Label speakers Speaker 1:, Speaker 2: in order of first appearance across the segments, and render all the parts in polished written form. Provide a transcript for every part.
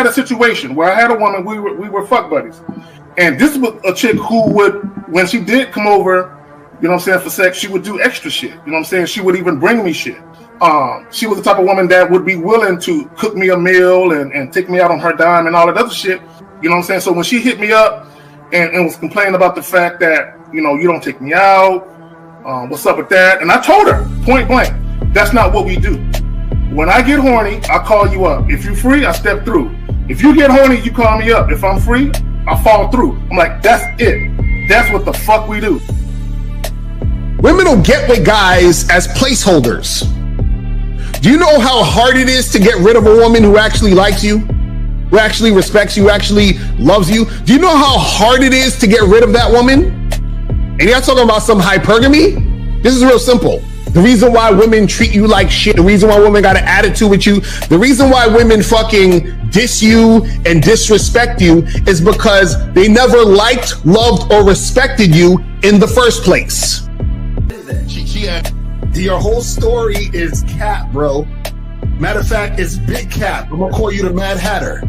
Speaker 1: had a situation where I had a woman, we were fuck buddies. And this was a chick who would, when she did come over, you know what I'm saying, for sex, she would do extra shit. You know what I'm saying? She would even bring me shit. She was the type of woman that would be willing to cook me a meal and take me out on her dime and all that other shit. You know what I'm saying? So when she hit me up and was complaining about the fact that, you know, you don't take me out, what's up with that? And I told her, point blank, that's not what we do. When I get horny, I call you up. If you're free, I step through. If you get horny, you call me up. If I'm free, I fall through. I'm like, that's it. That's what the fuck we do.
Speaker 2: Women will get with guys as placeholders. Do you know how hard it is to get rid of a woman who actually likes you, who actually respects you, who actually loves you? Do you know how hard it is to get rid of that woman? And you're not talking about some hypergamy? This is real simple. The reason why women treat you like shit, the reason why women got an attitude with you, the reason why women fucking diss you and disrespect you is because they never liked, loved, or respected you in the first place. Your whole story is cap, bro. Matter of fact, it's big cap. I'm gonna call you the Mad Hatter.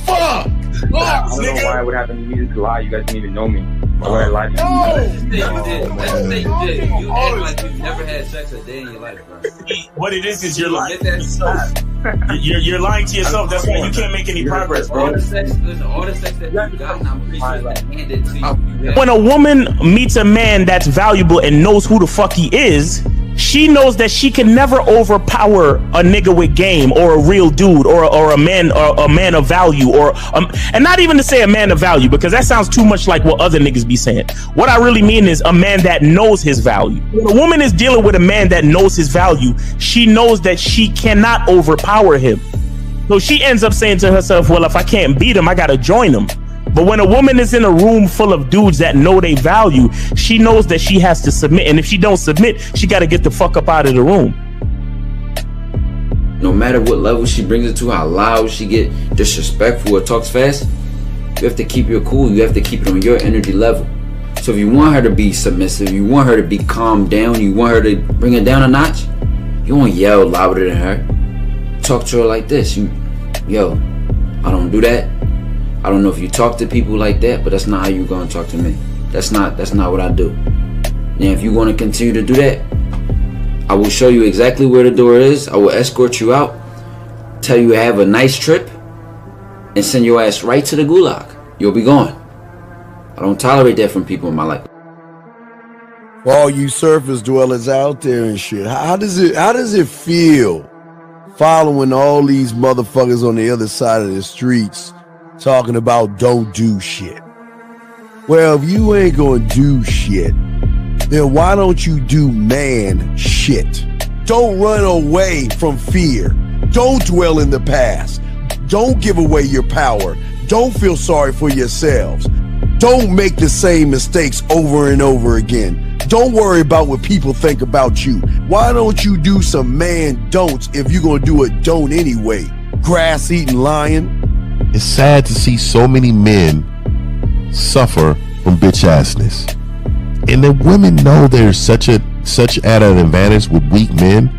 Speaker 2: Fuck!
Speaker 3: I don't know why it would happen to me to lie. You guys didn't even know me. Why would I lie to you?
Speaker 4: Let's say you did. You act like you've never had sex a day in your life, bro.
Speaker 5: What it is you're lying to yourself. You're lying to yourself. That's why you can't make any progress, bro.
Speaker 4: All the sex that you've gotten, I'm pretty sure it's been handed to you.
Speaker 5: When a woman meets a man that's valuable and knows who the fuck he is, she knows that she can never overpower a nigga with game or a real dude or a man of value and not even to say a man of value, because that sounds too much like what other niggas be saying. What I really mean is a man that knows his value. When a woman is dealing with a man that knows his value, she knows that she cannot overpower him. So she ends up saying to herself, well, if I can't beat him, I gotta join him. But when a woman is in a room full of dudes that know they value, she knows that she has to submit. And if she don't submit, she got to get the fuck up out of the room.
Speaker 4: No matter what level she brings it to, how loud she get disrespectful or talks fast, you have to keep your cool. You have to keep it on your energy level. So if you want her to be submissive, you want her to be calmed down, you want her to bring it down a notch, you won't yell louder than her. Talk to her like this. Yo, I don't do that. I don't know if you talk to people like that, but that's not how you're gonna talk to me. That's not what I do. Now, if you want to continue to do that, I will show you exactly where the door is. I will escort you out, tell you have a nice trip, and send your ass right to the gulag. You'll be gone. I don't tolerate that from people in my life.
Speaker 6: For all you surface dwellers out there and shit, how does it feel following all these motherfuckers on the other side of the streets talking about don't do shit? Well, if you ain't gonna do shit, then why don't you do man shit? Don't run away from fear. Don't dwell in the past. Don't give away your power. Don't feel sorry for yourselves. Don't make the same mistakes over and over again. Don't worry about what people think about you. Why don't you do some man don'ts if you're gonna do a don't anyway? Grass eating lion.
Speaker 7: It's sad to see so many men suffer from bitch assness. And the women know there's such at an advantage with weak men.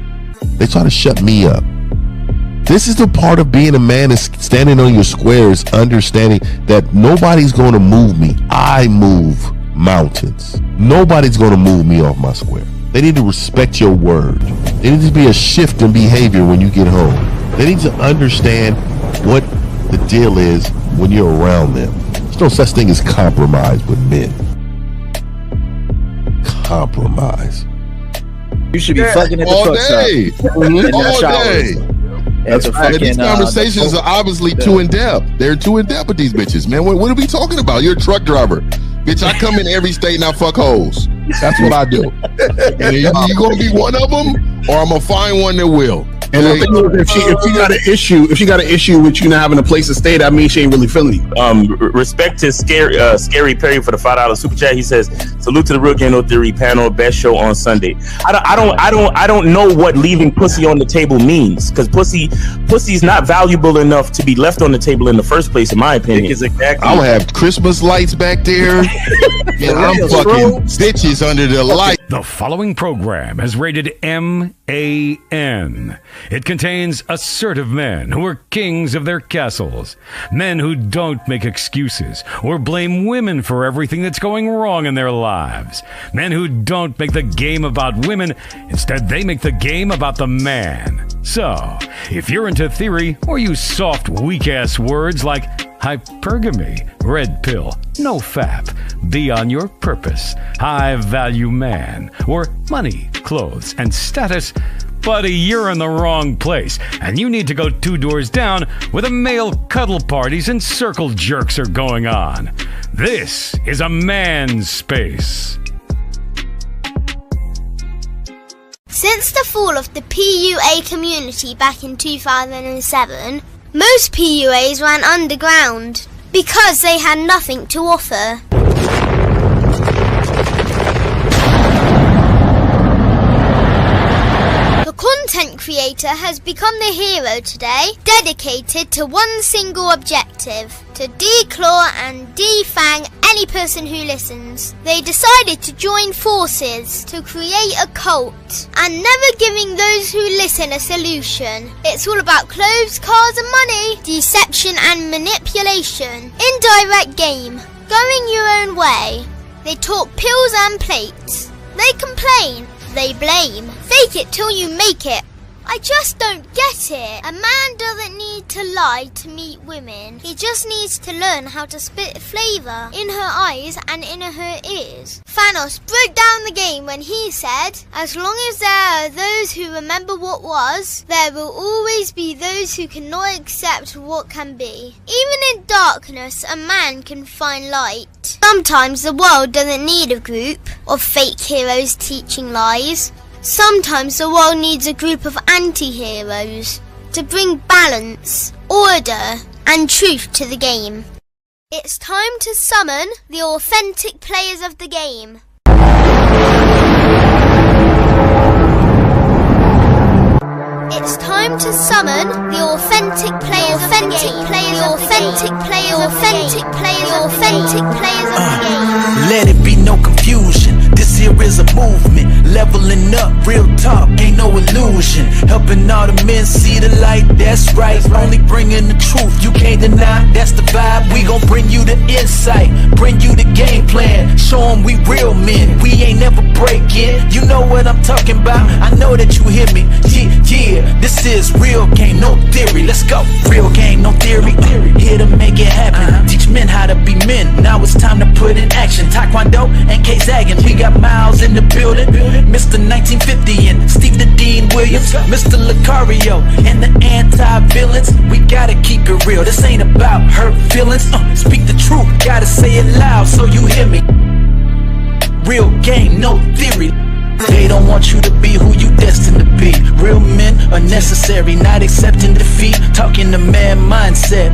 Speaker 7: They try to shut me up. This is the part of being a man, is standing on your squares, understanding that nobody's going to move me. I move mountains. Nobody's going to move me off my square. They need to respect your word. There needs to be a shift in behavior when you get home. They need to understand what the deal is when you're around them. There's no such thing as compromise with men. Compromise.
Speaker 8: You should be fucking at the
Speaker 7: all day. All day. These conversations are obviously too in depth. They're too in depth with these bitches, man. What are we talking about? You're a truck driver, bitch. I come in every state and I fuck hoes. That's what I do. And you gonna be one of them, or I'm gonna find one that will.
Speaker 2: And the thing is, if she got an issue with you not having a place to stay, that means she ain't really feeling you.
Speaker 5: Respect to Scary Perry for the $5 super chat. He says, "Salute to the Real Game No Theory panel, best show on Sunday." I don't know what leaving pussy on the table means, because pussy's not valuable enough to be left on the table in the first place, in my opinion.
Speaker 7: Exactly. I'll have Christmas lights back there, and I'm fucking bitches under the light.
Speaker 9: The following program is rated MAN. It contains assertive men who are kings of their castles, men who don't make excuses or blame women for everything that's going wrong in their lives, men who don't make the game about women, instead they make the game about the man. So, if you're into theory or use soft, weak-ass words like hypergamy, red pill, no fap, be on your purpose, high value man, or money, clothes, and status, buddy, you're in the wrong place, and you need to go 2 doors down where the male cuddle parties and circle jerks are going on. This is a man's space.
Speaker 10: Since the fall of the PUA community back in 2007, most PUAs ran underground because they had nothing to offer. The content creator has become the hero today, dedicated to one single objective: to declaw and defang any person who listens. They decided to join forces to create a cult, and never giving those who listen a solution. It's all about clothes, cars and money, deception and manipulation, indirect game, going your own way. They talk pills and plates. They complain. They blame. Fake it till you make it. I just don't get it. A man doesn't need to lie to meet women. He just needs to learn how to spit flavour in her eyes and in her ears. Thanos broke down the game when he said, "As long as there are those who remember what was, there will always be those who cannot accept what can be." Even in darkness, a man can find light. Sometimes the world doesn't need a group of fake heroes teaching lies. Sometimes the world needs a group of anti-heroes to bring balance, order, and truth to the game. It's time to summon the authentic players of the game. It's time to summon the authentic players of the game. The authentic players of the game.
Speaker 11: Let it be no confusion. This here is a movement, leveling up, real talk, ain't no illusion. Helping all the men see the light, that's right. Only bringing the truth, you can't deny, that's the vibe. We gon' bring you the insight, bring you the game plan. Show them we real men, we ain't never breaking. You know what I'm talking about, I know that you hear me. Yeah, this is real game, no theory. Let's go, real game, no theory. Here to make it happen, teach men how to be men. Now it's time to put in action. Taekwondo and K-Zagging, we got Miles in the building, Mr. 1950 and Steve the Dean Williams, Mr. Lucario and the anti-villains. We gotta keep it real, this ain't about hurt feelings. Speak the truth, gotta say it loud so you hear me. Real game, no theory. They don't want you to be who you destined to be. Real men are necessary, not accepting defeat. Talking the man mindset,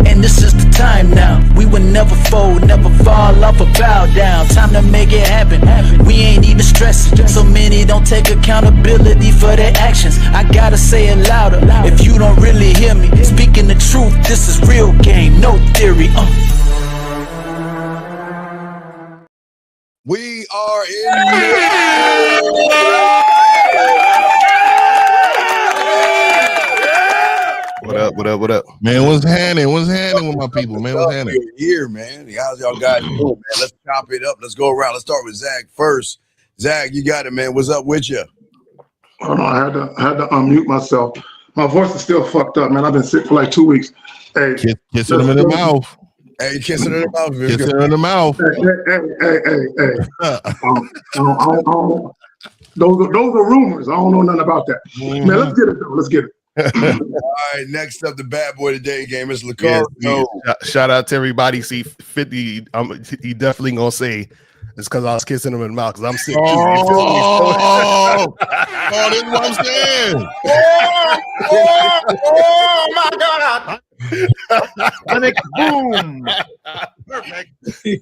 Speaker 11: and this is the time now. We will never fold, never fall off or bow down. Time to make it happen. We ain't even stressing. So many don't take accountability for their actions. I gotta say it louder if you don't really hear me. Speaking the truth, this is real game, no theory.
Speaker 6: We are in.
Speaker 7: What up? Man, what's happening? What's happening with my people, man? What's happening?
Speaker 6: Here, man. How's y'all guys doing, man? Let's chop it up. Let's go around. Let's start with Zach first. Zach, you got it, man. What's up with you?
Speaker 1: Hold on, I had to unmute myself. My voice is still fucked up, man. I've been sick for like 2 weeks. Hey,
Speaker 7: kissing him in the mouth.
Speaker 6: Hey, kissing her in the mouth.
Speaker 7: Kissing her in the mouth.
Speaker 1: Hey. Those are rumors. I don't know nothing about that. Man, let's get it, though. Let's get it.
Speaker 6: All right, next up, the bad boy today game is Lucario.
Speaker 7: Yes. Shout out to everybody. See 50. He definitely gonna say
Speaker 12: It's because I was kissing him in the mouth because I'm sick too.
Speaker 7: Oh, this is what I'm saying.
Speaker 1: Oh my God.
Speaker 12: Boom. Perfect.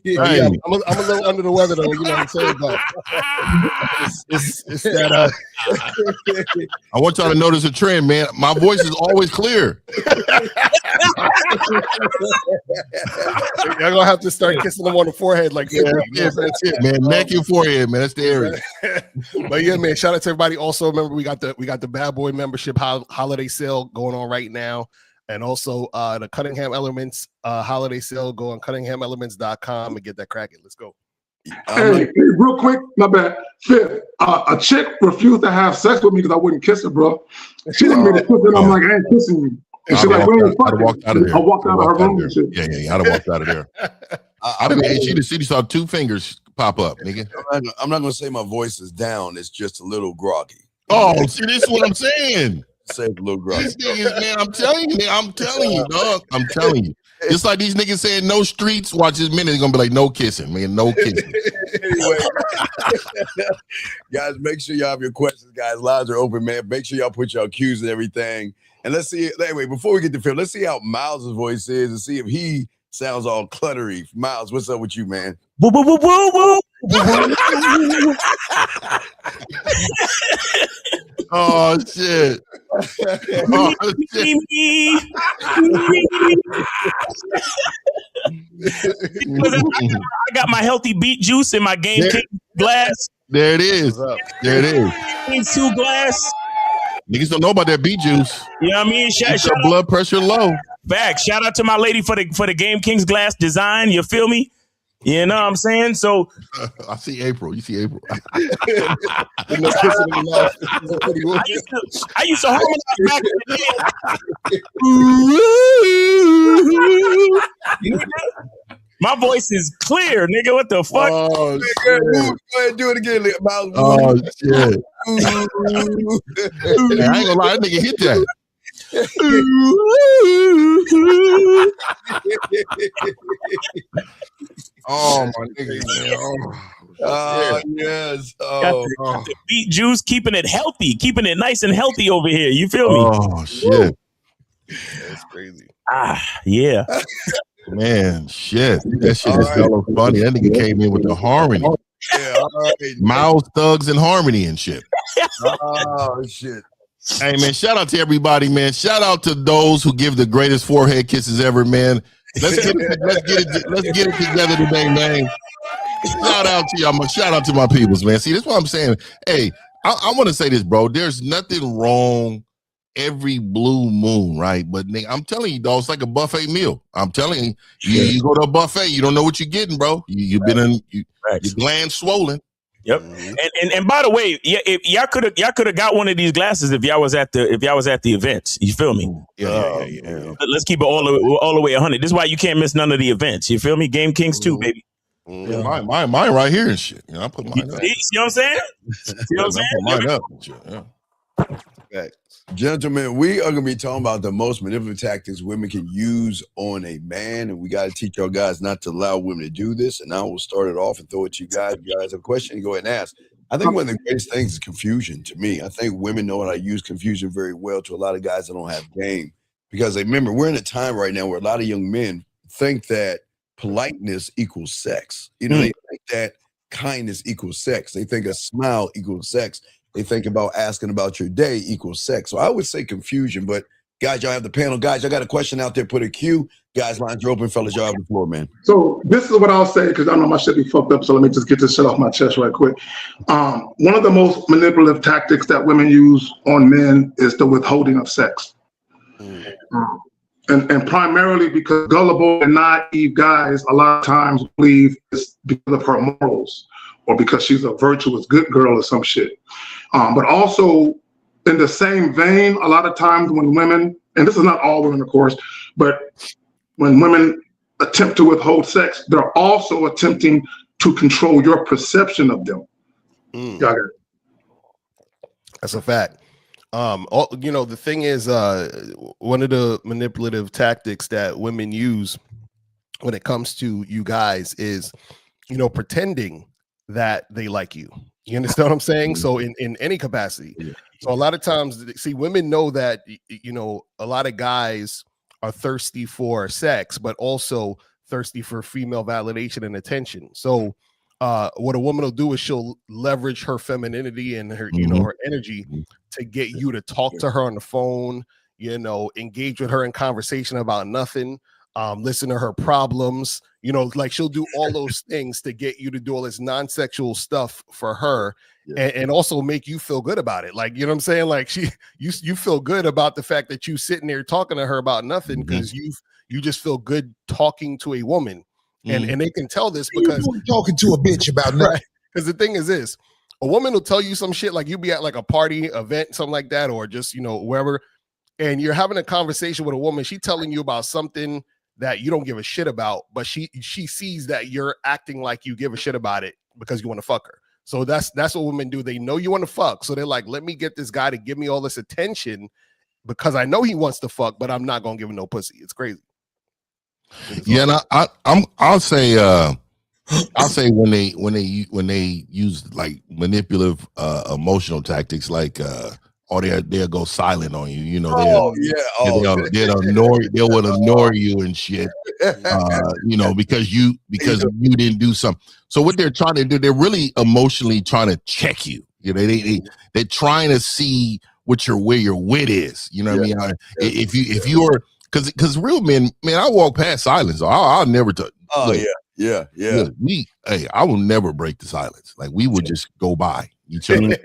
Speaker 12: Yeah, I'm a little under the weather though. You know what I'm saying? But it's that.
Speaker 7: I want y'all to notice a trend, man. My voice is always clear.
Speaker 12: Y'all gonna have to start kissing them on the forehead, like
Speaker 7: that's it, man. Neck and forehead, man. That's the area.
Speaker 12: But yeah, man. Shout out to everybody. Also, remember we got the Bad Boy membership holiday sale going on right now. And also the Cunningham Elements holiday sale. Go on CunninghamElements.com and get that cracking. Let's go.
Speaker 13: Hey, real quick, my bad. Fifth, a chick refused to have sex with me because I wouldn't kiss her, bro. She didn't make a kiss, and I'm like, I ain't kissing you. And she's like,
Speaker 7: I'd have walked out of there.
Speaker 13: I walked out of her room and shit.
Speaker 7: Yeah. I'd have walked out of there. I mean, she saw 2 fingers pop up, nigga.
Speaker 6: I'm not gonna say my voice is down. It's just a little groggy.
Speaker 7: Oh, see, this is what I'm saying.
Speaker 6: Say a little groggy.
Speaker 7: These niggas, man, I'm telling you, dog. I'm telling you. Just like these niggas saying no streets, watch this minute, they're gonna be like, no kissing, man, no kissing.
Speaker 6: Anyway, guys, make sure y'all have your questions, guys. Lines are open, man. Make sure y'all put your cues and everything. And let's see, anyway, before we get to film, let's see how Miles' voice is and see if he sounds all cluttery. Miles, what's up with you, man?
Speaker 5: Woo, woo, woo, woo, woo.
Speaker 7: Oh shit. Oh, shit.
Speaker 5: I got my healthy beet juice in my Game King glass.
Speaker 7: There it is. There it is.
Speaker 5: In 2 glass.
Speaker 7: Niggas don't know about that beet juice.
Speaker 5: You know what I mean? Shout
Speaker 7: blood pressure low.
Speaker 5: Back. Shout out to my lady for the Game Kings glass design. You feel me? You know what I'm saying? So
Speaker 7: I see April. You see April.
Speaker 5: I used to harmonize back in the day. My voice is clear, nigga. What the fuck?
Speaker 6: Oh, shit. Go ahead, do it again, Miles.
Speaker 7: Oh shit. I ain't gonna lie, that nigga hit that. Oh my nigga, man.
Speaker 6: Oh yes.
Speaker 5: Got the beet juice, keeping it healthy, keeping it nice and healthy over here. You feel me?
Speaker 7: Oh shit.
Speaker 6: That's crazy.
Speaker 5: Yeah.
Speaker 7: Man, shit. That shit is hella funny. That nigga came in with the harmony.
Speaker 6: Yeah, all right.
Speaker 7: Miles, Thugs, and Harmony and shit.
Speaker 6: Oh shit.
Speaker 7: Hey man, shout out to everybody, man. Shout out to those who give the greatest forehead kisses ever, man. Let's get it together today, man. Shout out to y'all. Shout out to my peoples, man. See, that's what I'm saying. Hey, I want to say this, bro. There's nothing wrong every blue moon, right? But nigga, I'm telling you, dog, it's like a buffet meal. I'm telling you, you go to a buffet, you don't know what you're getting, bro. You've been in your glands swollen.
Speaker 5: Yep. And by the way, yeah, y'all could have got one of these glasses if y'all was at the events. You feel me?
Speaker 7: Yeah.
Speaker 5: Let's keep it all the way 100. This is why you can't miss none of the events. You feel me? Game Kings 2, baby.
Speaker 7: Yeah, mine right here and shit. You know, I put mine up.
Speaker 5: See what I'm saying? See what I'm saying?
Speaker 7: I put mine up and shit. Yeah.
Speaker 6: Gentlemen, we are going to be talking about the most manipulative tactics women can use on a man, and we got to teach y'all guys not to allow women to do this. And now we'll start it off and throw it to you guys. If you guys have a question, go ahead and ask. I think one of the greatest things is confusion to me. I think women know how to use confusion very well to a lot of guys that don't have game. Because remember, we're in a time right now where a lot of young men think that politeness equals sex. You know, they think that kindness equals sex. They think a smile equals sex. They think about asking about your day equals sex. So I would say confusion, but guys, y'all have the panel. Guys, y'all got a question out there, put a cue. Guys, lines are open. Fellas, y'all have the floor, man.
Speaker 13: So this is what I'll say, because I know my shit be fucked up, so let me just get this shit off my chest right quick. One of the most manipulative tactics that women use on men is the withholding of sex. And primarily because gullible and naive guys a lot of times believe it's because of her morals or because she's a virtuous good girl or some shit. But also in the same vein, a lot of times when women, and this is not all women, of course, but when women attempt to withhold sex, they're also attempting to control your perception of them. Got it.
Speaker 12: That's a fact. The thing is, one of the manipulative tactics that women use when it comes to you guys is, pretending that they like you. You understand what I'm saying? So in any capacity. So a lot of times, see, women know that, you know, a lot of guys are thirsty for sex, but also thirsty for female validation and attention. So what a woman will do is she'll leverage her femininity and her, you know, her energy to get you to talk to her on the phone, you know, engage with her in conversation about nothing, listen to her problems, you know, like she'll do all those things to get you to do all this non-sexual stuff for her, and also make you feel good about it. Like, you know what I'm saying? Like you feel good about the fact that you sitting there talking to her about nothing because you just feel good talking to a woman. And they can tell this because
Speaker 14: talking to a bitch about nothing.
Speaker 12: Right. Because the thing is this, a woman will tell you some shit, like you be at like a party event, something like that, or just, you know, wherever, and you're having a conversation with a woman, she telling you about something that you don't give a shit about, but she sees that you're acting like you give a shit about it because you want to fuck her. So that's what women do. They know you want to fuck, so they're like, let me get this guy to give me all this attention because I know he wants to fuck, but I'm not gonna give him no pussy. It's crazy.
Speaker 7: Yeah, and I'll say when they use like manipulative emotional tactics, like they'll go silent on you. You know, they'll ignore you and shit. You know, because you didn't do something. So what they're trying to do, they're really emotionally trying to check you. You know, they're trying to see where your wit is. You know what I mean? If you're because real men, man, I walk past silence. I'll never touch.
Speaker 6: Oh,
Speaker 7: look,
Speaker 6: yeah.
Speaker 7: I will never break the silence. Like we would just go by each other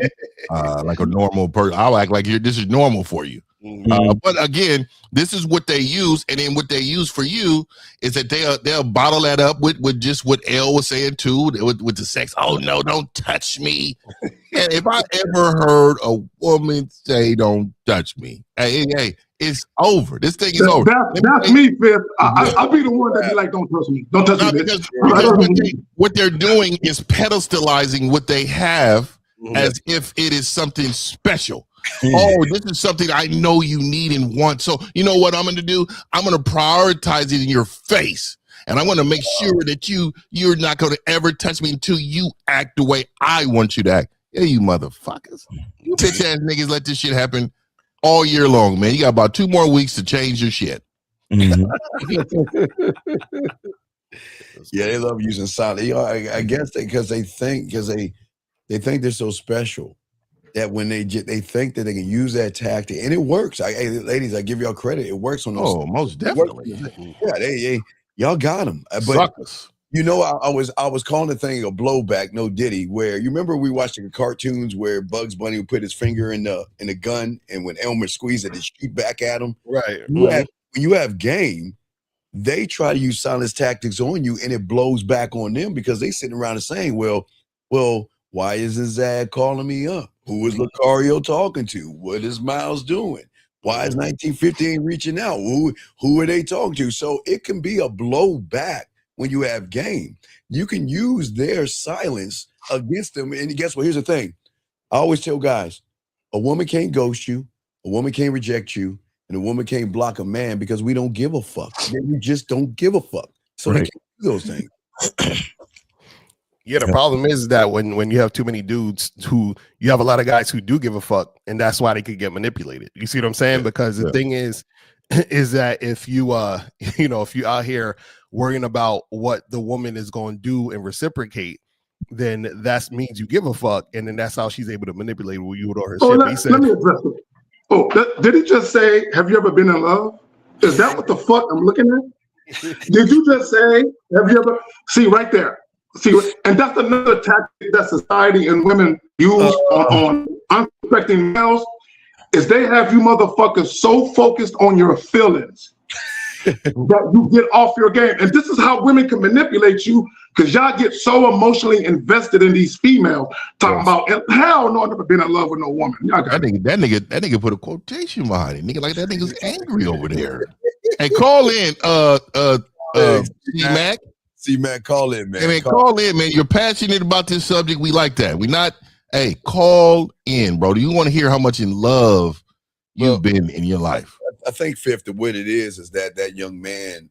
Speaker 7: like a normal person. I'll act like this is normal for you. But again, this is what they use, and then what they use for you is that they'll bottle that up with just what Elle was saying too, with the sex. Oh no, don't touch me. And if I ever heard a woman say "Don't touch me," hey, it's over. This thing is over.
Speaker 13: That's me, Fifth. I'll be the one that be like, "Don't touch me. Don't touch me."
Speaker 7: Because what they're doing is pedestalizing what they have as if it is something special. Oh, this is something I know you need and want. So you know what I'm going to do? I'm going to prioritize it in your face. And I'm going to make sure that you're not going to ever touch me until you act the way I want you to act. Yeah, you motherfuckers. You bitch ass niggas let this shit happen all year long, man. You got about 2 more weeks to change your shit.
Speaker 6: Yeah, they love using silence. You know, I guess because they think they're so special that when they think that they can use that tactic, and it works. Ladies, I give y'all credit. It works on those.
Speaker 7: Oh, most definitely.
Speaker 6: Yeah, y'all got them. But
Speaker 7: suckers.
Speaker 6: You know, I was calling the thing a blowback, no Diddy. Where you remember we watched the cartoons where Bugs Bunny would put his finger in the gun, and when Elmer squeezed it, they shoot back at him.
Speaker 12: Right.
Speaker 6: When you have game, they try to use silence tactics on you, and it blows back on them because they sitting around and saying, well, why isn't Zad calling me up? Who is Lucario talking to? What is Miles doing? Why is 1915 reaching out? Who are they talking to? So it can be a blowback when you have game. You can use their silence against them. And guess what? Here's the thing. I always tell guys, a woman can't ghost you, a woman can't reject you, and a woman can't block a man because we don't give a fuck. We just don't give a fuck. So they can't do those things.
Speaker 12: Yeah, the problem is that when you have too many dudes you have a lot of guys who do give a fuck, and that's why they could get manipulated. You see what I'm saying? Because the thing is that if you if you out here worrying about what the woman is going to do and reciprocate, then that means you give a fuck, and then that's how she's able to manipulate you with all her shit.
Speaker 13: Let me address it. Oh, did he just say, have you ever been in love? Is that what the fuck I'm looking at? Did you just say, have you ever? See, right there. See, and that's another tactic that society and women use on unsuspecting males, is they have you motherfuckers so focused on your feelings that you get off your game. And this is how women can manipulate you, because y'all get so emotionally invested in these females talking about, hell no, I've never been in love with no woman. That
Speaker 7: nigga put a quotation behind it. Nigga, like that nigga's angry over there. Hey, call in, C-Mac.
Speaker 6: C-Mac, call in, man.
Speaker 7: Hey, man, call in, man. You're passionate about this subject. We like that. Hey, call in, bro. Do you want to hear how much in love you've been in your life?
Speaker 6: I think, Fifth, what it is that young man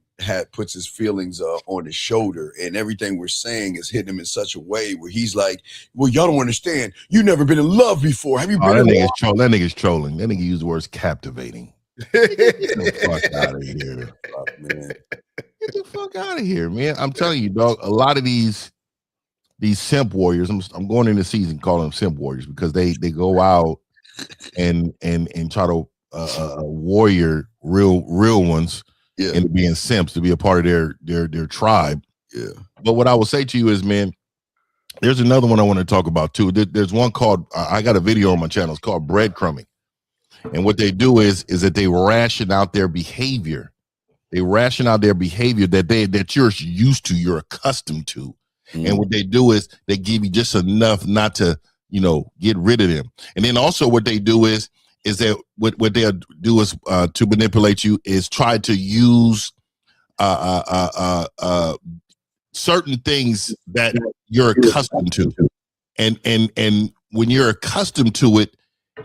Speaker 6: puts his feelings on his shoulder, and everything we're saying is hitting him in such a way where he's like, well, y'all don't understand. You've never been in love before. Have you been in love?
Speaker 7: That nigga's trolling. That nigga used the words captivating. Get the fuck out of here.
Speaker 6: Man.
Speaker 7: Get the fuck out of here, man. I'm telling you, dog, a lot of these simp warriors, I'm going into season calling them simp warriors because they go out and try to warrior real ones into being simps to be a part of their tribe.
Speaker 6: Yeah.
Speaker 7: But what I will say to you is, man, there's another one I want to talk about too. There's one called I got a video on my channel. It's called breadcrumbing. And what they do is that they ration out their behavior. They ration out their behavior that you're used to, you're accustomed to. And what they do is they give you just enough not to, get rid of them. And then also what they do is that what they'll do is to manipulate you is try to use certain things that you're accustomed to. And when you're accustomed to it,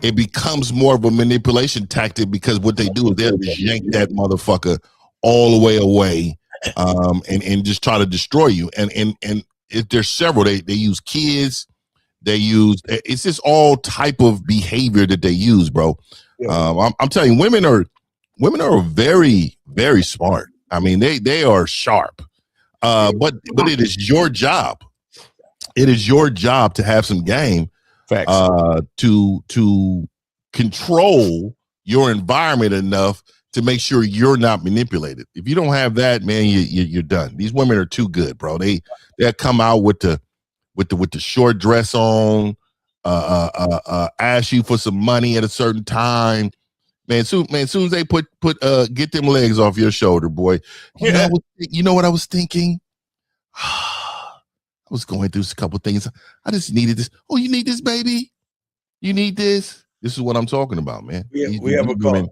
Speaker 7: it becomes more of a manipulation tactic because what they do is they'll just yank that motherfucker all the way away and just try to destroy you. And there's several. They use kids. It's just all type of behavior that they use, bro. Yeah. I'm telling you, women are very, very smart. I mean, they are sharp. But it is your job. It is your job to have some game. To control your environment enough to make sure you're not manipulated. If you don't have that, man, you're done. These women are too good, bro. They'll come out with the short dress on, ask you for some money at a certain time. Man, soon as they get them legs off your shoulder, boy. You know what I was thinking? I was going through a couple things. I just needed this. Oh, you need this, baby? You need this? This is what I'm talking about, man.
Speaker 6: We have a call.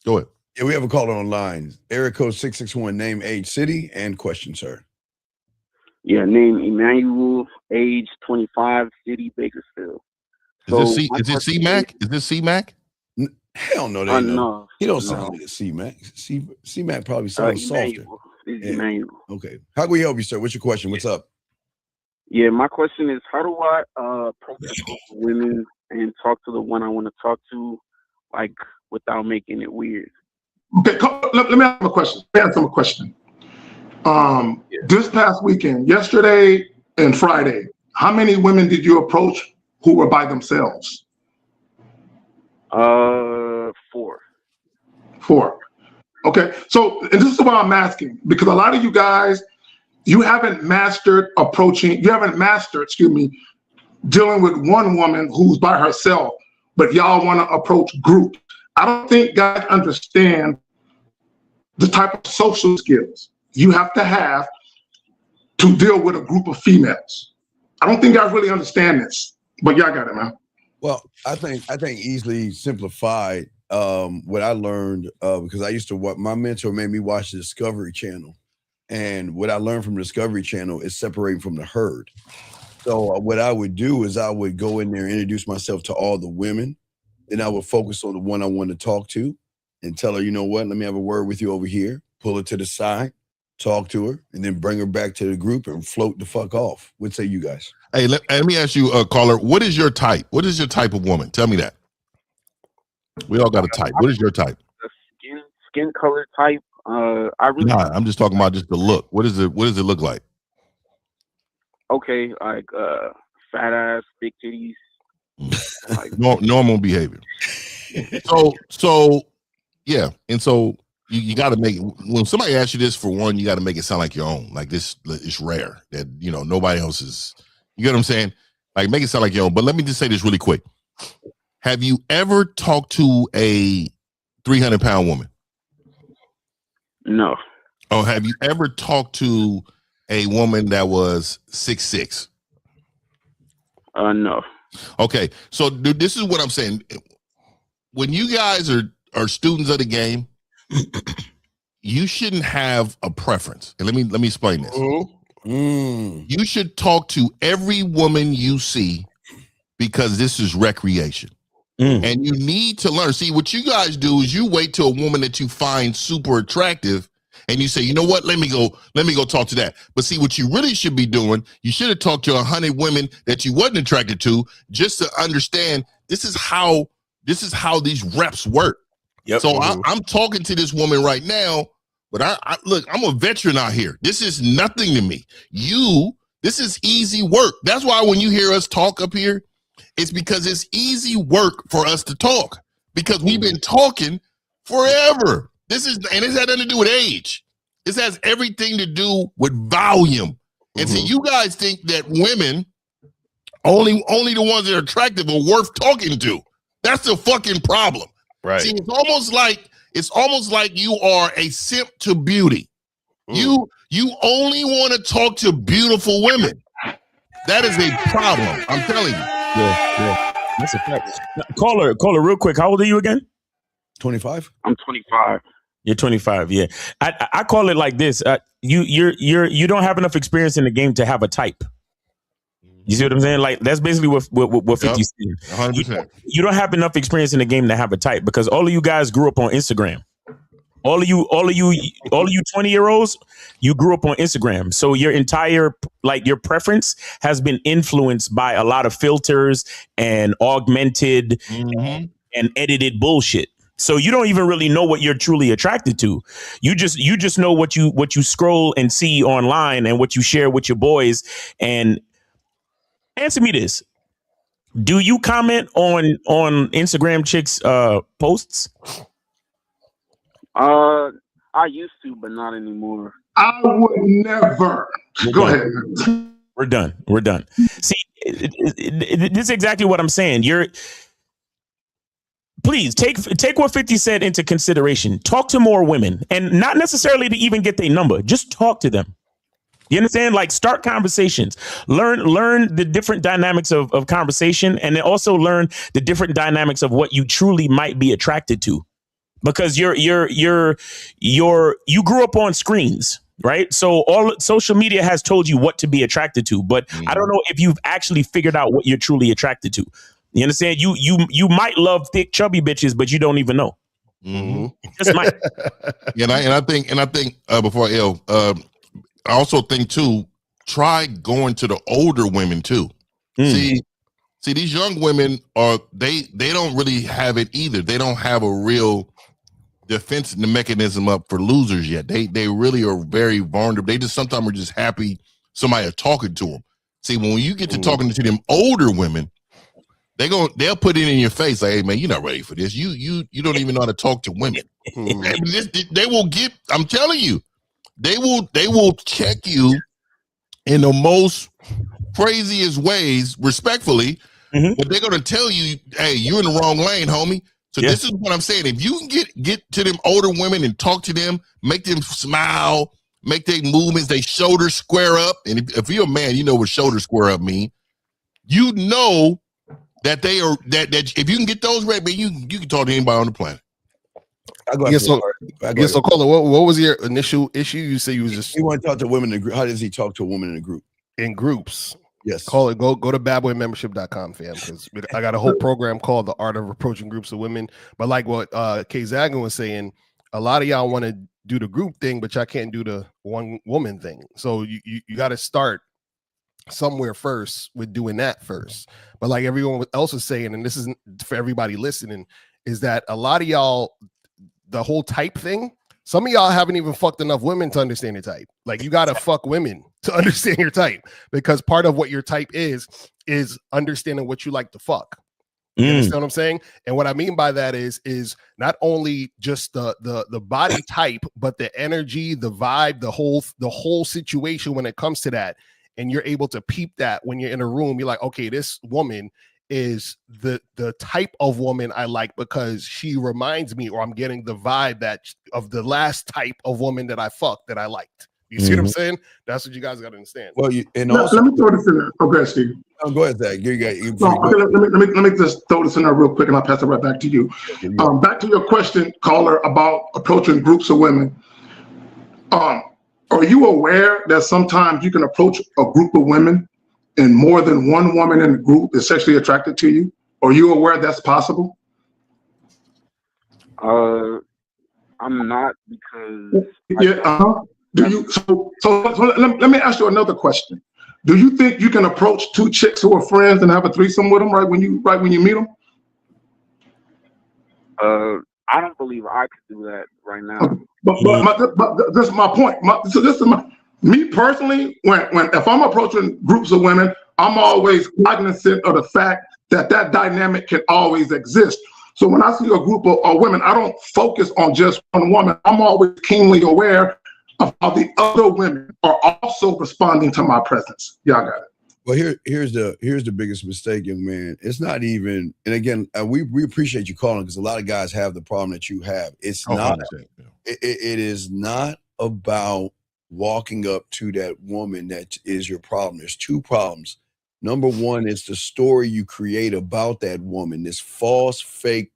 Speaker 7: Go ahead.
Speaker 6: Yeah, we have a caller online. Area code 661, name, age, city, and question, sir.
Speaker 14: Yeah, name Emmanuel, age 25, city Bakersfield.
Speaker 7: Is this C-Mac? Is this C-Mac?
Speaker 6: Hell no, they no. He don't sound like a C-Mac. C-Mac probably sounds softer.
Speaker 14: Emmanuel.
Speaker 6: Okay. How can we help you, sir? What's your question? What's up?
Speaker 14: Yeah, my question is, how do I approach women and talk to the one I want to talk to, like, without making it weird?
Speaker 13: Okay, let me ask him a question. This past weekend, yesterday and Friday, how many women did you approach who were by themselves?
Speaker 14: 4.
Speaker 13: 4. Okay, so and this is why I'm asking, because a lot of you guys, you haven't mastered dealing with one woman who's by herself, but y'all want to approach groups. I don't think guys understand the type of social skills you have to deal with a group of females. I don't think guys really understand this, but y'all got it, man.
Speaker 6: Well, I think easily simplified what I learned because I used to my mentor made me watch the Discovery Channel. And what I learned from the Discovery Channel is separating from the herd. So what I would do is I would go in there and introduce myself to all the women. Then I would focus on the one I want to talk to and tell her, you know what, let me have a word with you over here, pull her to the side, talk to her, and then bring her back to the group and float the fuck off. What say you guys?
Speaker 7: Hey, let me ask you, caller, what is your type? What is your type of woman? Tell me that. We all got a type. What is your type?
Speaker 14: Skin color type.
Speaker 7: I'm just talking about just the look. What does it look like?
Speaker 14: Okay, like fat ass, big titties.
Speaker 7: Like, normal behavior. So yeah, and so you got to make it, when somebody asks you this, for one, you got to make it sound like your own. Like this, it's rare that nobody else is. You get what I'm saying? Like make it sound like your own. But let me just say this really quick. Have you ever talked to a 300-pound woman?
Speaker 14: No.
Speaker 7: Oh, have you ever talked to a woman that was 6'6"?
Speaker 14: No.
Speaker 7: Okay, so dude, this is what I'm saying. When you guys are students of the game, you shouldn't have a preference. And let me explain this. You should talk to every woman you see because this is recreation. And you need to learn. See, what you guys do is you wait till a woman that you find super attractive and you say, you know what, let me go talk to that. But see, what you really should be doing, you should have talked to 100 women that you wasn't attracted to, just to understand this is how these reps work.
Speaker 5: Yep.
Speaker 7: So I'm talking to this woman right now, but I look, I'm a veteran out here. This is nothing to me. This is easy work. That's why when you hear us talk up here, it's because it's easy work for us to talk, because we've been talking forever. And it's had nothing to do with age. This has everything to do with volume. And so you guys think that women, only the ones that are attractive are worth talking to. That's the fucking problem.
Speaker 12: Right.
Speaker 7: See, it's almost like you are a simp to beauty. You only want to talk to beautiful women. That is a problem. I'm telling you.
Speaker 5: Yeah. That's a fact. Caller, real quick. How old are you again?
Speaker 6: 25.
Speaker 14: I'm 25.
Speaker 5: You're 25. Yeah. I call it like this. You don't have enough experience in the game to have a type. You see what I'm saying? Like, that's basically what 50's saying.
Speaker 7: 100%.
Speaker 5: You don't have enough experience in the game to have a type, because all of you guys grew up on Instagram. All of you 20-year-olds, you grew up on Instagram. So your entire, like, your preference has been influenced by a lot of filters and augmented and edited bullshit. So you don't even really know what you're truly attracted to. You just know what you scroll and see online and what you share with your boys. And answer me this. Do you comment on Instagram chicks posts?
Speaker 14: I used to, but not anymore.
Speaker 13: I would never. Go ahead.
Speaker 5: We're done. See, this is exactly what I'm saying. Please take what 50 said into consideration. Talk to more women, and not necessarily to even get their number. Just talk to them. You understand? Like, start conversations. Learn the different dynamics of conversation, and then also learn the different dynamics of what you truly might be attracted to. Because you grew up on screens, right? So all social media has told you what to be attracted to, but I don't know if you've actually figured out what you're truly attracted to. You understand? You might love thick, chubby bitches, but you don't even know. You just might.
Speaker 7: And I think before I also think too, try going to the older women too. See, these young women they don't really have it either. They don't have a real defense mechanism up for losers yet. They really are very vulnerable. They just sometimes are just happy somebody is talking to them. See, when you get to talking to them older women, they'll put it in your face like, hey man, you're not ready for this. You don't even know how to talk to women. They will get, I'm telling you, they will check you in the most craziest ways, respectfully, but they're gonna tell you, hey, you're in the wrong lane, homie. So this is what I'm saying. If you can get to them older women and talk to them, make them smile, make their movements, they shoulders square up. And if you're a man, you know what shoulder square up mean. You know that they are that if you can get those right, man, you can talk to anybody on the planet.
Speaker 12: So Cola, what was your initial issue? You say you was just
Speaker 6: want to talk to women in a group. How does he talk to a woman in a group?
Speaker 12: In groups.
Speaker 6: Yes.
Speaker 12: Call it. Go to badboymembership.com, fam, because I got a whole program called The Art of Approaching Groups of Women. But like what K Zagan was saying, a lot of y'all want to do the group thing, but y'all can't do the one woman thing. So you got to start somewhere first with doing that first. But like everyone else was saying, and this isn't for everybody listening, is that a lot of y'all, the whole type thing, some of y'all haven't even fucked enough women to understand your type. Like, you got to fuck women to understand your type, because part of what your type is understanding what you like to fuck. You understand what I'm saying? And what I mean by that is not only just the body type, but the energy, the vibe, the whole situation when it comes to that. And you're able to peep that when you're in a room. You're like, okay, this woman is the type of woman I like because she reminds me, or I'm getting the vibe of the last type of woman that I fucked that I liked. You see what I'm saying? That's what you guys got to understand.
Speaker 6: Well,
Speaker 13: let me throw this in there. Okay, Steve.
Speaker 6: Oh, go ahead, Zach.
Speaker 13: Let me just throw this in there real quick, and I'll pass it right back to you. Back to your question, caller, about approaching groups of women. Are you aware that sometimes you can approach a group of women and more than one woman in the group is sexually attracted to you? Are you aware that's possible?
Speaker 14: I'm not because
Speaker 13: Do you? So let me ask you another question. Do you think you can approach two chicks who are friends and have a threesome with them right when you meet them?
Speaker 14: I don't believe I could do that right now.
Speaker 13: But this is my point. Me personally, when if I'm approaching groups of women, I'm always cognizant of the fact that dynamic can always exist. So when I see a group of women, I don't focus on just one woman. I'm always keenly aware of how the other women are also responding to my presence. Y'all got it.
Speaker 6: Well, here's the biggest mistake, young man. It's not even, and again, we appreciate you calling because a lot of guys have the problem that you have. It's not. It is not about walking up to that woman that is your problem. There's two problems. Number one is the story you create about that woman, this false, fake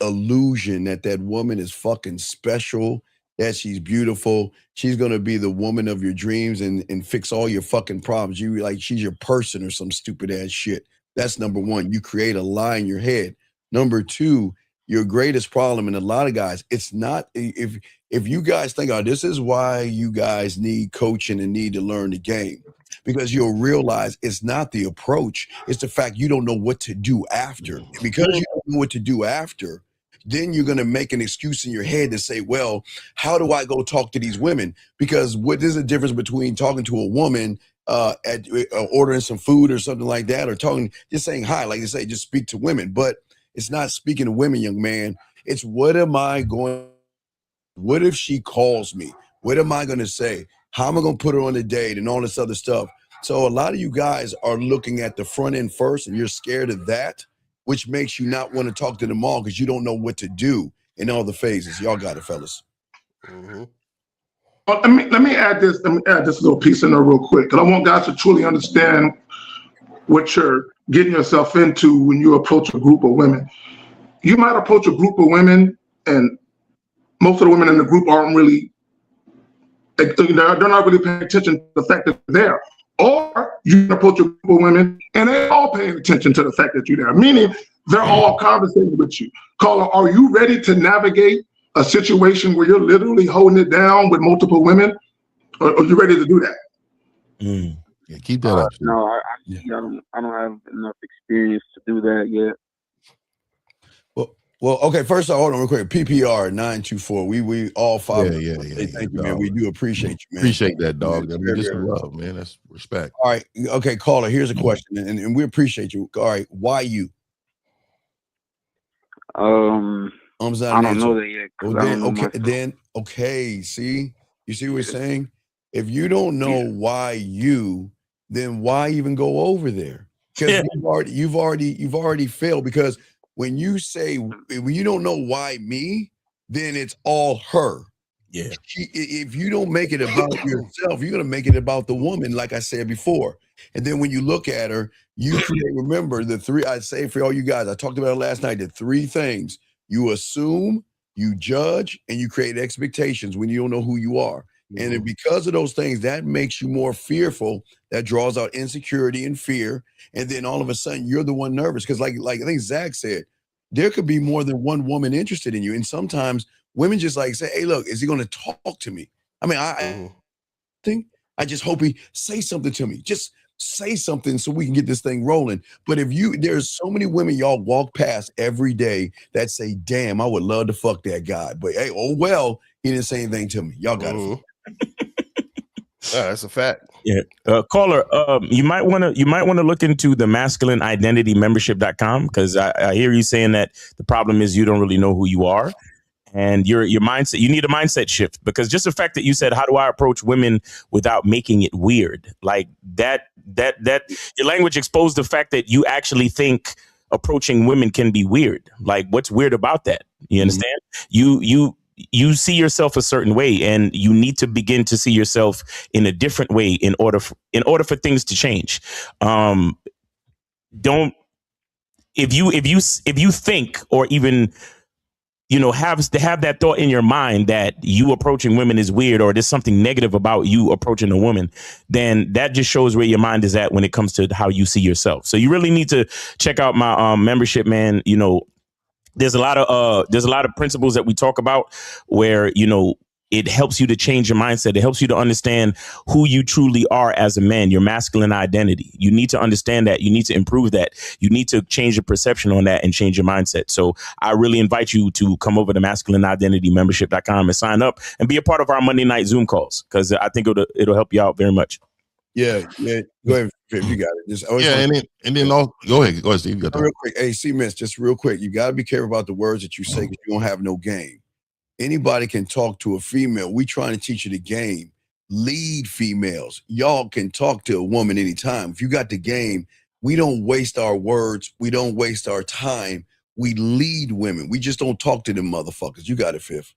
Speaker 6: illusion that woman is fucking special, that she's beautiful, she's gonna be the woman of your dreams and fix all your fucking problems. You like she's your person or some stupid ass shit. That's number one. You create a lie in your head. Number two, your greatest problem, and a lot of guys, it's not if you guys think, oh, this is why you guys need coaching and need to learn the game. Because you'll realize it's not the approach, it's the fact you don't know what to do after. And because you don't know what to do after, then you're going to make an excuse in your head to say, well, how do I go talk to these women? Because what is the difference between talking to a woman at ordering some food or something like that, or talking, just saying hi, like they say, just speak to women. But it's not speaking to women, young man. It's what if she calls me? What am I going to say? How am I going to put her on a date and all this other stuff? So a lot of you guys are looking at the front end first, and you're scared of that, which makes you not want to talk to them all because you don't know what to do in all the phases. Y'all got it, fellas.
Speaker 13: Mm-hmm. Well, let me add this little piece in there real quick, because I want guys to truly understand what you're getting yourself into when you approach a group of women. You might approach a group of women, and most of the women in the group aren't really, they're not really paying attention to the fact that they're there. Or you can approach a group of women and they're all paying attention to the fact that you're there, meaning they're all conversating with you. Caller, are you ready to navigate a situation where you're literally holding it down with multiple women? Or are you ready to do that?
Speaker 7: Yeah, keep that up.
Speaker 14: No, I don't have enough experience to do that yet.
Speaker 6: Well, okay. First off, hold on real quick. PPR 924. We all five.
Speaker 7: Yeah.
Speaker 6: Thank you, man. We do appreciate you, man.
Speaker 7: Appreciate that, dog. I mean, just love, man. That's respect.
Speaker 6: All right. Okay, caller. Here's a question, and we appreciate you. All right. Why you?
Speaker 14: I don't know that yet.
Speaker 6: Okay. See, you see what we're saying? If you don't know why you, then why even go over there? Because you've already failed. Because when you don't know why me, then it's all her.
Speaker 5: Yeah.
Speaker 6: If you don't make it about yourself, you're gonna make it about the woman, like I said before. And then when you look at her, you remember the three. I'd say for all you guys, I talked about it last night. The three things: you assume, you judge, and you create expectations when you don't know who you are. Mm-hmm. And because of those things, that makes you more fearful. That draws out insecurity and fear. And then all of a sudden, you're the one nervous. Because like I think Zach said, there could be more than one woman interested in you. And sometimes women just like say, hey, look, is he going to talk to me? I mean, I just hope he say something to me. Just say something so we can get this thing rolling. But there's so many women y'all walk past every day that say, damn, I would love to fuck that guy. But hey, oh, well, he didn't say anything to me. Y'all got it.
Speaker 12: That's a fact.
Speaker 5: Yeah. Caller, you might want to look into the masculineidentitymembership.com, because I hear you saying that the problem is you don't really know who you are. And your mindset, you need a mindset shift, because just the fact that you said, how do I approach women without making it weird? Like that your language exposed the fact that you actually think approaching women can be weird. Like, what's weird about that? You understand? You see yourself a certain way, and you need to begin to see yourself in a different way in order for things to change. If you think, or even have that thought in your mind that you approaching women is weird, or there's something negative about you approaching a woman, then that just shows where your mind is at when it comes to how you see yourself. So you really need to check out my membership, man. there's a lot of principles that we talk about where, you know, it helps you to change your mindset. It helps you to understand who you truly are as a man, your masculine identity. You need to understand that. You need to improve that. You need to change your perception on that and change your mindset. So I really invite you to come over to masculineidentitymembership.com and sign up and be a part of our Monday night Zoom calls, because I think it'll help you out very much.
Speaker 6: Yeah. Go ahead, Viv, you got it.
Speaker 7: Go ahead, Steve. You got that.
Speaker 6: Real quick, hey, C-Miss, just real quick, you got to be careful about the words that you say because you don't have no game. Anybody can talk to a female. We trying to teach you the game. Lead females. Y'all can talk to a woman anytime. If you got the game, we don't waste our words. We don't waste our time. We lead women. We just don't talk to them motherfuckers. You got it, Fifth.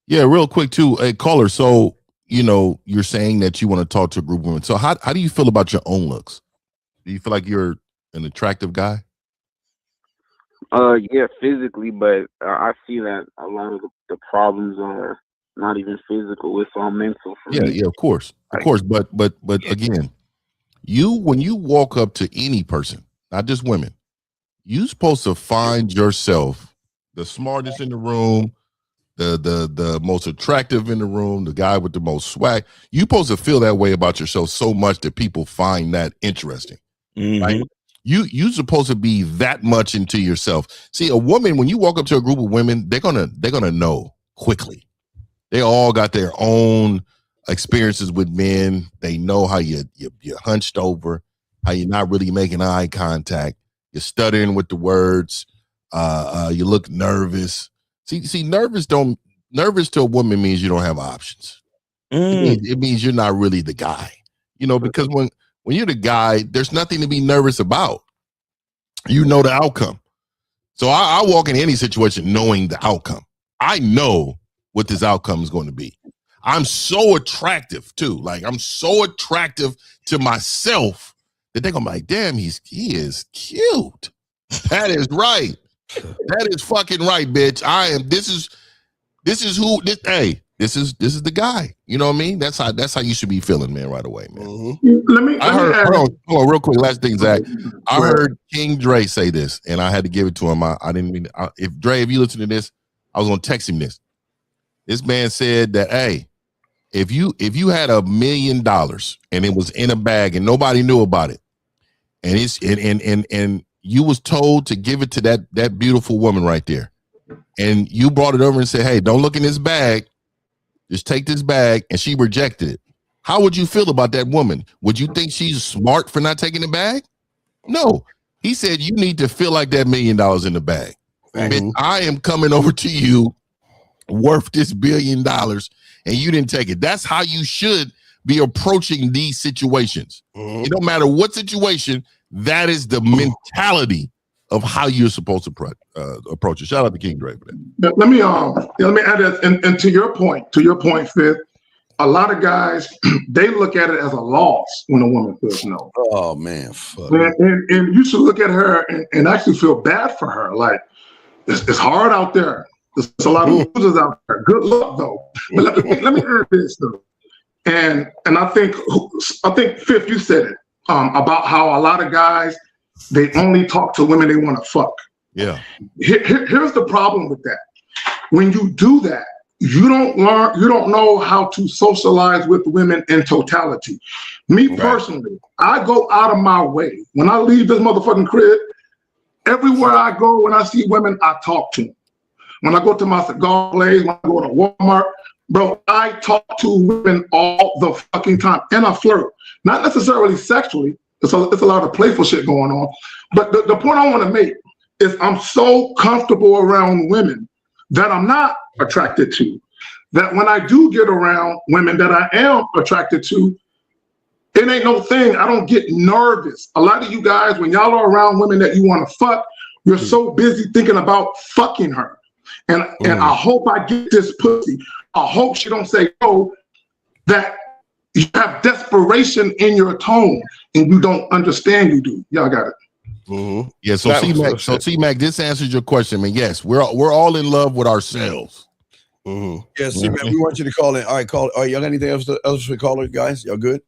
Speaker 7: Yeah, real quick too. Hey, caller. So, you know, you're saying that you want to talk to a group of women. So how do you feel about your own looks? Do you feel like you're an attractive guy?
Speaker 14: Yeah, physically, but I see that a lot of the problems are not even physical; it's all mental. For me.
Speaker 7: Yeah, of course. But again, when you walk up to any person, not just women, you're supposed to find yourself the smartest in the room, the most attractive in the room, the guy with the most swag. You're supposed to feel that way about yourself so much that people find that interesting.
Speaker 5: Mm-hmm.
Speaker 7: Right? You're supposed to be that much into yourself. See, a woman, when you walk up to a group of women, they're gonna know quickly. They all got their own experiences with men. They know how you're hunched over, how you're not really making eye contact, you're stuttering with the words, you look nervous. See, nervous to a woman means you don't have options. It means you're not really the guy. You know, because when you're the guy, there's nothing to be nervous about. You know the outcome. So I walk in any situation knowing the outcome. I know what this outcome is going to be. I'm so attractive too. Like, I'm so attractive to myself that they're gonna be like, damn, he is cute. That is right. That is fucking right, bitch. This is the guy. You know what I mean? That's how you should be feeling, man, right away, man.
Speaker 13: Mm-hmm.
Speaker 7: Hold on, real quick, last thing, Zach. I heard King Dre say this, and I had to give it to him. I didn't mean if you listen to this, I was gonna text him this. This man said that, hey, if you had $1 million and it was in a bag and nobody knew about it, and you was told to give it to that beautiful woman right there, and you brought it over and said, hey, don't look in this bag, just take this bag, and she rejected it, how would you feel about that woman? Would you think she's smart for not taking the bag? No. He said you need to feel like that $1 million in the bag. Mm-hmm. I am coming over to you worth this $1 billion, and you didn't take it. That's how you should be approaching these situations. Mm-hmm. It don't matter what situation, that is the mentality of how you're supposed to approach it. Shout out to King Dre for that.
Speaker 13: Let me add that, and to your point, Fifth, a lot of guys, they look at it as a loss when a woman says no.
Speaker 6: Oh man, fuck.
Speaker 13: And you should look at her and actually feel bad for her. Like, it's hard out there. There's a lot of losers out there. Good luck though. But let me add this though. And I think Fifth, you said it about how a lot of guys, they only talk to women they want to fuck.
Speaker 7: Yeah.
Speaker 13: Here's the problem with that. When you do that, you don't know how to socialize with women in totality. Me personally, I go out of my way. When I leave this motherfucking crib, everywhere I go, when I see women, I talk to them. When I go to my cigar place, when I go to Walmart, bro, I talk to women all the fucking time, and I flirt. Not necessarily sexually. It's a lot of playful shit going on. But the point I want to make is I'm so comfortable around women that I'm not attracted to, that when I do get around women that I am attracted to, it ain't no thing. I don't get nervous. A lot of you guys, when y'all are around women that you want to fuck, you're so busy thinking about fucking her. And I hope I get this pussy. I hope she don't say no, that you have desperation in your tone and you don't understand you do. Y'all got it.
Speaker 7: Mm-hmm. Yeah, so C-Mac, this answers your question, man. Yes, we're all in love with ourselves.
Speaker 6: Mm-hmm. Yes, C-Mac, we want you to call in. All right, call. All right, y'all got anything else for caller, guys? Y'all good?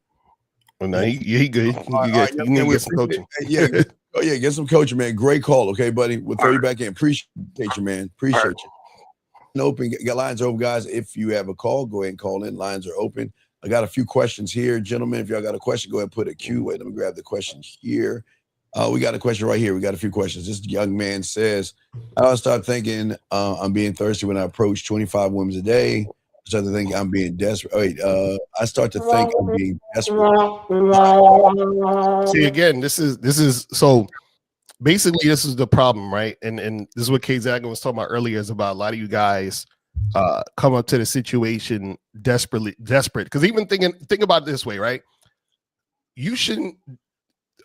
Speaker 12: Oh, no, he good. You can get some coaching.
Speaker 6: Yeah, Oh yeah, get some coaching, man. Great call, okay, buddy. We'll throw you back in. Appreciate you, man. Appreciate you. Open, get lines open, guys. If you have a call, go ahead and call in. Lines are open. I got a few questions here, gentlemen. If y'all got a question, go ahead and put a Q. Wait, let me grab the question here. We got a question right here. We got a few questions. This young man says, I start thinking I'm being thirsty when I approach 25 women a day. I start to think I'm being desperate. I start to think I'm being desperate.
Speaker 12: See, again, this is so basically this is the problem, right? And this is what K Zaga was talking about earlier, is about a lot of you guys come up to the situation desperate. Because even think about it this way, right? You shouldn't.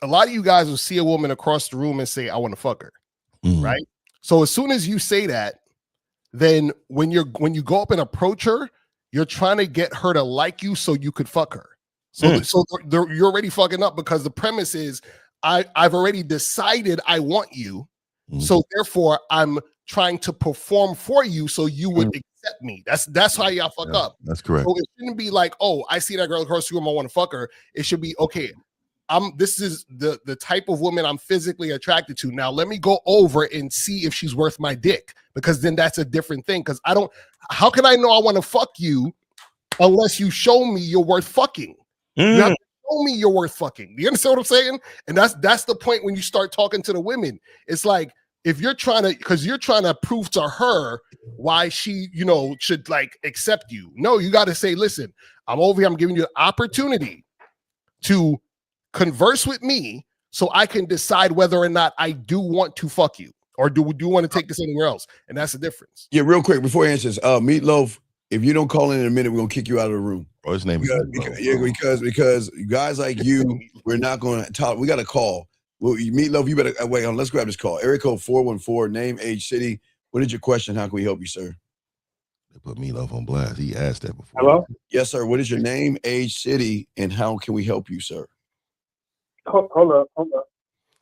Speaker 12: A lot of you guys will see a woman across the room and say, I want to fuck her. Right? So as soon as you say that, then when you go up and approach her, you're trying to get her to like you so you could fuck her. So you're already fucking up, because the premise is I've already decided I want you. So therefore I'm trying to perform for you so you would accept me. That's how y'all fuck up.
Speaker 7: That's correct.
Speaker 12: So it shouldn't be like, oh, I see that girl across the room, I want to fuck her. It should be, okay, this is the type of woman I'm physically attracted to. Now let me go over and see if she's worth my dick, because then that's a different thing. Because how can I know I want to fuck you unless you show me you're worth fucking? You have to show me you're worth fucking. Do you understand what I'm saying? And that's the point when you start talking to the women. It's like, if you're trying to prove to her why she, should like accept you. No, you got to say, listen, I'm over here. I'm giving you an opportunity to converse with me so I can decide whether or not I do want to fuck you, or do you want to take this anywhere else? And that's the difference.
Speaker 6: Yeah, real quick before he answers, Meatloaf, if you don't call in a minute, we're gonna kick you out of the room.
Speaker 7: Oh, his name is
Speaker 6: because guys like you, we're not gonna talk. We got a call. Well, Meatloaf, you better wait on. Let's grab this call. Area code 414, name, age, city. What is your question? How can we help you, sir?
Speaker 7: They put Meatloaf on blast. He asked that before.
Speaker 15: Hello?
Speaker 6: Yes, sir. What is your name, age, city, and how can we help you, sir?
Speaker 15: Hold up.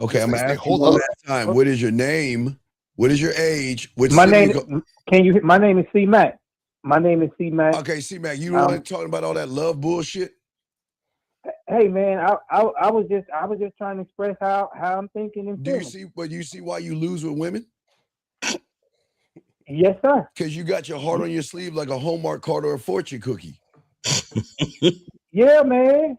Speaker 6: Okay, I'm gonna ask you one last time. What is your name? What is your age?
Speaker 15: My name is C Mac. My name is C Mac.
Speaker 6: Okay, C Mac, you know what talking about all that love bullshit?
Speaker 15: Hey man, I was just trying to express how I'm thinking and feeling.
Speaker 6: Do you see why you lose with women?
Speaker 15: Yes, sir.
Speaker 6: Because you got your heart on your sleeve like a Hallmark card or a fortune cookie.
Speaker 15: Yeah, man.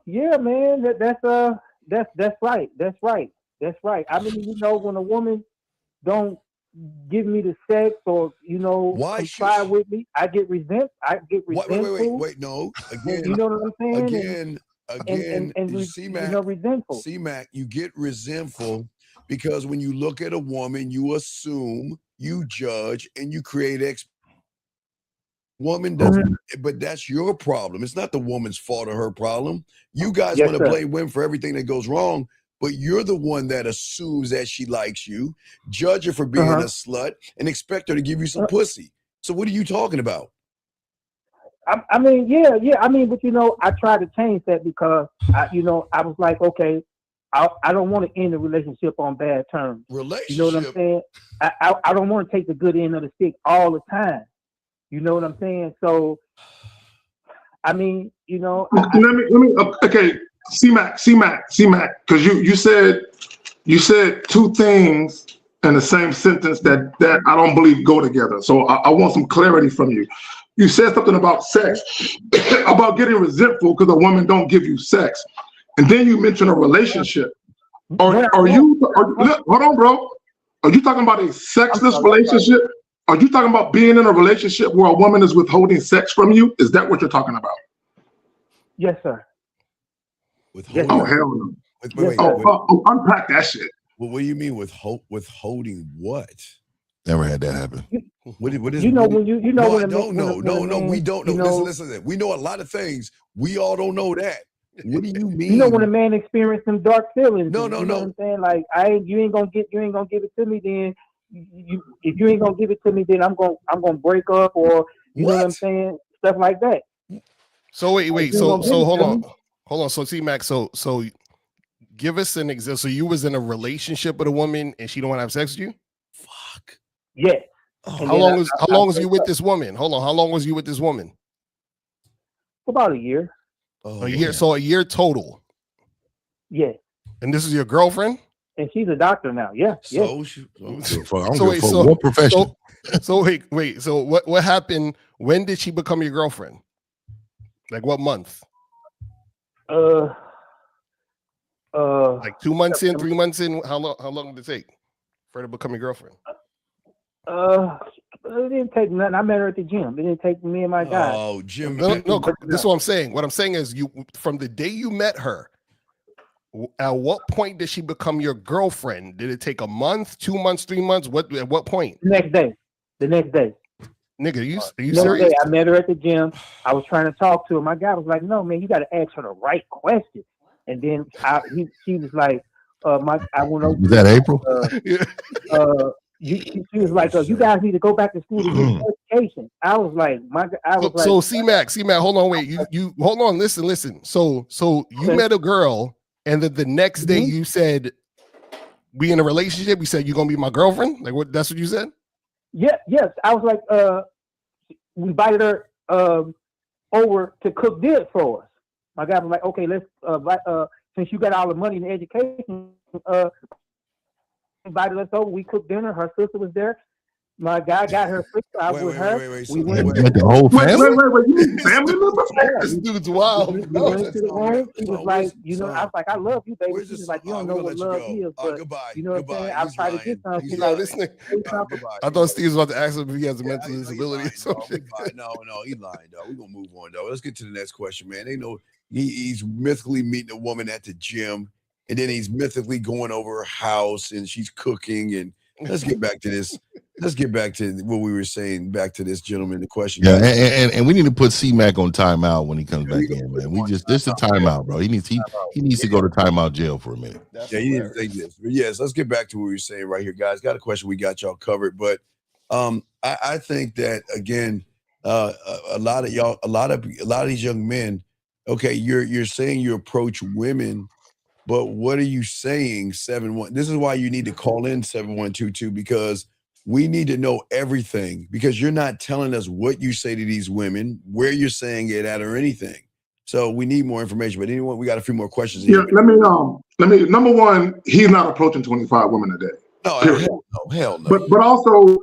Speaker 15: That's right. I mean, when a woman don't give me the sex or comply with me, I get resentful. Wait,
Speaker 6: no. Again,
Speaker 15: you know what I'm saying?
Speaker 6: Again,
Speaker 15: resentful.
Speaker 6: C-Mac, you get resentful because when you look at a woman, you assume, you judge, and you create woman doesn't, but that's your problem. It's not the woman's fault or her problem. You guys want to blame women for everything that goes wrong, but you're the one that assumes that she likes you, judge her for being a slut, and expect her to give you some pussy. So what are you talking about?
Speaker 15: I mean, yeah. I mean, but I tried to change that because I was like, okay, I don't want to end the relationship on bad terms. You know what I'm saying? I don't want to take the good end of the stick all the time. You know what I'm saying? So, I mean,
Speaker 13: let me. Okay, C-Mac, because you said two things in the same sentence that I don't believe go together. So I want some clarity from you. You said something about sex, about getting resentful because a woman don't give you sex, and then you mentioned a relationship. Hold on, bro. Are you talking about a sexless relationship? Are you talking about being in a relationship where a woman is withholding sex from you? Is that what you're talking about?
Speaker 15: Yes, sir.
Speaker 6: Withholding?
Speaker 13: Oh, hell no.
Speaker 6: Wait.
Speaker 13: Unpack that shit.
Speaker 6: Well, what do you mean withholding what?
Speaker 7: Never had that happen.
Speaker 6: What is
Speaker 15: we don't
Speaker 6: know. Listen. We know a lot of things. We all don't know that. What do you mean?
Speaker 15: When a man experiences some dark feelings.
Speaker 6: No.
Speaker 15: You know what I'm saying? Like you ain't gonna give it to me, then if you ain't gonna give it to me, then I'm gonna break up, or you know what I'm saying? Stuff like that.
Speaker 12: So wait. So hold on. So C-Mac, so give us an example. So you was in a relationship with a woman and she don't want to have sex with you?
Speaker 6: Fuck.
Speaker 15: Yeah.
Speaker 12: How long was you with this woman? Hold on. How long was you with this woman?
Speaker 15: About a year.
Speaker 12: A year. So a year total.
Speaker 15: Yeah.
Speaker 12: And this is your girlfriend?
Speaker 15: And she's a doctor now. Yeah.
Speaker 7: So
Speaker 12: what profession? So wait. So what happened? When did she become your girlfriend? Like what month? Like 2 months in, 3 months in. How long did it take for her to become your girlfriend?
Speaker 15: It didn't take nothing. I met her at the gym. It didn't take me and my guy.
Speaker 6: Oh, Jim.
Speaker 12: No, this is what I'm saying. What I'm saying is, you from the day you met her, at what point did she become your girlfriend? Did it take a month, 2 months, 3 months? At what point?
Speaker 15: The next day.
Speaker 12: Nigga, are you
Speaker 15: Next
Speaker 12: serious?
Speaker 15: day, I met her at the gym. I was trying to talk to her. My guy was like, "No, man, you got to ask her the right question." And then she was like, I went over.
Speaker 7: Was that April?
Speaker 15: She was like, you guys need to go back to school to get education. I was like,
Speaker 12: so C-Mac, hold on, wait, you hold on, listen. So you met a girl, and then the next day you said, we in a relationship. We said, you're gonna be my girlfriend. Like what? That's what you said.
Speaker 15: Yeah, yes. I was like, we invited her over to cook dinner for us. My guy was like, okay, let's since you got all the money and education, invited us over. We cooked dinner. Her sister was there. My guy got her sister. I was with her. We went to
Speaker 7: the whole family.
Speaker 13: You family members?
Speaker 12: This dude's wild.
Speaker 15: We went to the room. He was like, I was like, I love you, baby. She was like, you don't know what love is, but you know what I'm saying? I tried to get something.
Speaker 12: I thought Steve was about to ask him if he has a mental disability or something.
Speaker 6: No, he's lying, dog. We're gonna move on, dog. Let's get to the next question, man. They know he's mythically meeting a woman at the gym, and then he's mythically going over her house and she's cooking. And let's get back to this. Let's get back to what we were saying. Back to this gentleman. The question.
Speaker 7: Yeah, and we need to put C-Mac on timeout when he comes back in, man. This is a timeout, bro. He needs to go to timeout jail for a minute.
Speaker 6: Yeah, he needs to take this. But yes, let's get back to what we were saying right here, guys. Got a question. We got y'all covered, but I think that again, a lot of these young men. Okay, you're saying you approach women, but what are you saying? 7-1. This is why you need to call in 7122, because we need to know everything, because you're not telling us what you say to these women, where you're saying it at, or anything. So we need more information. But anyway, we got a few more questions.
Speaker 13: Yeah, let me. Number one, he's not approaching 25 women a day.
Speaker 6: No, hell no.
Speaker 13: But also,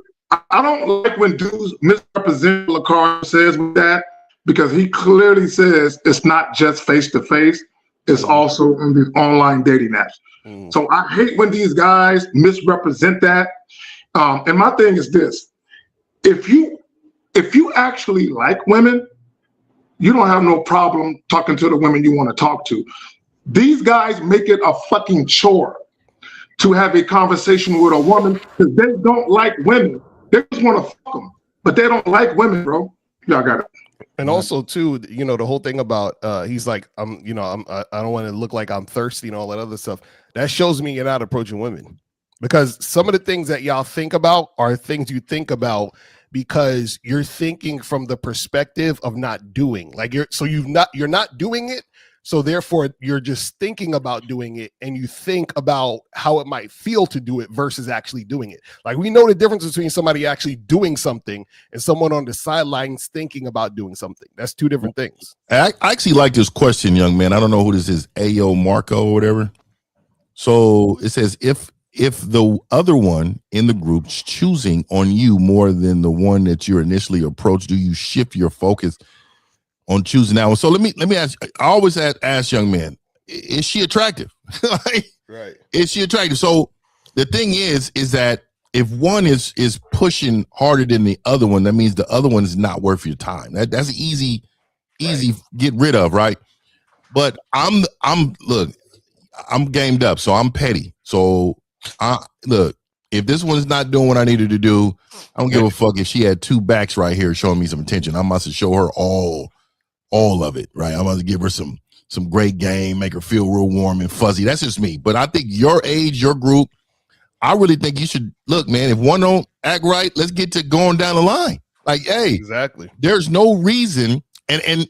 Speaker 13: I don't like when dudes misrepresent what Lacar says with that, because he clearly says it's not just face to face. It's also in these online dating apps. So I hate when these guys misrepresent that. And my thing is this: if you actually like women, you don't have no problem talking to the women you want to talk to. These guys make it a fucking chore to have a conversation with a woman because they don't like women. They just want to fuck them, but they don't like women, bro. Y'all got it.
Speaker 12: And also too, the whole thing about he's like, I don't want to look like I'm thirsty and all that other stuff. That shows me you're not approaching women, because some of the things that y'all think about are things you think about because you're thinking from the perspective of not doing. Like you're not doing it, so therefore you're just thinking about doing it, and you think about how it might feel to do it versus actually doing it. Like we know the difference between somebody actually doing something and someone on the sidelines thinking about doing something. That's two different things.
Speaker 7: I actually like this question, young man. I don't know who this is, Ayo Marco or whatever. So it says, if the other one in the group's choosing on you more than the one that you initially approached, do you shift your focus on choosing that one? So let me ask. I always ask young men, is she attractive?
Speaker 12: Right.
Speaker 7: Is she attractive? So the thing is that if one is pushing harder than the other one, that means the other one is not worth your time. That's easy get rid of, right? But I'm gamed up, so I'm petty. So look, if this one's not doing what I needed to do, I don't give a fuck if she had two backs right here showing me some attention. I must show her all of it, right? I'm about to give her some great game, make her feel real warm and fuzzy. That's just me. But I think your age, your group, I really think you should look, man. If one don't act right, let's get to going down the line. Like, hey,
Speaker 12: exactly.
Speaker 7: There's no reason, and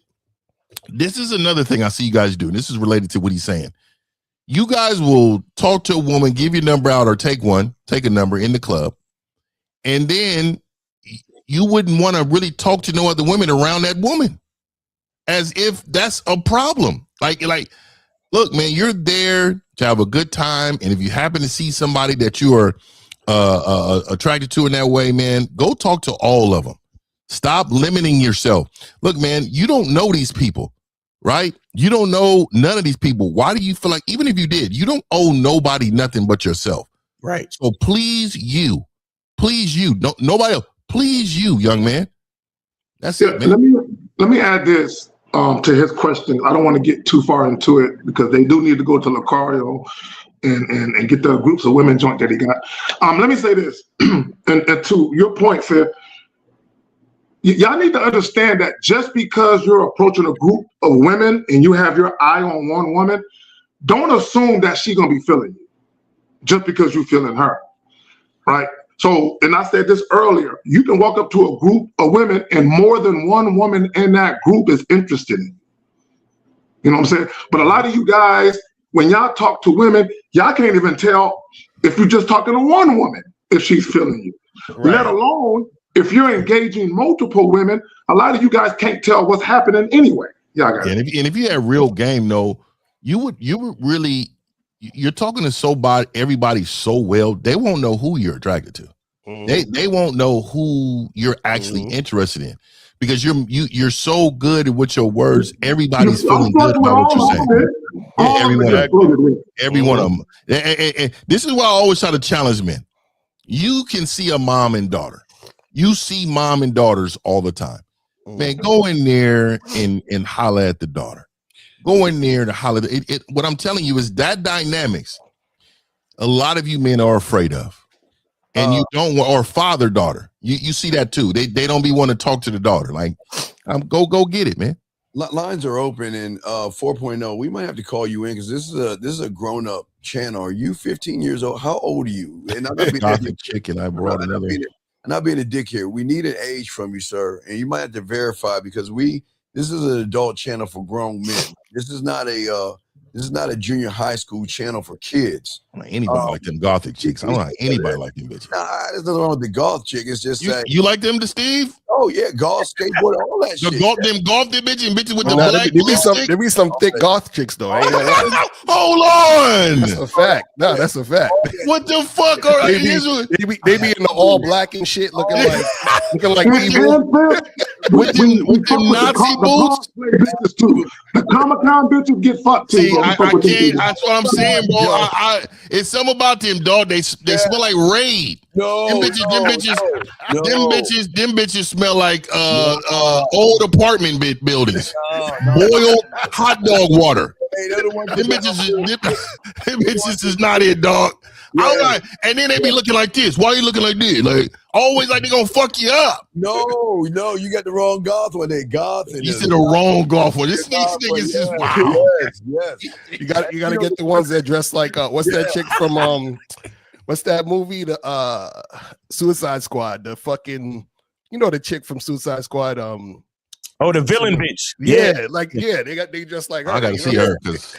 Speaker 7: this is another thing I see you guys do. This is related to what he's saying. You guys will talk to a woman, give your number out, or take a number in the club, and then you wouldn't want to really talk to no other women around that woman, as if that's a problem. Like Look, man, you're there to have a good time, and if you happen to see somebody that you are attracted to in that way, man, go talk to all of them. Stop limiting yourself. Look, man, you don't know these people, right? You don't know none of these people. Why do you feel like, even if you did, you don't owe nobody nothing but yourself.
Speaker 2: Right.
Speaker 7: So please you, no, nobody else, please you, young man. That's it, man.
Speaker 13: Let me add this to his question. I don't want to get too far into it because they do need to go to Lucario and get the groups of women joint that he got. Let me say this, and to your point, Fair, y'all need to understand that just because you're approaching a group of women and you have your eye on one woman, don't assume that she's gonna be feeling you just because you're feeling her, right? So, and I said this earlier, you can walk up to a group of women and more than one woman in that group is interested in you. You know what I'm saying? But a lot of you guys, when y'all talk to women, y'all can't even tell if you're just talking to one woman, if she's feeling you. Right. Let alone, if you're engaging multiple women, a lot of you guys can't tell what's happening anyway. Y'all got
Speaker 7: and if you had real game, though, you would really, you're talking to everybody so well, they won't know who you're attracted to. They won't know who you're actually interested in because you're so good with your words. Everybody's feeling good about what you're saying. Every one of them. And this is why I always try to challenge men. You can see a mom and daughter. You see mom and daughters all the time. Man, go in there and holler at the daughter. Go in there to holler. What I'm telling you is that dynamics a lot of you men are afraid of. And you don't want, or father daughter. You see that too. They don't be want to talk to the daughter. Like, go get it, man.
Speaker 6: Lines are open in 4.0. We might have to call you in because this is a grown up channel. Are you 15 years old? How old are you? And I'm not being
Speaker 7: chicken. I brought another.
Speaker 6: Not being a dick here. We need an age from you, sir, and you might have to verify because this is an adult channel for grown men. This is not a junior high school channel for kids.
Speaker 7: Anybody like them gothic chicks. I don't like anybody like them bitches.
Speaker 6: Nah, there's nothing wrong with the goth chick. It's just
Speaker 7: you like them to Steve?
Speaker 6: Oh yeah, golf, skateboard, all that shit.
Speaker 7: Them golf bitches and bitches with the black
Speaker 12: there be some thick goth chicks though.
Speaker 7: Hold on.
Speaker 12: That's a fact. No, that's a fact.
Speaker 7: What the fuck are
Speaker 12: they be in the all black and shit looking like evil.
Speaker 7: With them Nazi boots.
Speaker 13: The Comic-Con bitches get fucked too.
Speaker 7: See, I can't. That's what I'm saying, bro. It's something about them, dog. They smell like Raid. Them bitches smell like old apartment buildings. Boiled hot dog water. Them bitches is not it, dog. Yeah. And then they be looking like this. Why are you looking like this? Like always like they gonna fuck you up.
Speaker 6: No, you got the wrong goth one. They goth.
Speaker 7: You said the wrong goth one. This niggas is wow.
Speaker 12: Yes. You gotta get the ones that dress like what's that chick from what's that movie? The Suicide Squad. The fucking the chick from Suicide Squad.
Speaker 5: Oh, the villain bitch.
Speaker 12: Yeah, they just like her.
Speaker 7: I gotta see her because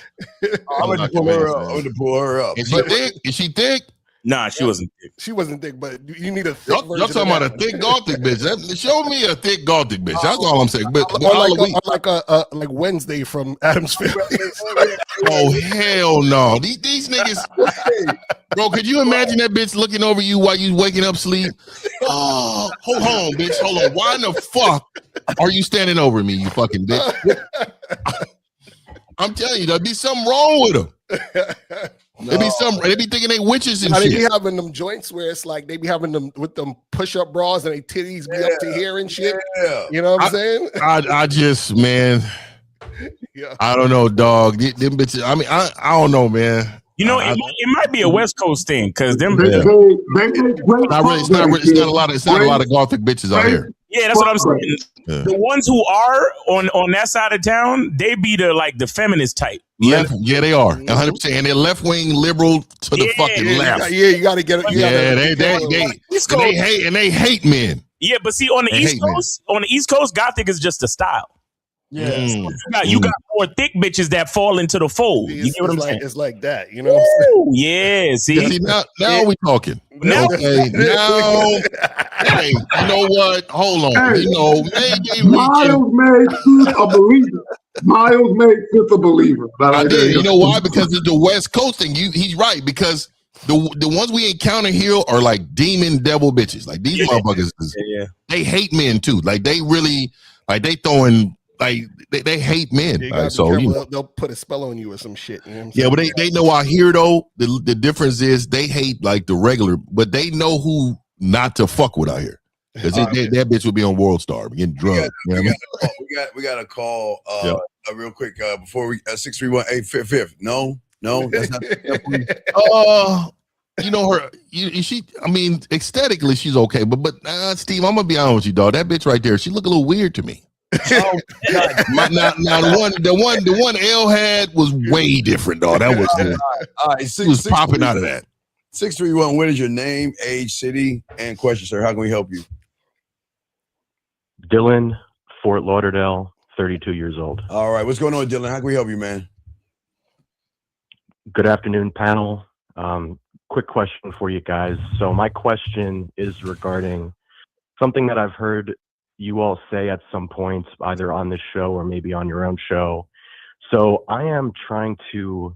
Speaker 6: I'm gonna pull her up.
Speaker 7: Is she thick? Is she thick?
Speaker 5: Nah, she wasn't thick.
Speaker 12: She wasn't thick, but you need a thick
Speaker 7: Y'all talking about a thick gothic bitch. Show me a thick gothic bitch. That's all I'm saying. But
Speaker 12: like Wednesday from Addams Family.
Speaker 7: Oh hell no. These niggas. Bro, could you imagine that bitch looking over you while you waking up sleep? Oh, hold on, bitch. Hold on. Why in the fuck are you standing over me, you fucking bitch? I'm telling you, there'd be something wrong with them. No. They be thinking they witches and shit.
Speaker 12: They be having them joints where it's like they be having them with them push-up bras and their titties be up to here and shit. Yeah. You know what I'm saying?
Speaker 7: I just, man, I don't know, dog. Them bitches, I mean, I don't know, man.
Speaker 5: You know, it might be a West Coast thing because them.
Speaker 7: It's not a lot of gothic bitches out here.
Speaker 5: Yeah, that's what I'm saying. Yeah. The ones who are on that side of town, they be the feminist type.
Speaker 7: Yeah, they are 100%, and they're left wing liberal to the fucking left.
Speaker 12: Yeah, you got to get
Speaker 7: it. They hate men.
Speaker 5: Yeah, but see, on the East Coast, gothic is just a style. Yeah, you got more thick bitches that fall into the fold. You get what I'm saying?
Speaker 12: It's like that, you know what I'm saying?
Speaker 5: Yeah, see
Speaker 7: now we talking. Now, hey, you know what? Hold on. Maybe we
Speaker 13: Miles may choose a believer. Miles made Fifth a believer.
Speaker 7: I did. You know why? Because of the West Coast thing. He's right, because the ones we encounter here are like demon devil bitches. Like these motherfuckers, they hate men too. Like they really, like they throwing, like they hate men.
Speaker 12: You
Speaker 7: So
Speaker 12: they'll put a spell on you or some shit. You know
Speaker 7: yeah, but they know out here though. The difference is they hate like the regular, but they know who not to fuck with out here. Because that bitch would be on World Star getting drugged.
Speaker 6: We got to call real quick before we 631-855. No, that's not.
Speaker 7: You know her. She. I mean, aesthetically she's okay, but Steve, I'm gonna be honest with you, dog. That bitch right there, she look a little weird to me. Now the one L had was way different, dog. That was
Speaker 6: all right.
Speaker 7: She was popping out of that.
Speaker 6: 631. What is your name, age, city, and question, sir? How can we help you?
Speaker 16: Dylan, Fort Lauderdale, 32 years old.
Speaker 6: All right, what's going on, Dylan? How can we help you, man?
Speaker 16: Good afternoon, panel. Quick question for you guys. So my question is regarding something that I've heard you all say at some point, either on this show or maybe on your own show. So I am trying to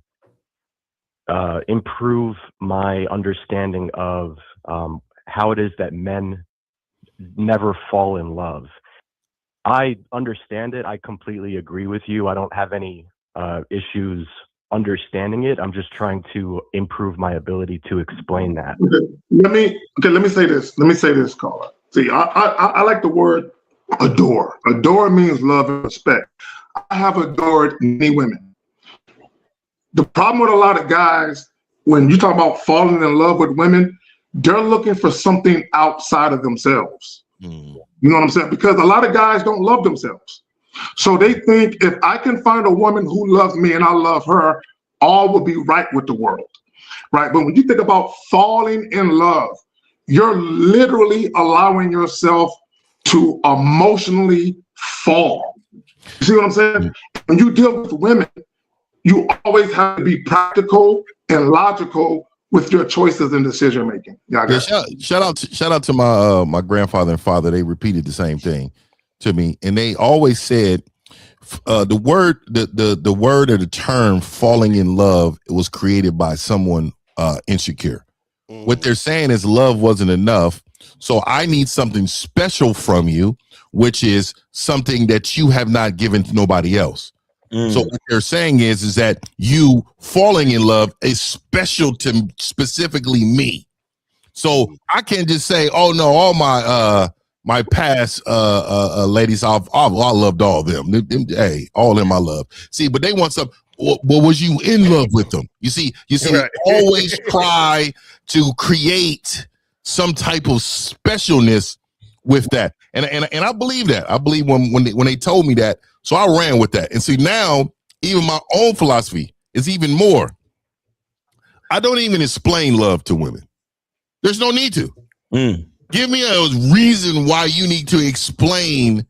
Speaker 16: improve my understanding of how it is that men never fall in love. I understand it. I completely agree with you. I don't have any issues understanding it. I'm just trying to improve my ability to explain that.
Speaker 13: Let me say this. Caller. See, I like the word adore. Adore means love and respect. I have adored many women. The problem with a lot of guys, when you talk about falling in love with women, they're looking for something outside of themselves. You know what I'm saying? Because a lot of guys don't love themselves. So they think if I can find a woman who loves me and I love her, all will be right with the world, right? But when you think about falling in love, you're literally allowing yourself to emotionally fall. You see what I'm saying? When you deal with women, you always have to be practical and logical with your choices and decision making.
Speaker 7: Shout out to my grandfather and father. They repeated the same thing to me, and they always said the word or the term falling in love, it was created by someone insecure. What they're saying is love wasn't enough, so I need something special from you, which is something that you have not given to nobody else. So what they're saying is that you falling in love is special to specifically me. So I can't just say, oh no, all my past ladies, I loved all of them. Hey, all of them I love. See, but they want some. Well, was you in love with them? You see, right. Always try to create some type of specialness with that, and I believe that. I believe when they told me that, so I ran with that. And see, now even my own philosophy is even more. I don't even explain love to women. There's no need to. Give me a reason why you need to explain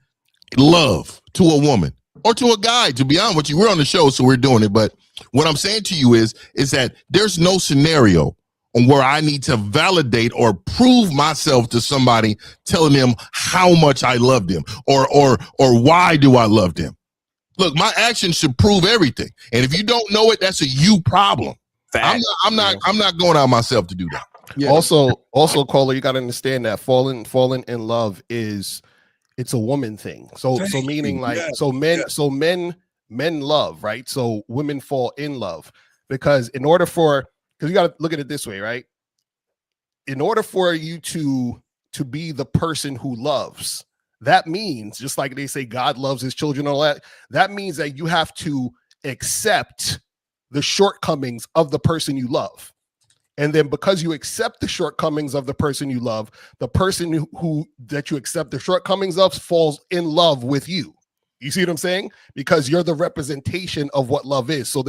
Speaker 7: love to a woman or to a guy. To be honest with you, we're on the show, so we're doing it. But what I'm saying to you is that there's no scenario on where I need to validate or prove myself to somebody, telling them how much I love them or why do I love them. Look, my actions should prove everything. And if you don't know it, that's a you problem. I'm not going out myself to do that.
Speaker 12: Yeah. Also, caller, you got to understand that falling in love it's a woman thing. So meaning like, men love, right? So women fall in love because because you got to look at it this way, right? In order for you to be the person who loves, that means, just like they say God loves his children and all that means that you have to accept the shortcomings of the person you love. And then because you accept the shortcomings of the person you love, the person that you accept the shortcomings of falls in love with you. You see what I'm saying? Because you're the representation of what love is. So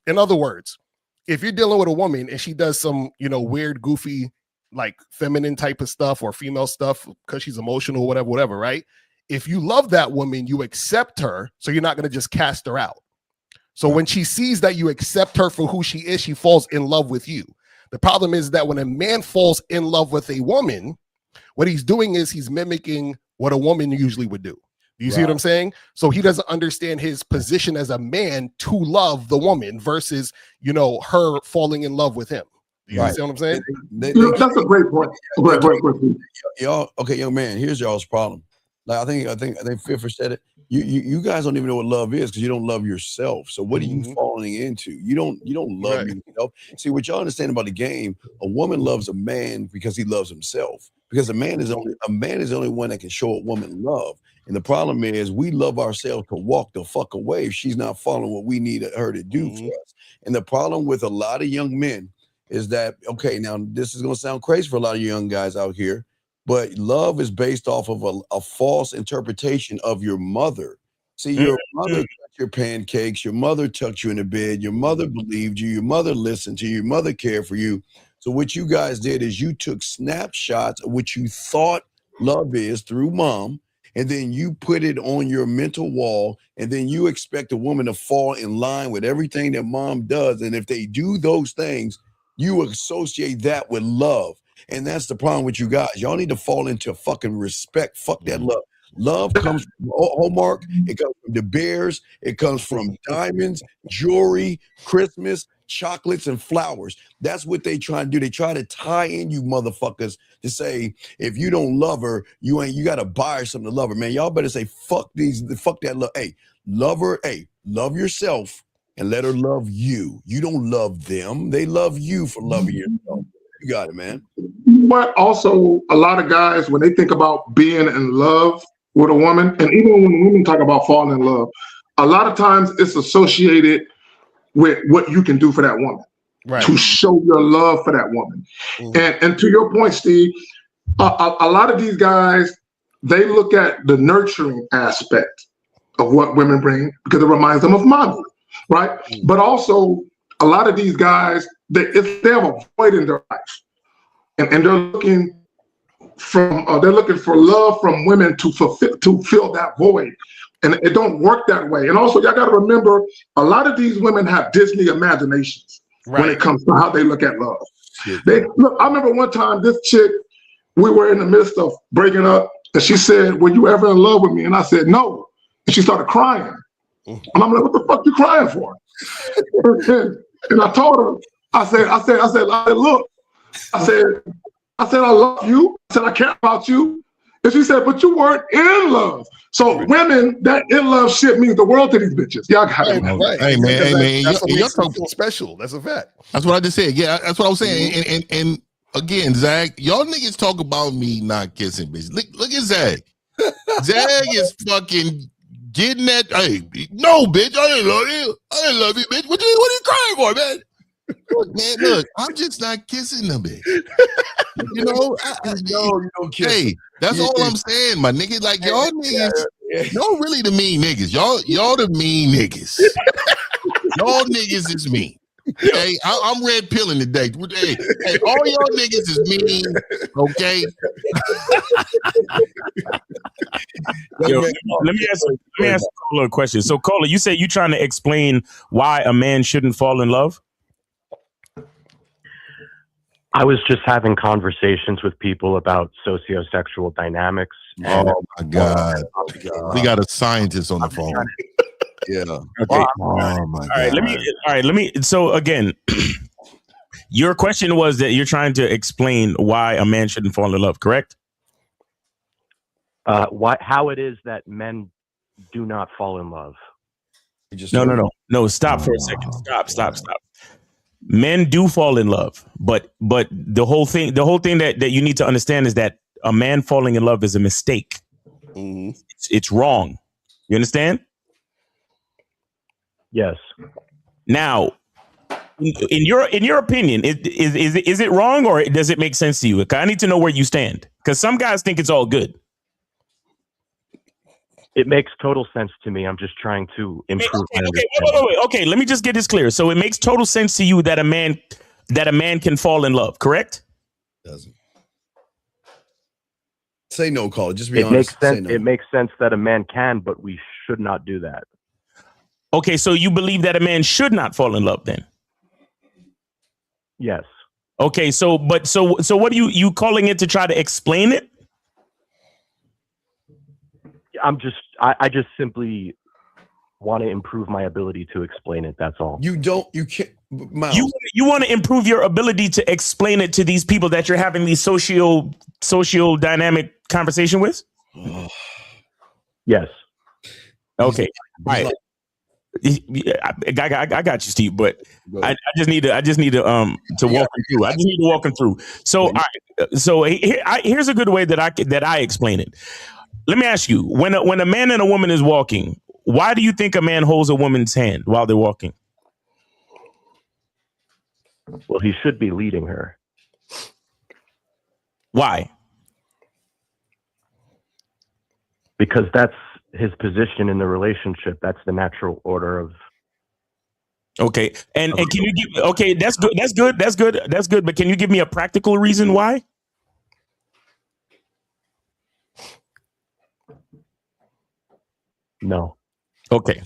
Speaker 12: in other words, if you're dealing with a woman and she does some, weird, goofy, like feminine type of stuff or female stuff because she's emotional, whatever, right? If you love that woman, you accept her. So you're not going to just cast her out. So when she sees that you accept her for who she is, she falls in love with you. The problem is that when a man falls in love with a woman, what he's doing is he's mimicking what a woman usually would do. You see what I'm saying? So he doesn't understand his position as a man to love the woman versus, you know, her falling in love with him. You see what I'm saying?
Speaker 13: That's a great point. Great.
Speaker 6: Y'all, okay, young man, here's y'all's problem. Like I think Fiffer said it. You guys don't even know what love is because you don't love yourself. So what are you falling into? You don't love yourself. See, what y'all understand about the game, a woman loves a man because he loves himself. Because a man is the only one that can show a woman love. And the problem is we love ourselves to walk the fuck away if she's not following what we need her to do for us. And the problem with a lot of young men is that, okay, now this is going to sound crazy for a lot of young guys out here, but love is based off of a false interpretation of your mother. See, your mother cut your pancakes, your mother tucked you in the bed, your mother believed you, your mother listened to you, your mother cared for you. So what you guys did is you took snapshots of what you thought love is through mom, and then you put it on your mental wall, and then you expect a woman to fall in line with everything that mom does. And if they do those things, you associate that with love. And that's the problem with you guys. Y'all need to fall into fucking respect. Fuck that love. Love comes from Hallmark. It comes from the Bears. It comes from diamonds, jewelry, Christmas, chocolates, and flowers. That's what they try to do. They try to tie in you motherfuckers to say, if you don't love her, you got to buy her something to love her. Man, y'all better say, fuck that love. Hey, love her. Hey, love yourself and let her love you. You don't love them. They love you for loving yourself. You got it, man.
Speaker 13: But also, a lot of guys, when they think about being in love with a woman, and even when women talk about falling in love, a lot of times it's associated with what you can do for that woman, to show your love for that woman. And to your point, Steve, a lot of these guys, they look at the nurturing aspect of what women bring because it reminds them of mommy, right? But also, a lot of these guys, if they have a void in their life, and they're looking for love from women to fill that void, and it don't work that way. And also, y'all got to remember, a lot of these women have Disney imaginations when it comes to how they look at love. I remember one time this chick, we were in the midst of breaking up, and she said, "Were you ever in love with me?" And I said, "No." And she started crying, and I'm like, "What the fuck you crying for?" And I told her, I said, "Look," I said, "I love you." I said, "I care about you." And she said, "But you weren't in love." So women, that in love shit means the world to these bitches. Y'all got it.
Speaker 12: Right.
Speaker 7: Hey man,
Speaker 12: that's what makes them feel special. That's a fact.
Speaker 7: That's what I just said. Yeah, that's what I was saying. And again, Zach, y'all niggas talk about me not kissing, bitch. Look at Zach. Zach is fucking getting that. Hey, no, bitch, I didn't love you. I didn't love you, bitch. What are you crying for, man? Look, man, look, I'm just not kissing them, bitch. You know,
Speaker 6: you don't kiss.
Speaker 7: Hey, that's all I'm saying, my nigga. Like y'all niggas, y'all really the mean niggas. Y'all the mean niggas. Y'all niggas is mean. Hey, I'm red pilling today. Hey, all y'all niggas is mean. Okay.
Speaker 5: Yo, let me ask Cola a question. So, Cola, you said you trying to explain why a man shouldn't fall in love?
Speaker 16: I was just having conversations with people about sociosexual dynamics.
Speaker 7: Oh my God. We got a scientist on the phone.
Speaker 6: Yeah.
Speaker 5: Okay.
Speaker 7: Oh my God.
Speaker 5: All right. Let me. So again, your question was that you're trying to explain why a man shouldn't fall in love, correct?
Speaker 16: How it is that men do not fall in love.
Speaker 5: No. Stop for a second. Stop. Men do fall in love, but the whole thing that you need to understand is that a man falling in love is a mistake. It's wrong. You understand?
Speaker 16: Yes.
Speaker 5: Now, in your opinion, is it wrong or does it make sense to you? I need to know where you stand because some guys think it's all good.
Speaker 16: It makes total sense to me. I'm just trying to improve.
Speaker 5: Wait. Okay, let me just get this clear. So it makes total sense to you that a man can fall in love, correct?
Speaker 6: Doesn't. Say no, Call. Just be honest.
Speaker 16: Makes sense.
Speaker 6: Say no.
Speaker 16: It makes sense that a man can, but we should not do that.
Speaker 5: Okay, so you believe that a man should not fall in love then?
Speaker 16: Yes.
Speaker 5: Okay, so what are you calling it to try to explain it?
Speaker 16: I just simply want to improve my ability to explain it. That's all.
Speaker 6: You can't. Miles.
Speaker 5: You want to improve your ability to explain it to these people that you're having these social dynamic conversation with?
Speaker 16: Yes.
Speaker 5: Okay. All right. I got you, Steve, but I just need to walk him through. I just need to walk him through. So, here's a good way that I explain it. Let me ask you: when a man and a woman is walking, why do you think a man holds a woman's hand while they're walking?
Speaker 16: Well, he should be leading her.
Speaker 5: Why?
Speaker 16: Because that's his position in the relationship. That's the natural order of.
Speaker 5: Okay, and can you give? Okay, that's good. But can you give me a practical reason why?
Speaker 16: No.
Speaker 5: Okay.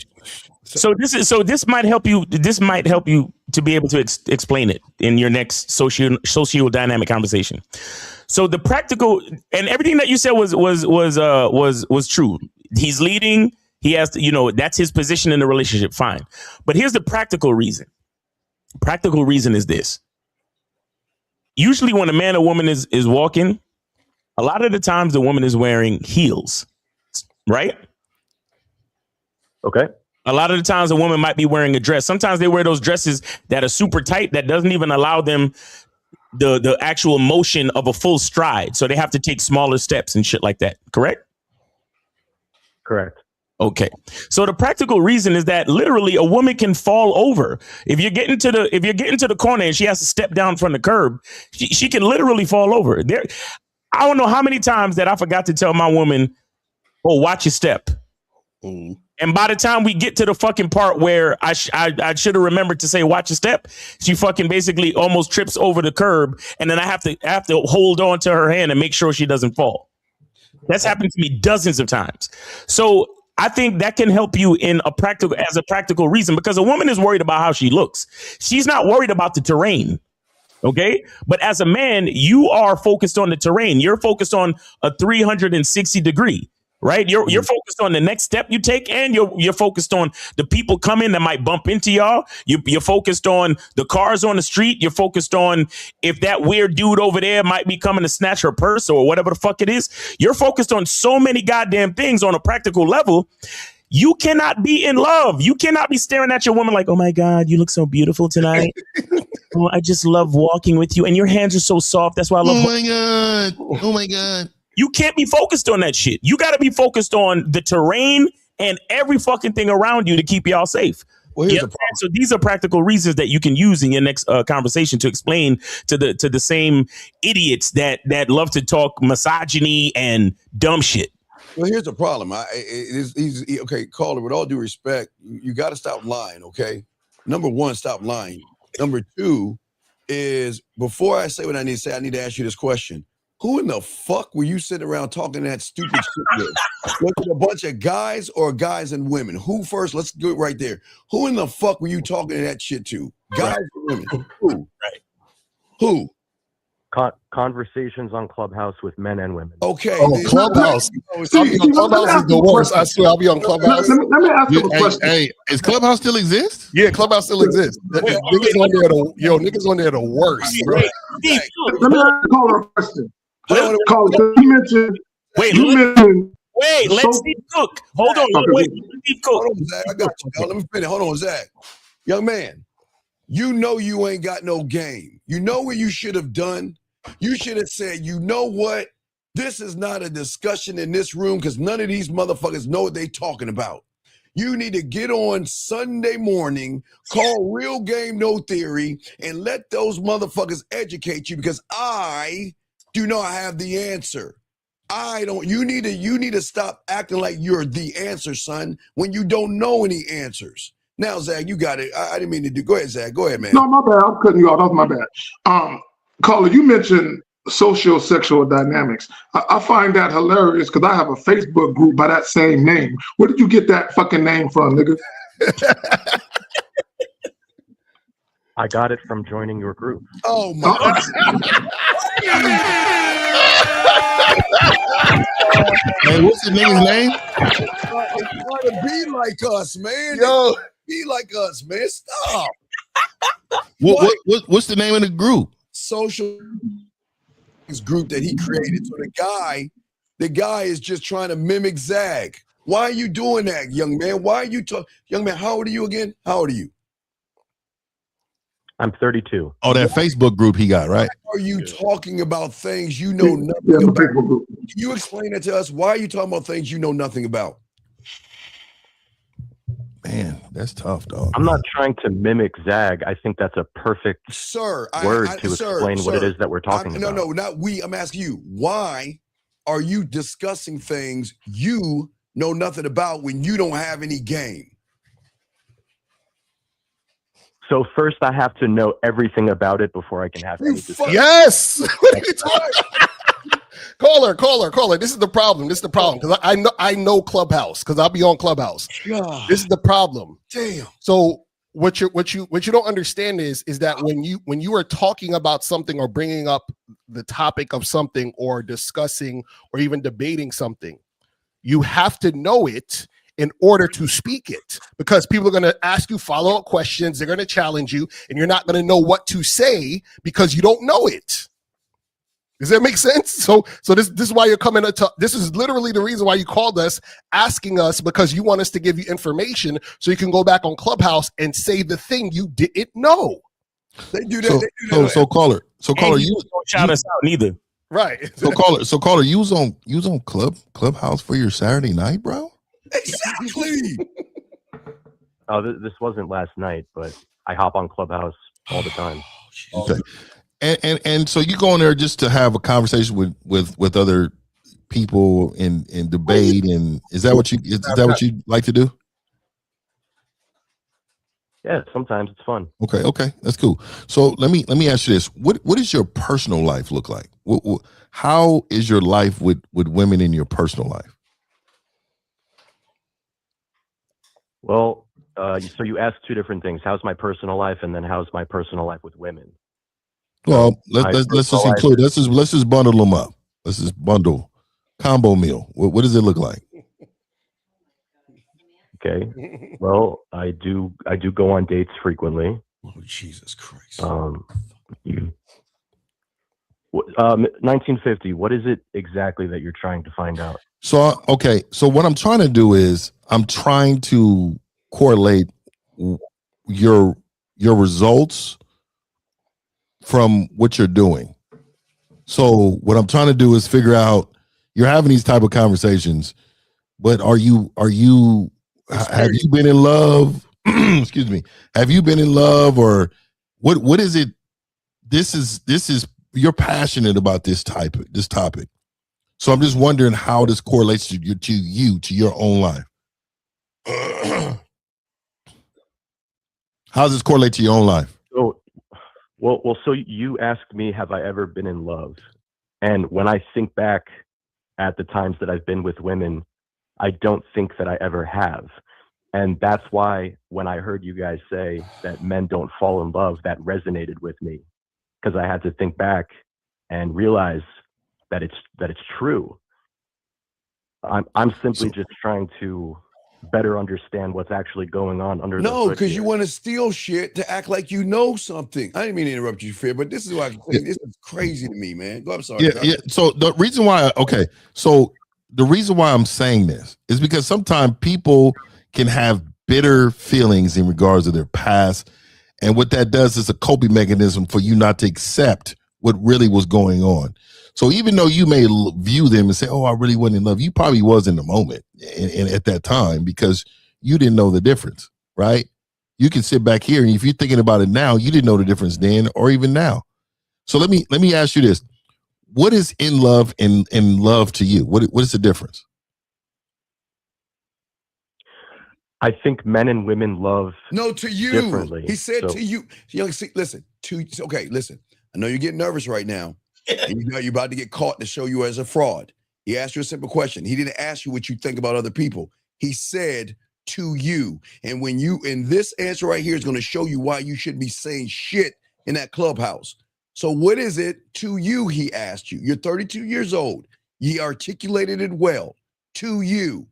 Speaker 5: So this might help you. This might help you to be able to explain it in your next socio dynamic conversation. So the practical and everything that you said was true. He's leading. He has to, that's his position in the relationship. Fine. But here's the practical reason. Practical reason is this. Usually when a man or woman is walking, a lot of the times the woman is wearing heels, right?
Speaker 16: Okay.
Speaker 5: A lot of the times a woman might be wearing a dress. Sometimes they wear those dresses that are super tight that doesn't even allow them the actual motion of a full stride. So they have to take smaller steps and shit like that. Correct?
Speaker 16: Correct.
Speaker 5: Okay. So the practical reason is that literally a woman can fall over. If you're getting to the corner and she has to step down from the curb, she can literally fall over. I don't know how many times that I forgot to tell my woman, "Oh, watch your step." Mm. And by the time we get to the fucking part where I should have remembered to say watch your step, she fucking basically almost trips over the curb, and then I have to hold on to her hand and make sure she doesn't fall. That's happened to me dozens of times. So I think that can help you as a practical reason, because a woman is worried about how she looks. She's not worried about the terrain. Okay. But as a man, you are focused on the terrain. You're focused on a 360 degree. Right. You're focused on the next step you take, and you're focused on the people coming that might bump into y'all. You're focused on the cars on the street. You're focused on if that weird dude over there might be coming to snatch her purse or whatever the fuck it is. You're focused on so many goddamn things on a practical level. You cannot be in love. You cannot be staring at your woman like, "Oh my God, you look so beautiful tonight. Oh, I just love walking with you. And your hands are so soft. That's why I love."
Speaker 7: Oh my God. Oh my God.
Speaker 5: You can't be focused on that shit. You got to be focused on the terrain and every fucking thing around you to keep y'all safe. Well, so these are practical reasons that you can use in your next conversation to explain to the same idiots that love to talk misogyny and dumb shit.
Speaker 6: Well, here's the problem. Okay, caller, with all due respect, you got to stop lying, okay? Number one, stop lying. Number two is, before I say what I need to say, I need to ask you this question. Who in the fuck were you sitting around talking that stupid shit with? Was it a bunch of guys or guys and women? Who first? Let's do it right there. Who in the fuck were you talking that shit to? Guys or women? Who?
Speaker 5: Right.
Speaker 6: Who?
Speaker 16: Conversations on Clubhouse with men and women.
Speaker 6: Okay.
Speaker 12: Oh, Clubhouse. Clubhouse is the worst. I swear, I'll be on Clubhouse.
Speaker 13: Let me ask you a question.
Speaker 7: Hey, is Clubhouse still exist?
Speaker 12: Yeah, Clubhouse still exists. Niggas on there the worst, bro.
Speaker 13: Let me ask you a question. You mentioned.
Speaker 5: Let Steve cook. Hold on. Wait, Steve cook.
Speaker 6: Hold on, Zach. I got you. Let me finish. Hold on, Zach. Young man, you know you ain't got no game. You know what you should have done? You should have said, you know what? This is not a discussion in this room because none of these motherfuckers know what they talking about. You need to get on Sunday morning, call Real Game No Theory, and let those motherfuckers educate you, because I do not have the answer. I don't. You need to stop acting like you're the answer, son, when you don't know any answers. Now, Zach, you got it. I didn't mean to do. Go ahead, Zach. Go ahead, man.
Speaker 13: No, my bad. I'm cutting you off. That was my bad. Caller, you mentioned socio-sexual dynamics. I find that hilarious because I have a Facebook group by that same name. Where did you get that fucking name from, nigga?
Speaker 16: I got it from joining your group.
Speaker 6: Oh my
Speaker 7: Hey, what's the nigga's name?
Speaker 6: It's trying to be like us, man.
Speaker 12: Yo,
Speaker 6: be like us, man. Stop.
Speaker 7: What's the name of the group?
Speaker 6: Social group that he created. So the guy is just trying to mimic Zag. Why are you doing that, young man? Why are you talking? Young man, how old are you again? How old are you?
Speaker 16: I'm 32.
Speaker 7: Oh, that Facebook group he got, right?
Speaker 6: Why are you talking about things you know nothing about? Can you explain it to us? Why are you talking about things you know nothing about?
Speaker 7: Man, that's tough, dog.
Speaker 16: I'm not trying to mimic Zag. I think that's a perfect word to explain what it is that we're talking about.
Speaker 6: No, not we. I'm asking you, why are you discussing things you know nothing about when you don't have any game?
Speaker 16: So first, I have to know everything about it before I can have any discussion.
Speaker 12: Yes. What are you talking? Caller. This is the problem. Because I know Clubhouse because I'll be on Clubhouse.
Speaker 6: God.
Speaker 12: This is the problem.
Speaker 6: Damn.
Speaker 12: So what you don't understand is that when you are talking about something or bringing up the topic of something or discussing or even debating something, you have to know it in order to speak it, because people are going to ask you follow-up questions. They're going to challenge you, and you're not going to know what to say because you don't know it. Does that make sense? So this is why you're coming to. This is literally the reason why you called us, asking us because you want us to give you information so you can go back on Clubhouse and say the thing you didn't know.
Speaker 6: They do that.
Speaker 7: So caller, you
Speaker 5: don't shout us out neither.
Speaker 12: Right.
Speaker 7: So caller, you was on Clubhouse for your Saturday night, bro?
Speaker 6: Exactly.
Speaker 16: Oh, this wasn't last night, but I hop on Clubhouse all the time.
Speaker 7: Okay. And so you go in there just to have a conversation with other people and debate, and is that what you like to do?
Speaker 16: Yeah, sometimes it's fun.
Speaker 7: Okay, that's cool. So let me ask you this: what does your personal life look like? How is your life with women in your personal life?
Speaker 16: Well, so you asked two different things. How's my personal life, and then how's my personal life with women?
Speaker 7: Well, let's just include. Let's just bundle them up. Let's just bundle combo meal. What does it look like?
Speaker 16: Okay. Well, I do go on dates frequently.
Speaker 6: Oh, Jesus Christ.
Speaker 16: 1950. What is it exactly that you're trying to find out?
Speaker 7: So what I'm trying to do is I'm trying to correlate your results from what you're doing. So what I'm trying to do is figure out, you're having these type of conversations, but have you been in love? Excuse me. Have you been in love, or what is it? This is you're passionate about this topic. So I'm just wondering how this correlates to your own life. How does this correlate to your own life?
Speaker 16: So you asked me, have I ever been in love? And when I think back at the times that I've been with women, I don't think that I ever have. And that's why when I heard you guys say that men don't fall in love, that resonated with me, because I had to think back and realize that it's true. I'm simply just trying to better understand what's actually going on under the hood.
Speaker 6: Because you want to steal shit to act like you know something. I didn't mean to interrupt you, Fred, but this is why this is crazy to me, man. I'm sorry.
Speaker 7: Yeah. So the reason why I'm saying this is because sometimes people can have bitter feelings in regards to their past, and what that does is a coping mechanism for you not to accept what really was going on. So even though you may view them and say, oh, I really wasn't in love, you probably was in the moment and at that time, because you didn't know the difference, right? You can sit back here, and if you're thinking about it now, you didn't know the difference then or even now. So let me ask you this. What is in love and love to you? What is the difference?
Speaker 16: I think men and women love
Speaker 6: to you
Speaker 16: differently.
Speaker 6: He said to you. Listen. I know you're getting nervous right now. And you know you're about to get caught to show you as a fraud. He asked you a simple question. He didn't ask you what you think about other people. He said to you. And this answer right here is going to show you why you shouldn't be saying shit in that Clubhouse. So what is it to you? He asked you. You're 32 years old. He articulated it well. to you?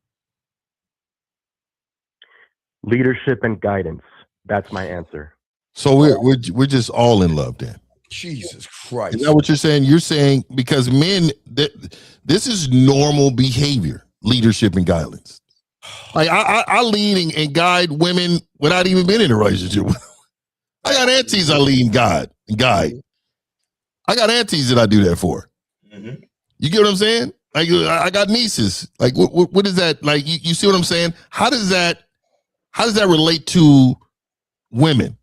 Speaker 16: Leadership and guidance. That's my answer.
Speaker 7: So we're just all in love then.
Speaker 6: Jesus Christ.
Speaker 7: Is that what you're saying? You're saying because men, this is normal behavior, leadership and guidance. Like I lead and guide women without even being in a relationship. I got aunties I lead and guide. I got aunties that I do that for. Mm-hmm. You get what I'm saying? Like I got nieces. Like what is that? Like you see what I'm saying? How does that relate to women?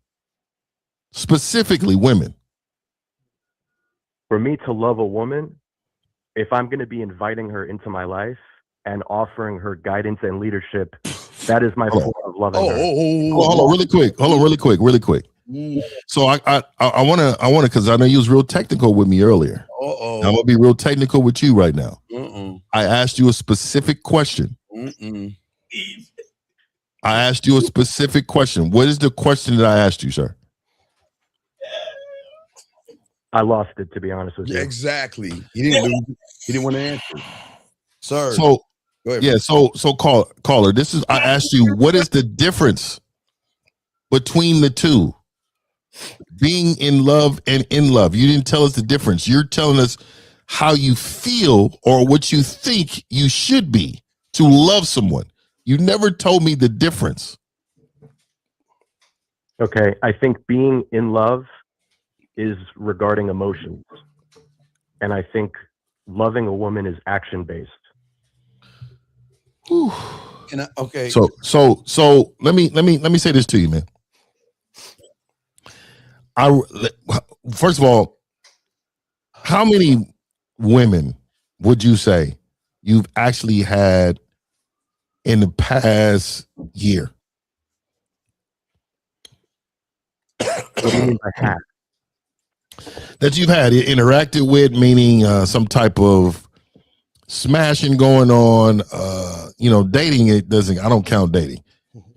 Speaker 7: Specifically women.
Speaker 16: For me to love a woman, if I'm going to be inviting her into my life and offering her guidance and leadership, that is my form of loving her.
Speaker 7: Hold on, really quick. So I want to, because I know you was real technical with me earlier. I'm gonna be real technical with you right now. I asked you a specific question. I asked you a specific question. What is the question that I asked you, sir?
Speaker 16: I lost it, to be honest with you.
Speaker 6: Exactly. He didn't lose it. He didn't want to answer. Sir.
Speaker 7: So
Speaker 6: go ahead,
Speaker 7: yeah, so caller, I asked you, what is the difference between the two? Being in love and in love. You didn't tell us the difference. You're telling us how you feel or what you think you should be to love someone. You never told me the difference.
Speaker 16: Okay, I think being in love is regarding emotions. And I think loving a woman is action-based.
Speaker 6: Okay.
Speaker 7: So let me say this to you, man. First of all, how many women would you say you've actually had in the past year?
Speaker 16: What do you mean by had?
Speaker 7: That you've had interacted with, meaning some type of smashing going on. Dating, I don't count dating.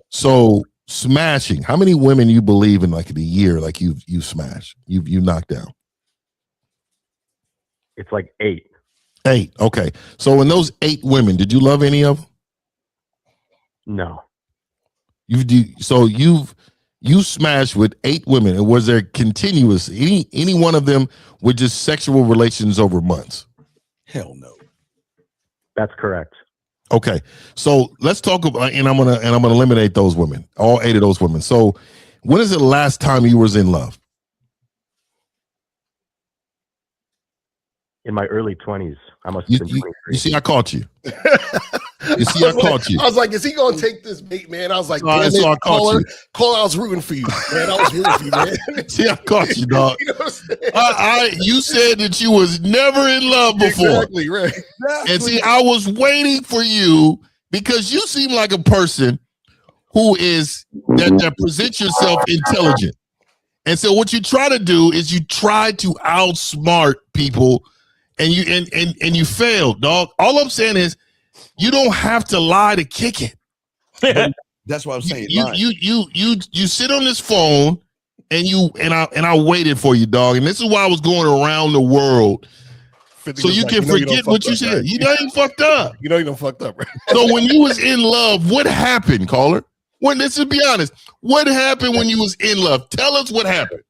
Speaker 7: So smashing, how many women you believe in like in a year, like you smashed, you knocked down?
Speaker 16: It's like 8.
Speaker 7: 8. Okay. So in those 8 women, did you love any of them?
Speaker 16: No.
Speaker 7: You smashed with 8 women, and was there continuous any one of them with just sexual relations over months?
Speaker 6: Hell no.
Speaker 16: That's correct.
Speaker 7: Okay, so let's talk about, and I'm gonna eliminate those women, all 8 of those women. So, when is the last time you was in love?
Speaker 16: In my early 20s. I must have been 23.
Speaker 7: You see, I caught you. You see, I caught you.
Speaker 12: I was like, is he gonna take this bait, man? I was like,
Speaker 7: So I caught you.
Speaker 12: Caller, I was rooting for you, man. I was rooting for you, man.
Speaker 7: See, I caught you, dog.
Speaker 12: You know what I'm saying?
Speaker 7: You said that you was never in love before.
Speaker 12: Exactly, right.
Speaker 7: And see, I was waiting for you because you seem like a person who is that presents yourself intelligent. And so what you try to do is you try to outsmart people, and you failed, dog. All I'm saying is you don't have to lie to kick it.
Speaker 6: That's what I'm saying.
Speaker 7: You sit on this phone and I waited for you, dog. And this is why I was going around the world. So you can forget what you said. Right? You know you fucked up.
Speaker 12: You know you done fucked up, right?
Speaker 7: So when you was in love, what happened, caller? Let's just be honest. What happened when you was in love? Tell us what happened.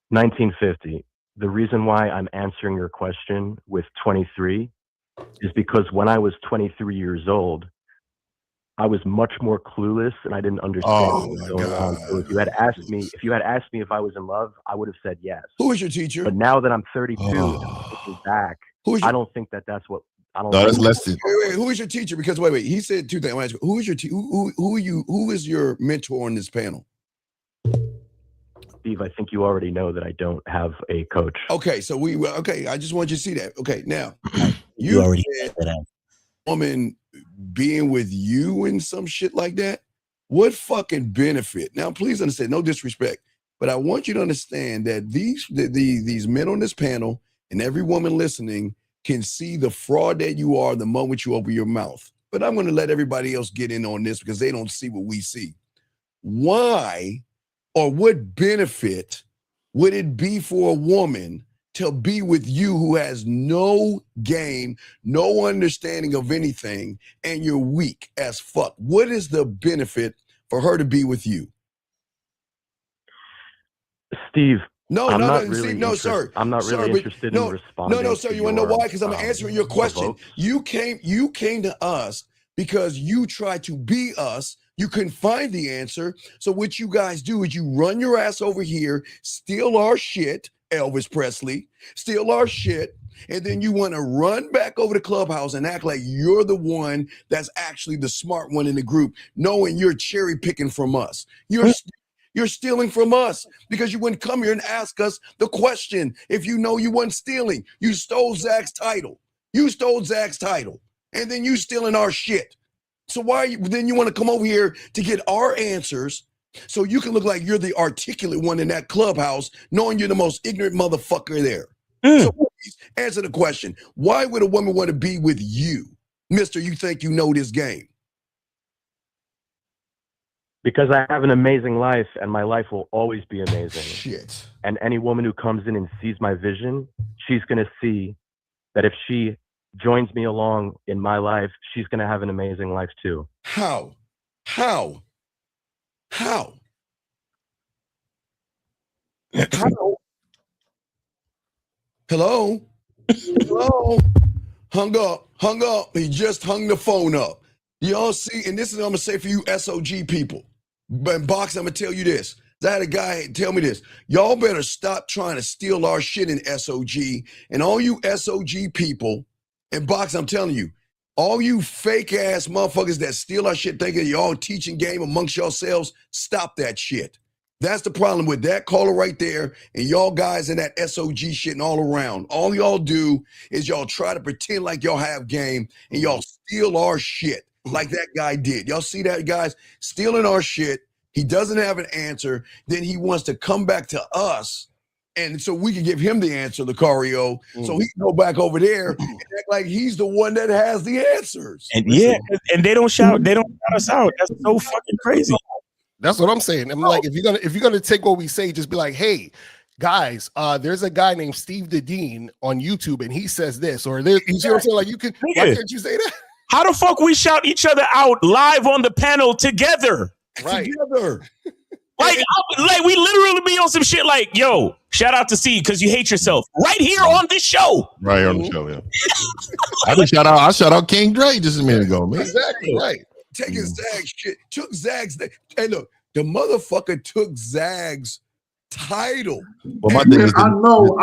Speaker 16: 1950. The reason why I'm answering your question with 23 is because when I was 23 years old, I was much more clueless and I didn't understand what was going on. So if you had asked me if I was in love, I would have said yes.
Speaker 6: Who was your teacher?
Speaker 16: But now that I'm 32 and looking back, I don't think that's what I don't.
Speaker 7: No, that's less than.
Speaker 6: Wait, who is your teacher? Because wait, he said 2 things. I want to ask you, who is your who is your mentor on this panel?
Speaker 16: Steve, I think you already know that I don't have a coach.
Speaker 6: Okay, so I just want you to see that. Okay, now
Speaker 8: you already said that.
Speaker 6: Woman being with you and some shit like that. What fucking benefit? Now, please understand, no disrespect, but I want you to understand that these men on this panel and every woman listening can see the fraud that you are the moment you open your mouth. But I'm going to let everybody else get in on this because they don't see what we see. Why or what benefit would it be for a woman to be with you who has no game, no understanding of anything, and you're weak as fuck? What is the benefit for her to be with you?
Speaker 16: Steve,
Speaker 6: No,
Speaker 16: I'm
Speaker 6: no,
Speaker 16: not
Speaker 6: no,
Speaker 16: really
Speaker 6: Steve, no, sir.
Speaker 16: I'm not
Speaker 6: Sir,
Speaker 16: really
Speaker 6: but
Speaker 16: interested
Speaker 6: no,
Speaker 16: in responding.
Speaker 6: no, sir.
Speaker 16: to
Speaker 6: You want to know
Speaker 16: your,
Speaker 6: why? Because I'm answering your question.
Speaker 16: provokes.
Speaker 6: You came to us because you tried to be us. You couldn't find the answer. So what you guys do is you run your ass over here, steal our shit, Elvis Presley, steal our shit, and then you want to run back over to Clubhouse and act like you're the one that's actually the smart one in the group, knowing you're cherry picking from us. You're stealing from us because you wouldn't come here and ask us the question if you know you weren't stealing. You stole Zach's title. You stole Zach's title. And then you stealing our shit. So then you want to come over here to get our answers so you can look like you're the articulate one in that Clubhouse, knowing you're the most ignorant motherfucker there. So please answer the question. Why would a woman want to be with you, Mr. You think you know this game?
Speaker 16: Because I have an amazing life, and my life will always be amazing.
Speaker 6: Shit.
Speaker 16: And any woman who comes in and sees my vision, she's going to see that if she joins me along in my life, she's going to have an amazing life too.
Speaker 6: How? How? Hello? Hello? Hung up. He just hung the phone up. Y'all see, and this is what I'm going to say for you SOG people. But Box, I'm going to tell you this. I had a guy tell me this. Y'all better stop trying to steal our shit in SOG. And all you SOG people, and Box, I'm telling you, all you fake ass motherfuckers that steal our shit thinking y'all teaching game amongst yourselves, stop that shit. That's the problem with that caller right there and y'all guys in that SOG shit and all around. All y'all do is y'all try to pretend like y'all have game and y'all steal our shit like that guy did. Y'all see that, guys? Stealing our shit. He doesn't have an answer. Then he wants to come back to us. And so we can give him the answer, Lucario. So he can go back over there and act like he's the one that has the answers.
Speaker 5: And and they don't shout us out. That's so fucking crazy.
Speaker 12: That's what I'm saying. I'm like, if you're gonna take what we say, just be like, hey, guys, there's a guy named Steve the Dean on YouTube, and he says this, or there, you see what I'm saying? Like, you can, why can't you say that?
Speaker 5: How the fuck we shout each other out live on the panel together?
Speaker 12: Right.
Speaker 6: Together.
Speaker 5: Like we literally be on some shit like, yo, shout out to Steve because you hate yourself right here on this show.
Speaker 7: Right here on the show, yeah. I shout out King Dre just a minute ago, man.
Speaker 6: Exactly, right. Taking Zag's shit. Took Zag's. Hey, look, the motherfucker took Zag's title.
Speaker 7: Well, my thing is,
Speaker 13: I know.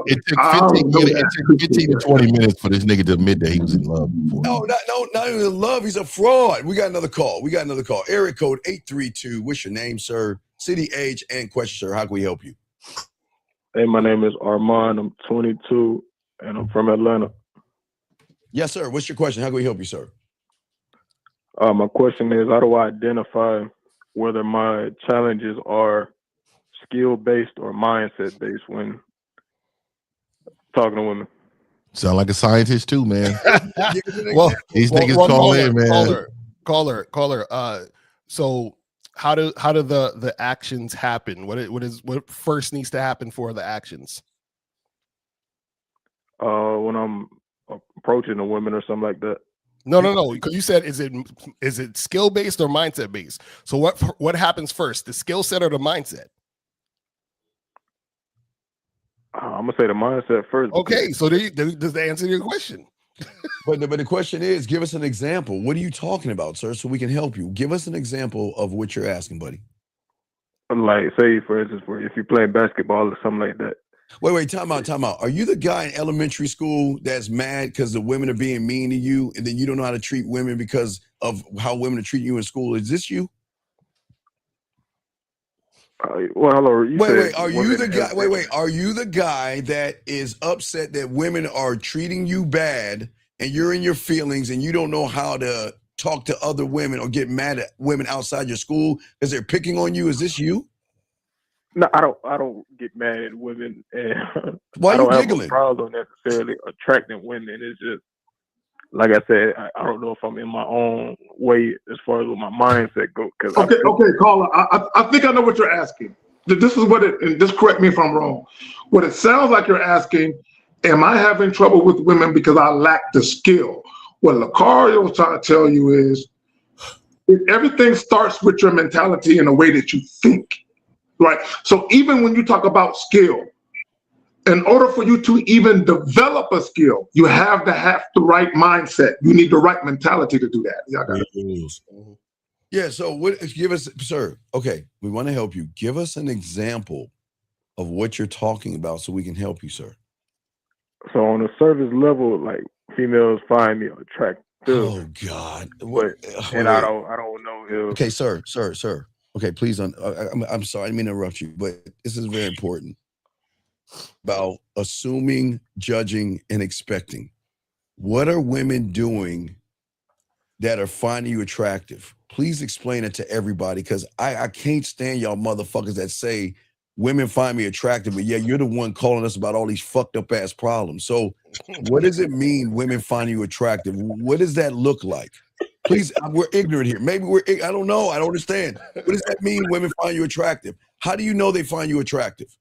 Speaker 7: It took 15 to 20 minutes for this nigga to admit that he was in love before.
Speaker 6: No, not even in love. He's a fraud. We got another call. Area code 832. What's your name, sir? City, age, and question, sir. How can we help you?
Speaker 17: Hey, my name is Armand. I'm 22, and I'm from Atlanta.
Speaker 6: Yes, sir. What's your question? How can we help you, sir?
Speaker 17: My question is, how do I identify whether my challenges are skill-based or mindset-based when talking to women?
Speaker 7: Sound like a scientist too, man.
Speaker 12: Well,
Speaker 7: these niggas call in, man.
Speaker 12: Caller. So how do the actions happen? What first needs to happen for the actions?
Speaker 17: When I'm approaching a woman or something like that.
Speaker 12: No. Because you said, is it skill based or mindset based? So what happens first, the skill set or the mindset?
Speaker 17: I'm gonna say the mindset first.
Speaker 12: Okay, so does that answer your question?
Speaker 6: But the question is, give us an example. What are you talking about, sir? So we can help you. Give us an example of what you're asking, buddy.
Speaker 17: Like, say for instance, if you play basketball or something like that.
Speaker 6: Wait, time out. Are you the guy in elementary school that's mad because the women are being mean to you and then you don't know how to treat women because of how women are treating you in school? Is this you?
Speaker 17: Well, hello.
Speaker 6: Wait, are you the guy? Are you the guy that is upset that women are treating you bad and you're in your feelings and you don't know how to talk to other women or get mad at women outside your school because they're picking on you? Is this you?
Speaker 17: No, I don't get mad at women, and
Speaker 6: why
Speaker 17: I don't
Speaker 6: you
Speaker 17: have
Speaker 6: giggling?
Speaker 17: a problem necessarily attracting women. It's just, like I said, I don't know if I'm in my own way as far as what my mindset goes.
Speaker 13: Okay, caller. I think I know what you're asking. this is what it, and just correct me if I'm wrong. What it sounds like you're asking, am I having trouble with women because I lack the skill? What Lucario was trying to tell you is, everything starts with your mentality and the way that you think, right? So even when you talk about skill, in order for you to even develop a skill, you have to have the right mindset. You need the right mentality to do that. Y'all got it.
Speaker 6: Yeah, so give us, sir, okay, we want to help you. Give us an example of what you're talking about so we can help you, sir.
Speaker 17: So on a surface level, like females find me attractive.
Speaker 6: Oh God!
Speaker 17: But and I don't know if.
Speaker 6: Okay, sir. Okay, please. I'm sorry, I didn't mean to interrupt you, but this is very important about assuming, judging, and expecting. What are women doing that are finding you attractive? Please explain it to everybody, because I can't stand y'all motherfuckers that say women find me attractive, but yeah, you're the one calling us about all these fucked up ass problems. So what does it mean women find you attractive? What does that look like? Please, we're ignorant here. Maybe I don't know. I don't understand. What does that mean women find you attractive? How do you know they find you attractive?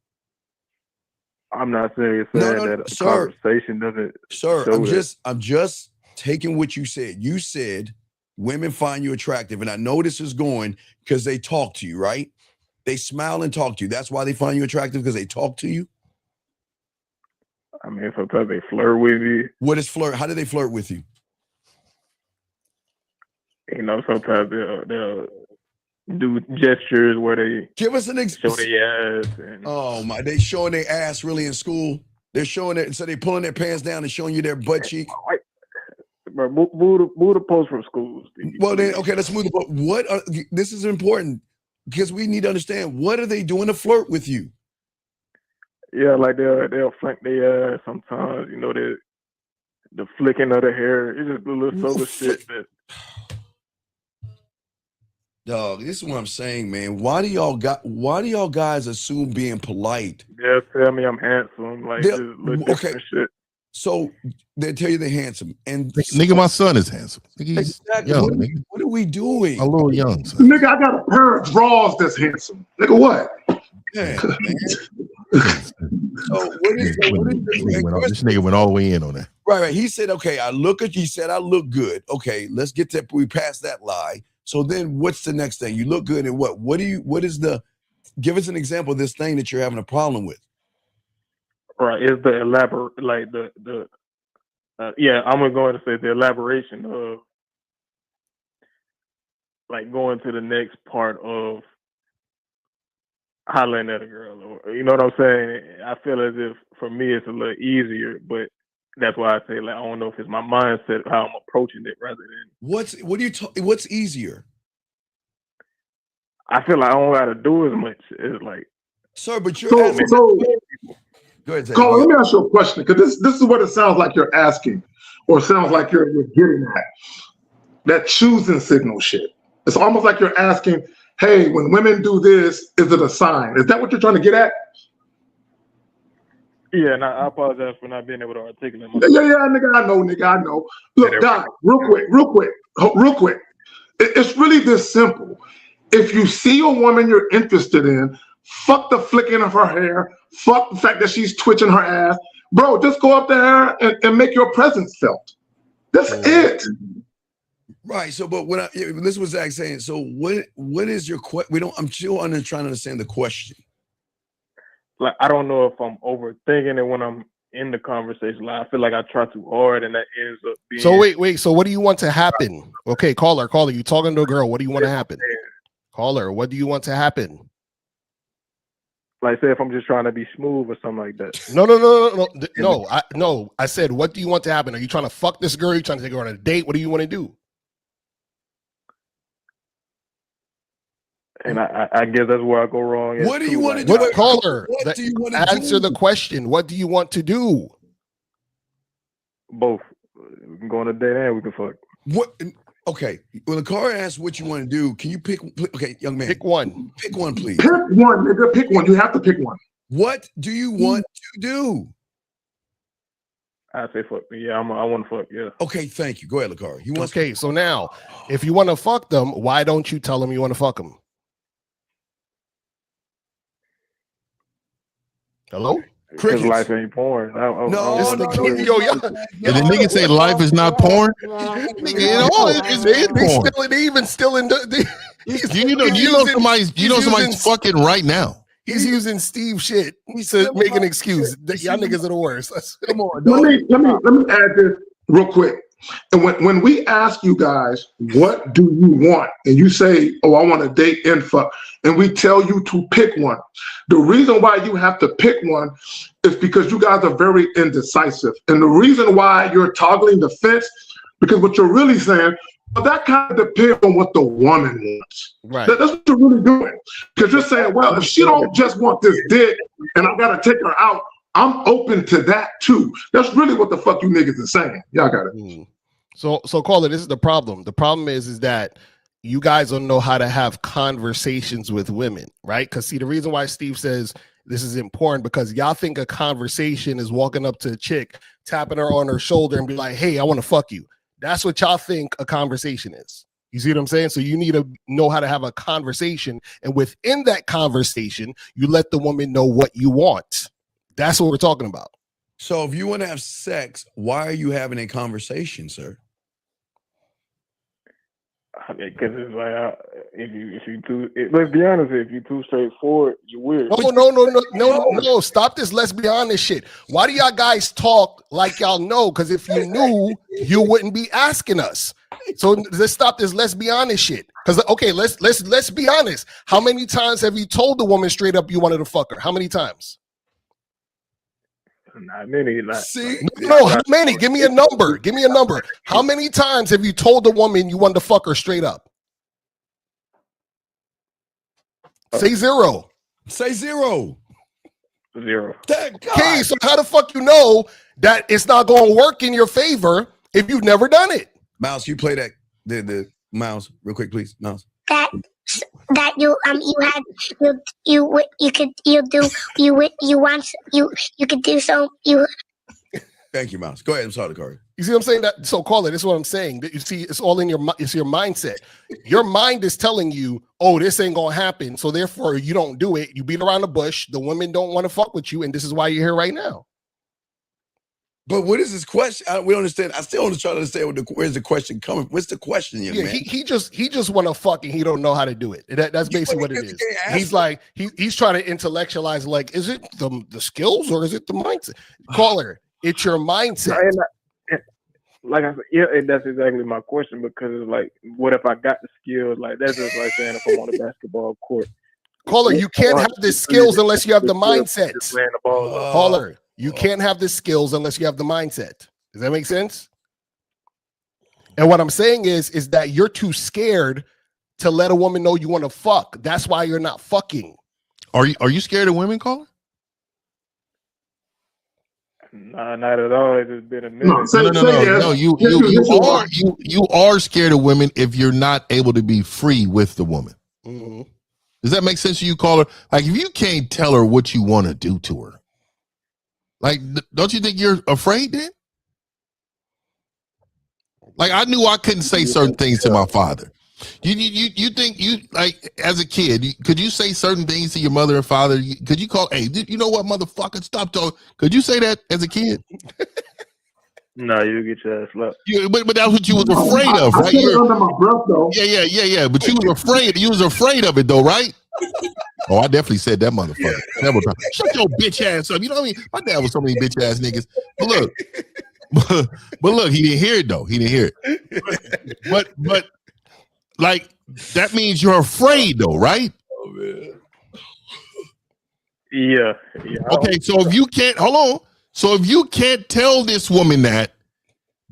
Speaker 17: I'm not saying that a conversation doesn't
Speaker 6: show
Speaker 17: that.
Speaker 6: I'm just taking what you said. You said women find you attractive, and I know this is going because they talk to you, right? They smile and talk to you. That's why they find you attractive, because they talk to you?
Speaker 17: I mean, sometimes they flirt with me.
Speaker 6: What is flirt? How do they flirt with you?
Speaker 17: You know, sometimes they'll do gestures where they
Speaker 6: give us an
Speaker 17: show their ass. And,
Speaker 6: oh my, they showing their ass really in school? They're showing it, so they pulling their pants down and showing you their butt cheek?
Speaker 17: But move the post from schools.
Speaker 6: Well then, okay, let's move the post. This is important, because we need to understand, what are they doing to flirt with you?
Speaker 17: Yeah, like they'll flank their ass sometimes. You know, the flicking of the hair. It's just a little subtle shit that.
Speaker 6: Dog, this is what I'm saying, man. Why do y'all guys assume being polite?
Speaker 17: They'll tell me I'm handsome, like just little different shit.
Speaker 6: So they tell you they're handsome, and
Speaker 7: nigga, my son is handsome. Nigga, he's
Speaker 6: exactly.
Speaker 7: young, nigga.
Speaker 6: What are we doing?
Speaker 7: A little young, son.
Speaker 13: Nigga, I got a pair of drawers that's handsome. Nigga, what?
Speaker 6: Yeah, man. So this
Speaker 7: nigga went all the way in on that.
Speaker 6: Right. He said, okay, he said I look good. Okay, let's get to, we passed that lie. So then what's the next thing? You look good and what? Give us an example of this thing that you're having a problem with.
Speaker 17: Right, is the elaborate, like I'm going to say the elaboration of like going to the next part of hollering at a girl, or you know what I'm saying? I feel as if for me it's a little easier, but that's why I say, like, I don't know if it's my mindset, how I'm approaching it, rather than
Speaker 6: what's easier?
Speaker 17: I feel like I don't got to do as much. It's like,
Speaker 6: sir, but you're
Speaker 13: go ahead, Colin, let me ask you a question, because this is what it sounds like you're asking, or it sounds like you're getting at. That choosing signal shit. It's almost like you're asking, hey, when women do this, is it a sign? Is that what you're trying to get at?
Speaker 17: Yeah, and I apologize for not being able to articulate myself.
Speaker 13: Yeah, nigga, I know. Look, Doc, real quick. It's really this simple. If you see a woman you're interested in, fuck the flicking of her hair, fuck the fact that she's twitching her ass. Bro, just go up to her and make your presence felt. That's it.
Speaker 6: Right. So, but this is what Zach's saying. So, what is your question? I'm still trying to understand the question.
Speaker 17: Like, I don't know if I'm overthinking it when I'm in the conversation. Like, I feel like I try too hard, and that ends up being.
Speaker 12: So wait. So, what do you want to happen? Okay, caller. You talking to a girl? What do you want to happen? Caller, what do you want to happen?
Speaker 17: Like, say if I'm just trying to be smooth or something like that.
Speaker 12: No. I said, what do you want to happen? Are you trying to fuck this girl? Are you trying to take her on a date? What do you want to do?
Speaker 17: And I guess that's where I go wrong.
Speaker 6: What do you want to do?
Speaker 12: What caller?
Speaker 6: What do you want to
Speaker 12: answer the question? What do you want to do?
Speaker 17: Both. We can go on a date and we can fuck.
Speaker 6: What? Okay. When the car asks what you want to do, can you pick? Okay, young man.
Speaker 12: Pick one.
Speaker 6: Pick one, please.
Speaker 13: Pick one, nigga. Pick one. You have to pick one.
Speaker 6: What do you want to do?
Speaker 17: I say fuck. Yeah, I want to fuck. Yeah.
Speaker 6: Okay, thank you. Go ahead, Lakari.
Speaker 12: Okay, so now, if you want to fuck them, why don't you tell them you want to fuck them? Hello?
Speaker 17: Because life ain't porn.
Speaker 12: The
Speaker 7: nigga say life is not porn. It's porn. You know somebody's fucking right now.
Speaker 12: He's using Steve shit to make an excuse. Y'all niggas are the worst. Come on,
Speaker 13: let me add this real quick. And when we ask you guys, what do you want? And you say, oh, I want to date and fuck. And we tell you to pick one. The reason why you have to pick one is because you guys are very indecisive. And the reason why you're toggling the fence, because what you're really saying, well, that kind of depends on what the woman wants.
Speaker 12: Right.
Speaker 13: That's what you're really doing. Because you're saying, well, if she don't just want this dick and I got to take her out, I'm open to that too. That's really what the fuck you niggas are saying. Y'all got it.
Speaker 12: So caller, this is the problem. The problem is that you guys don't know how to have conversations with women, right? Because see, the reason why Steve says this is important because y'all think a conversation is walking up to a chick, tapping her on her shoulder and be like, hey, I want to fuck you. That's what y'all think a conversation is. You see what I'm saying? So you need to know how to have a conversation. And within that conversation, you let the woman know what you want. That's what we're talking about.
Speaker 6: So if you want to have sex, why are you having a conversation, sir?
Speaker 17: I mean, because it's like let's be honest, if you too straightforward, you're weird.
Speaker 12: No. Stop this. Let's be honest shit. Why do y'all guys talk like y'all know? Because if you knew, you wouldn't be asking us. So let's stop this. Let's be honest shit. Because okay, let's be honest. How many times have you told the woman straight up you wanted to fuck her? How many times?
Speaker 17: Not many.
Speaker 12: How many? Give me a number. How many times have you told the woman you wanted to fuck her straight up? Say zero.
Speaker 6: Say zero.
Speaker 17: Zero.
Speaker 12: Okay, so how the fuck you know that it's not going to work in your favor if you've never done it?
Speaker 6: Mouse, you play that the Mouse real quick, please. Mouse.
Speaker 18: That you could do so.
Speaker 6: Thank you, Mouse. Go ahead. I'm sorry, Corey.
Speaker 12: You see what I'm saying? So call it. This is what I'm saying. You see, it's all in your mindset. Your mind is telling you, oh, this ain't gonna happen. So therefore, you don't do it. You beat around the bush. The women don't want to fuck with you, and this is why you're here right now.
Speaker 6: But what is this question? We don't understand. I still want to try to understand where's the question coming. What's the question, young man?
Speaker 12: He just want to fuck and he don't know how to do it. That's basically what it is. He's like he's trying to intellectualize. Like, is it the skills or is it the mindset? Caller, it's your mindset.
Speaker 17: Like I said, yeah, and that's exactly my question because it's like, what if I got the skills? Like that's just like saying if I'm on a basketball court.
Speaker 12: Caller, you can't have the skills unless you have the mindset. Caller. You can't have the skills unless you have the mindset. Does that make sense? And what I'm saying is that you're too scared to let a woman know you want to fuck. That's why you're not fucking.
Speaker 7: Are you scared of women, caller?
Speaker 17: Nah, not at all. It's just been a minute.
Speaker 7: No. You are scared of women if you're not able to be free with the woman.
Speaker 12: Mm-hmm.
Speaker 7: Does that make sense to you, caller? Like if you can't tell her what you want to do to her. Like, don't you think you're afraid then? Like, I knew I couldn't say certain things to my father. You think you, like, as a kid, could you say certain things to your mother and father? Could you call, hey, you know what, motherfucker, stop talking? Could you say that as a kid?
Speaker 17: No, you get your ass slapped.
Speaker 7: But that's what you was afraid of, right?
Speaker 13: Under my breath, though.
Speaker 7: Yeah. But you was afraid. You was afraid of it, though, right? Oh, I definitely said that motherfucker several times. Shut your bitch ass up. You know what I mean? My dad was so many bitch ass niggas. But look, he didn't hear it though. He didn't hear it. But like that means you're afraid though, right?
Speaker 6: Oh man.
Speaker 17: Yeah.
Speaker 7: Okay, so if you can't so if you can't tell this woman that,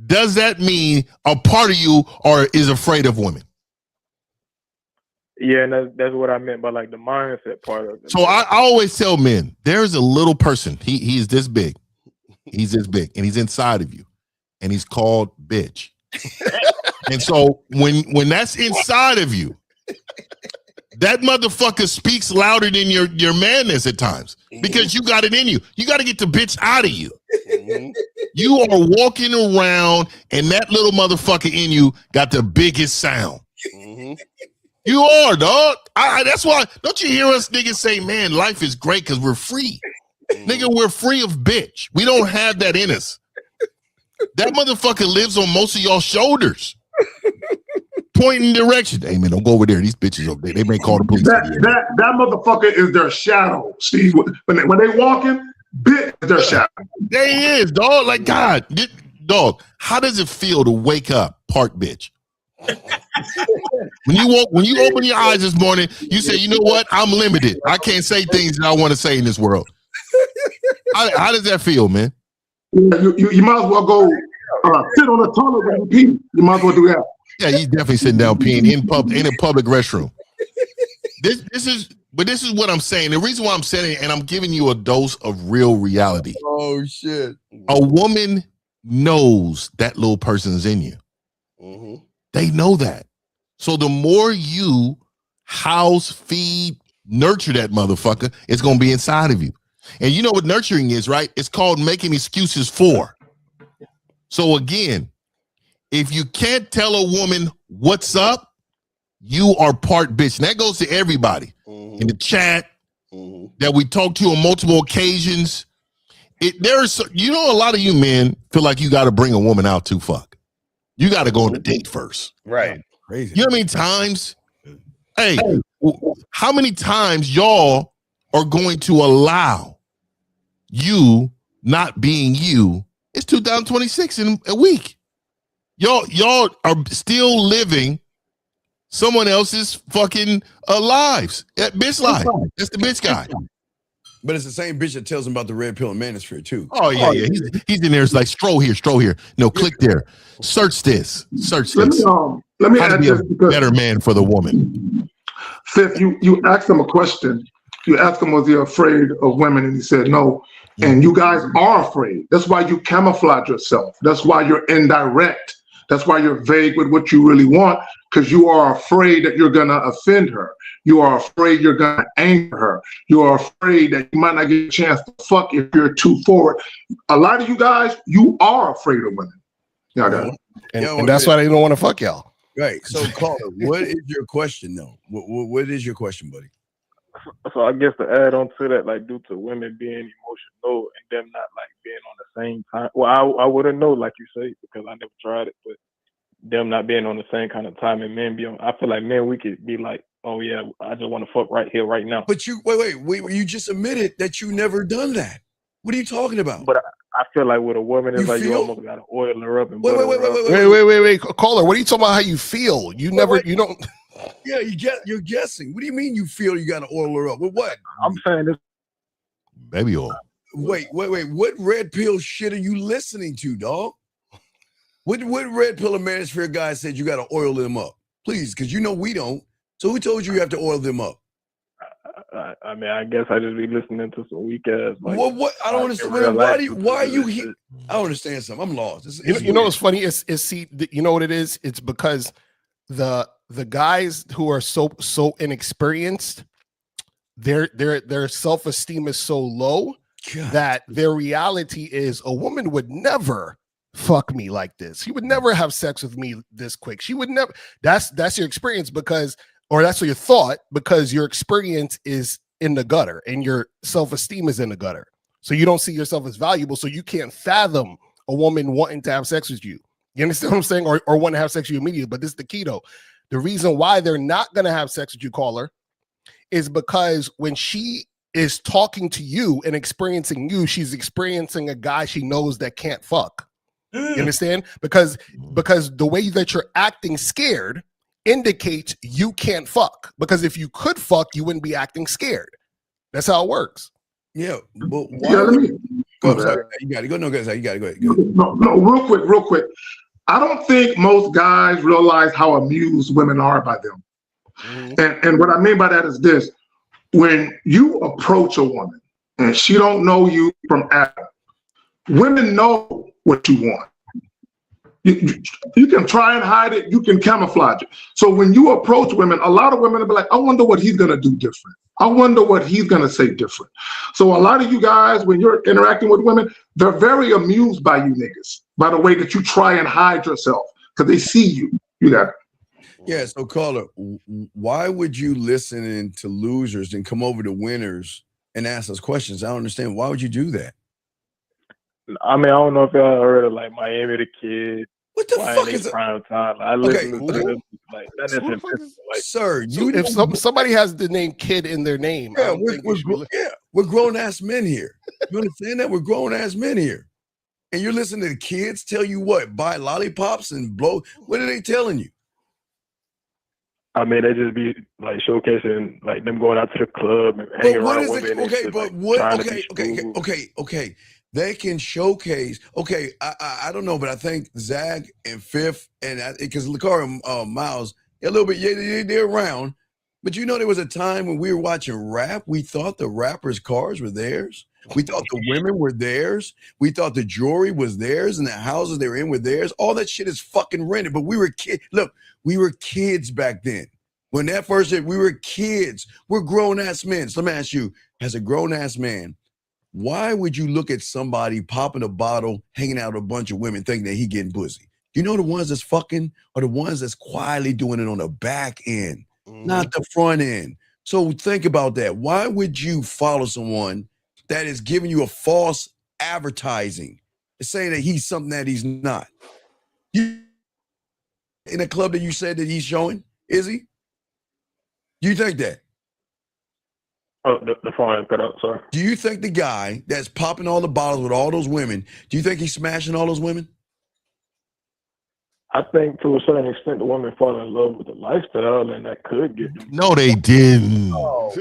Speaker 7: does that mean a part of you is afraid of women?
Speaker 17: Yeah, and that's what I meant by like the mindset part of it.
Speaker 7: So I always tell men, there's a little person. He's this big. He's this big, and he's inside of you, and he's called bitch. And so when that's inside of you, that motherfucker speaks louder than your madness at times because you got it in you. You got to get the bitch out of you. You are walking around, and that little motherfucker in you got the biggest sound. You are, dog. That's why. Don't you hear us niggas say, man, life is great because we're free. Nigga, we're free of bitch. We don't have that in us. That motherfucker lives on most of y'all shoulders. Pointing direction. Hey man, don't go over there. These bitches over there. They may call the police.
Speaker 13: That motherfucker is their shadow, Steve. When they walking, bitch is their shadow.
Speaker 7: There he is, dog. Like God, dog. How does it feel to wake up, park bitch? When you open your eyes this morning, you say, you know what? I'm limited. I can't say things that I want to say in this world. How does that feel, man?
Speaker 13: You might as well go sit on the toilet when you pee. You might as well do that.
Speaker 7: Yeah, he's definitely sitting down peeing in a public restroom. This is what I'm saying. The reason why I'm saying it, and I'm giving you a dose of real reality.
Speaker 6: Oh shit!
Speaker 7: A woman knows that little person's in you.
Speaker 6: Mm-hmm.
Speaker 7: They know that. So the more you house, feed, nurture that motherfucker, it's gonna be inside of you. And you know what nurturing is, right? It's called making excuses for. So again, if you can't tell a woman what's up, you are part bitch. And that goes to everybody in the chat that we talk to on multiple occasions. A lot of you men feel like you got to bring a woman out to fuck. You got to go on a date first.
Speaker 6: Right. Crazy.
Speaker 7: You know how many times? Hey, how many times y'all are going to allow you not being you? It's 2026 in a week. Y'all are still living someone else's fucking lives. That bitch life. That's the bitch guy.
Speaker 6: But it's the same bitch that tells him about the red pill and manosphere too.
Speaker 7: Oh yeah. He's in there. It's like stroll here. No, click there. Search this. Search this.
Speaker 13: Let me
Speaker 7: How to
Speaker 13: add
Speaker 7: be
Speaker 13: this
Speaker 7: a better man for the woman.
Speaker 13: Fifth, you asked him a question. You asked him, was he afraid of women? And he said no. And you guys are afraid. That's why you camouflage yourself. That's why you're indirect. That's why you're vague with what you really want, because you are afraid that you're going to offend her. You are afraid you're going to anger her. You are afraid that you might not get a chance to fuck if you're too forward. A lot of you guys, you are afraid of women. Yeah,
Speaker 12: and that's why they don't want to fuck y'all.
Speaker 6: Right. So, caller, what is your question, though? What is your question, buddy?
Speaker 17: So I guess to add on to that, like due to women being emotional and them not like being on the same time. Well, I wouldn't know, like you say, because I never tried it, but them not being on the same kind of time and men be on. I feel like men, we could be like, oh yeah, I just want to fuck right here, right now.
Speaker 6: But you wait, you just admitted that you never done that. What are you talking about?
Speaker 17: But I feel like with a woman, it's like you almost gotta oil her up and
Speaker 12: wait, caller. What are you talking about? How you feel? You don't.
Speaker 6: Yeah, you're guessing. What do you mean you feel you got to oil her up? With what?
Speaker 17: I'm saying this.
Speaker 7: Baby oil.
Speaker 6: Wait. What red pill shit are you listening to, dog? What red pill and manosphere guy said you got to oil them up? Please, because you know we don't. So who told you have to oil them up?
Speaker 17: I mean, I guess I just be listening to some weak ass. Like,
Speaker 6: what? I don't understand. Why are you here? I don't understand something. I'm lost.
Speaker 12: You know what's funny? You know what it is? It's because the guys who are so inexperienced, their self-esteem is so low that their reality is a woman would never fuck me like this. She would never have sex with me this quick. She would never. That's your experience or that's what your thought, because your experience is in the gutter and your self-esteem is in the gutter. So you don't see yourself as valuable. So you can't fathom a woman wanting to have sex with you. You understand what I'm saying? Or want to have sex with you immediately. But this is the key though. The reason why they're not going to have sex with you, caller, is because when she is talking to you and experiencing you, she's experiencing a guy she knows that can't fuck. You understand? Because the way that you're acting scared indicates you can't fuck. Because if you could fuck, you wouldn't be acting scared. That's how it works.
Speaker 6: Yeah, but why?
Speaker 13: You
Speaker 6: got to go. No, guys, you got to go ahead.
Speaker 13: No, real quick. I don't think most guys realize how amused women are by them. And what I mean by that is this: when you approach a woman and she don't know you from Adam, women know what you want. You can try and hide it. You can camouflage it. So when you approach women, a lot of women will be like, I wonder what he's going to do different. I wonder what he's going to say different. So a lot of you guys, when you're interacting with women, they're very amused by you niggas, by the way that you try and hide yourself, because they see you. You got it.
Speaker 6: Yeah, so caller, why would you listen to losers and come over to winners and ask us questions. I don't understand. Why would you do that?
Speaker 17: I mean, I don't know if y'all heard of like Miami the Kid.
Speaker 6: What the fuck is
Speaker 17: prime time? I listen to them, like that is like,
Speaker 6: sir.
Speaker 12: So if somebody has the name Kid in their name, I don't think
Speaker 6: we're grown ass men here. You understand that? We're grown ass men here, and you're listening to the kids tell you what? Buy lollipops and blow. What are they telling you?
Speaker 17: I mean, they just be like showcasing like them going out to the club and hanging around women.
Speaker 6: Okay, but what? Okay. They can showcase. Okay, I don't know, but I think Zag and Fifth and because Lakara Miles a little bit. Yeah, they're around. But you know, there was a time when we were watching rap. We thought the rappers' cars were theirs. We thought the women were theirs. We thought the jewelry was theirs and the houses they were in were theirs. All that shit is fucking rented. But we were kids. Look, we were kids back then. When that first hit, we were kids. We're grown-ass men. So let me ask you, as a grown-ass man, why would you look at somebody popping a bottle, hanging out with a bunch of women, thinking that he getting pussy? You know the ones that's fucking are the ones that's quietly doing it on the back end, not the front end. So think about that. Why would you follow someone that is giving you a false advertising, saying that he's something that he's not? You, in a club that you said that he's showing, is he? Do you think that?
Speaker 17: Oh, the phone cut out, sorry.
Speaker 6: Do you think the guy that's popping all the bottles with all those women, do you think he's smashing all those women?
Speaker 17: I think to a certain extent the women fall in love with the lifestyle and that could get them.
Speaker 7: No, they didn't.
Speaker 17: Oh.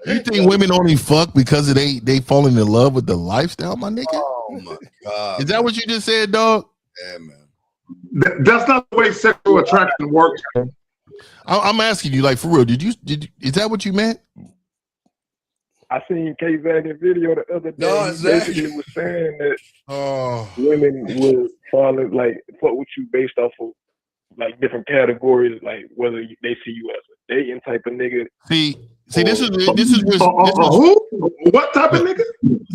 Speaker 7: You think women only fuck because they falling in love with the lifestyle, my nigga?
Speaker 6: Oh my God.
Speaker 7: Is that what you just said, dog?
Speaker 6: Yeah, man.
Speaker 13: That's not the way sexual attraction works.
Speaker 7: I'm asking you, like, for real, is that what you meant?
Speaker 17: I seen K-Zag in video the other day. He basically was saying that women would fall in, like, fuck with you based off of like different categories, like whether they see you as a dating type of nigga.
Speaker 7: See, this is
Speaker 13: what type of nigga?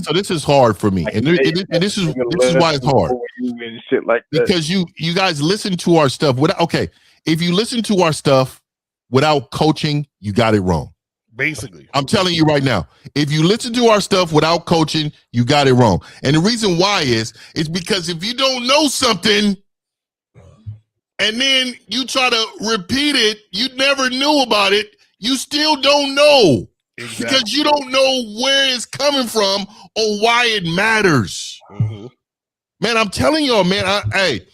Speaker 7: So this is hard for me, and this is why it's hard.
Speaker 17: And shit like that.
Speaker 7: Because you guys listen to our stuff without. Okay, if you listen to our stuff without coaching, you got it wrong.
Speaker 12: Basically,
Speaker 7: I'm telling you right now, if you listen to our stuff without coaching, you got it wrong. And the reason why is because if you don't know something and then you try to repeat it, you never knew about it, you still don't know. Exactly. Because you don't know where it's coming from or why it matters.
Speaker 12: Mm-hmm.
Speaker 7: Man, I'm telling y'all, man, hey,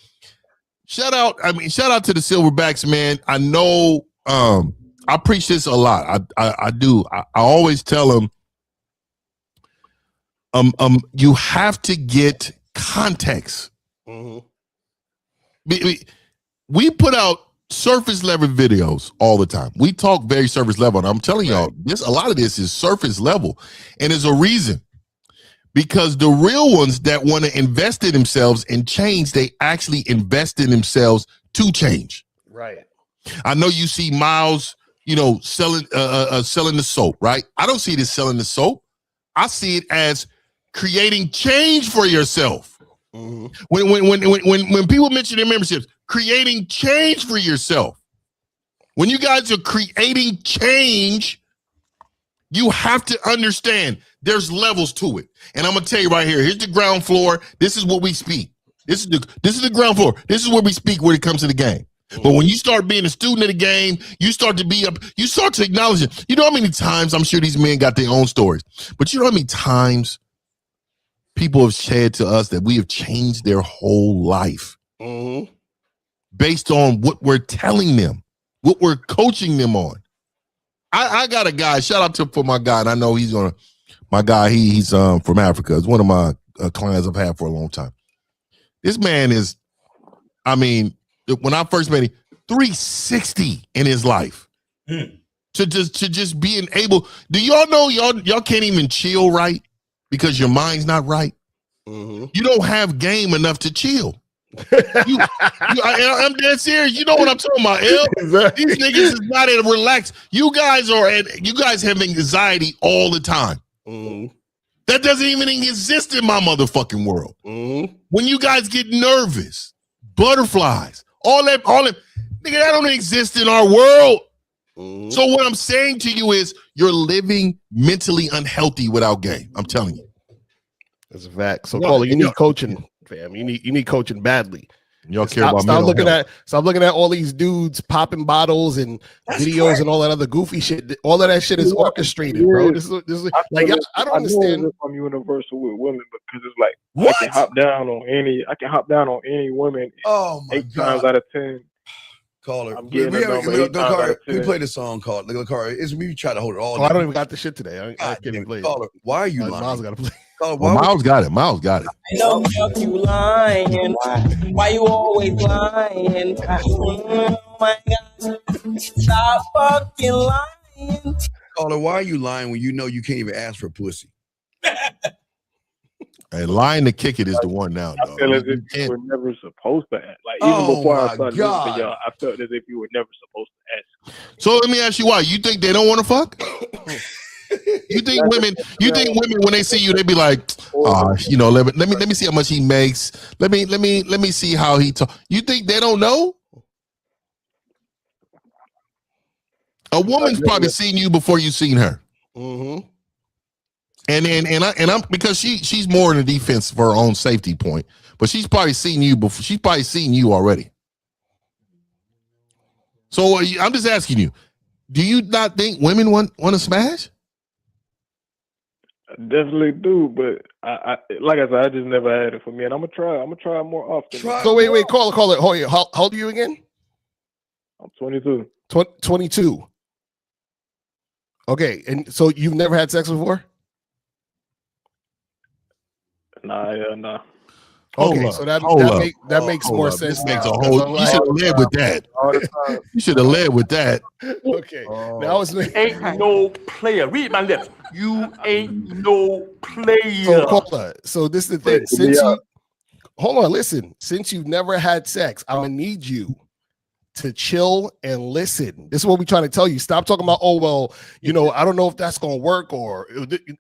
Speaker 7: shout out to the Silverbacks, man. I know I preach this a lot. I do. I always tell them, you have to get context.
Speaker 12: Mm-hmm.
Speaker 7: We put out surface level videos all the time. We talk very surface level, and I'm telling y'all, a lot of this is surface level, and there's a reason. Because the real ones that want to invest in themselves and change, they actually invest in themselves to change.
Speaker 12: Right.
Speaker 7: I know you see Miles, selling the soap, right? I don't see this selling the soap. I see it as creating change for yourself.
Speaker 12: Mm-hmm.
Speaker 7: When people mention their memberships, creating change for yourself. When you guys are creating change, you have to understand there's levels to it. And I'm gonna tell you right here. Here's the ground floor. This is what we speak. This is the ground floor. This is where we speak when it comes to the game. But when you start being a student of the game, you start to acknowledge it. You know how many times, I'm sure these men got their own stories, but you know how many times people have said to us that we have changed their whole life based on what we're telling them, what we're coaching them on. I got a guy, shout out for my guy, and I know he's from Africa. It's one of my clients I've had for a long time. This man is, when I first met him, 360 in his life. To just being able, do y'all know y'all can't even chill right because your mind's not right?
Speaker 12: Mm-hmm.
Speaker 7: You don't have game enough to chill. I'm dead serious. You know what I'm talking about, L?
Speaker 12: Exactly.
Speaker 7: These niggas is not in a relaxed. You guys have anxiety all the time.
Speaker 12: Mm-hmm.
Speaker 7: That doesn't even exist in my motherfucking world.
Speaker 12: Mm-hmm.
Speaker 7: When you guys get nervous, butterflies, all that, nigga, that don't exist in our world.
Speaker 12: Mm-hmm.
Speaker 7: So what I'm saying to you is you're living mentally unhealthy without game. I'm telling you.
Speaker 12: That's a fact. So, Caller, you need coaching, fam. You need coaching badly.
Speaker 7: Y'all care about
Speaker 12: stop looking
Speaker 7: health.
Speaker 12: stop looking at all these dudes popping bottles and videos and all that other goofy shit. All of that shit is orchestrated, bro. This is like I don't understand.
Speaker 17: I'm universal with women because it's like I can hop down on any woman.
Speaker 6: Oh my
Speaker 17: 8 times out of 10.
Speaker 6: Caller,
Speaker 17: I'm getting a number 8 times out of 10.
Speaker 6: we play the song called Car. It's me try to hold it all.
Speaker 12: I don't even got the shit today. I can't even play it.
Speaker 6: Caller, why are you lying?
Speaker 12: Miles got to play.
Speaker 6: Caller,
Speaker 7: Well, Miles got it. Miles got it.
Speaker 19: No fuck you lying. Why you always lying? Oh my God. Stop fucking lying.
Speaker 6: Caller, why are you lying when you know you can't even ask for pussy?
Speaker 7: Hey, lying to kick it is the one now,
Speaker 17: I
Speaker 7: dog.
Speaker 17: feel as if you were never supposed to ask. Like even before I started listening to y'all, I felt as if you were never supposed to ask.
Speaker 7: So let me ask you why. You think they don't want to fuck? You think women when they see you, they be like, let me see how much he makes. Let me see how he talk. You think they don't know? A woman's probably seen you before you seen her.
Speaker 12: Mm-hmm.
Speaker 7: And I'm because she's more in the defense for her own safety point, but she's probably seen you before. She's probably seen you already. So I'm just asking you, do you not think women want to smash?
Speaker 17: I definitely do, but I like I said, I just never had it for me, and I'm gonna try more often.
Speaker 12: So wait, caller. How old are you again?
Speaker 17: I'm 22.
Speaker 12: 22. Okay, and so you've never had sex before?
Speaker 17: Nah.
Speaker 12: Okay, so that makes more sense.
Speaker 7: This makes a whole. You should have led with that. You should have led with that.
Speaker 12: Okay, now it's
Speaker 19: ain't no player. Read my lips. You ain't no player.
Speaker 12: So, caller, so this is the thing. Hold on, listen. Since you've never had sex, I'm gonna need you to chill and listen. This is what we're trying to tell you. Stop talking about, I don't know if that's gonna work, or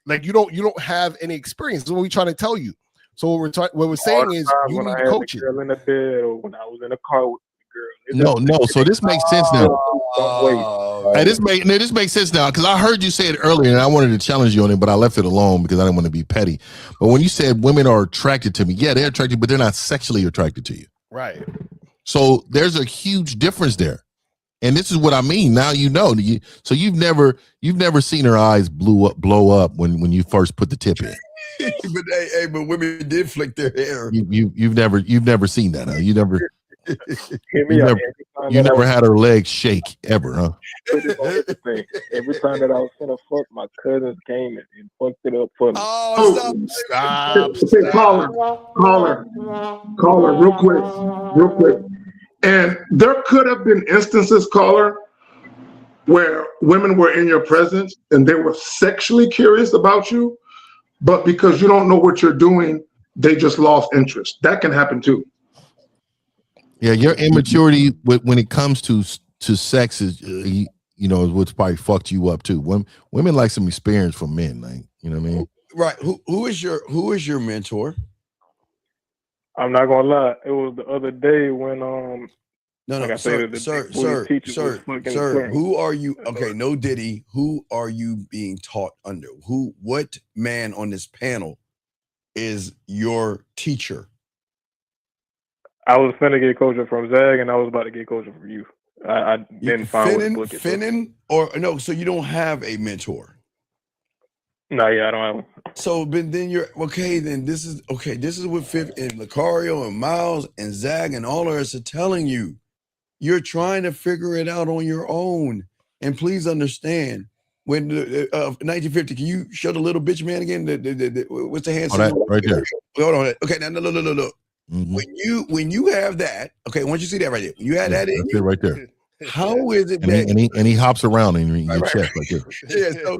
Speaker 12: like you don't have any experience. This is what we're trying to tell you. So what we're saying is you need coaching.
Speaker 17: Girl in the bed, or when I was in a car with the girl.
Speaker 7: No. So this makes sense now. Hey, this makes sense now because I heard you say it earlier, and I wanted to challenge you on it, but I left it alone because I didn't want to be petty. But when you said women are attracted to me, yeah, they're attracted, but they're not sexually attracted to you.
Speaker 12: Right.
Speaker 7: So there's a huge difference there. And this is what I mean. Now you know. So you've never seen her eyes blow up when you first put the tip in.
Speaker 6: but women did flick their hair.
Speaker 7: You've never seen that, huh? You never had her legs shake ever, huh?
Speaker 17: Every time that I was gonna fuck, my cousins came and fucked it up for me.
Speaker 12: Stop.
Speaker 13: Okay, caller, real quick. And there could have been instances, caller, where women were in your presence and they were sexually curious about you, but because you don't know what you're doing, they just lost interest. That can happen too.
Speaker 7: Yeah, your immaturity when it comes to sex is what's probably fucked you up too. Women like some experience from men, like, you know what I mean?
Speaker 6: Right. Who is your mentor?
Speaker 17: I'm not gonna lie. It was the other day when
Speaker 6: sir. Who are you? Okay, no Diddy. Who are you being taught under? What man on this panel is your teacher?
Speaker 17: I was finna get coaching from Zag, and I was about to get coaching from you. I didn't find what the book is.
Speaker 6: Finnan, or no? So you don't have a mentor?
Speaker 17: No, yeah, I don't have one.
Speaker 6: So, but then you're okay. Then this is okay. This is what Fifth and Lucario and Miles and Zag and all of us are telling you. You're trying to figure it out on your own. And please understand, when 1950, can you show the little bitch man again? What's the hand?
Speaker 7: Right there.
Speaker 6: Hold on. Okay, now look.
Speaker 7: Mm-hmm.
Speaker 6: When you have that, okay, once you see that right there, when you have that in you,
Speaker 7: right there.
Speaker 6: How is it
Speaker 7: and he hops around in your chest right there.
Speaker 6: Yeah, so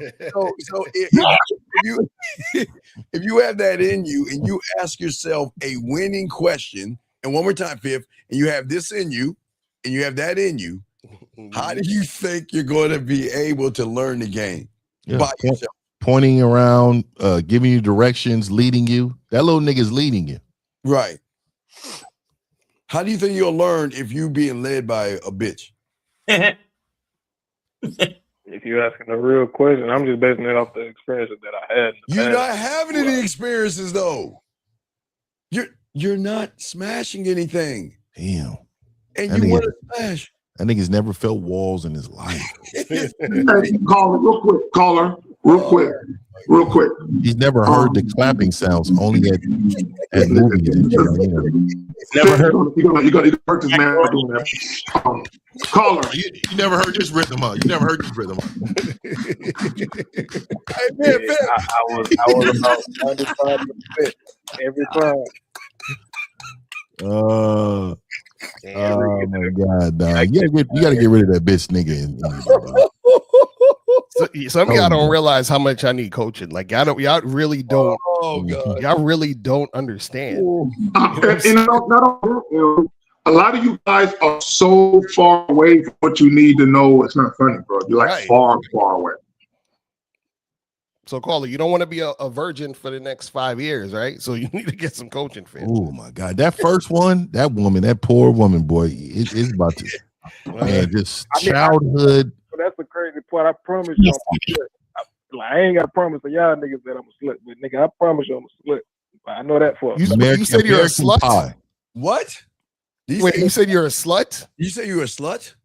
Speaker 6: if you have that in you and you ask yourself a winning question, and one more time, Fifth, and you have this in you and you have that in you, how do you think you're going to be able to learn the game by yourself?
Speaker 7: Pointing around, giving you directions, leading you. That little nigga's leading you.
Speaker 6: Right. How do you think you'll learn if you being led by a bitch?
Speaker 17: If You're asking a real question. I'm just basing it off the experiences that I had.
Speaker 6: You're not having any experiences though. You're not smashing anything.
Speaker 7: Damn.
Speaker 6: And
Speaker 7: That
Speaker 6: you want
Speaker 7: nigga-
Speaker 6: to smash.
Speaker 7: That nigga's never felt walls in his life.
Speaker 13: Hey, caller, real quick. Caller, real quick.
Speaker 7: He's never heard the clapping sounds, only at movies and shit. You know.
Speaker 13: Never heard. You got to hurt this man by doing that. Caller,
Speaker 7: you never heard this rhythm, huh? You never heard this rhythm.
Speaker 6: Hey, man,
Speaker 17: I was about 95% every time.
Speaker 7: Oh my god, dog. You gotta get rid of that bitch nigga.
Speaker 12: So, some of y'all don't realize how much I need coaching. Like y'all really don't.
Speaker 6: Oh god,
Speaker 12: y'all really don't understand.
Speaker 13: A lot of you guys are so far away from what you need to know. It's not funny, bro. You're like far away.
Speaker 12: So, caller, you don't want to be a virgin for the next 5 years, right? So you need to get some coaching, fam.
Speaker 7: Oh my god, that first one, that woman, that poor woman, boy, it's about to, man, just childhood.
Speaker 17: That's the crazy part. I promise you, I ain't got to promise to y'all niggas that I'm a slut, but nigga, I promise you I'm a slut. I know that for.
Speaker 12: You said you're a slut.
Speaker 7: Pie.
Speaker 6: What?
Speaker 12: Wait, you said you're a slut?
Speaker 6: You say you're a slut?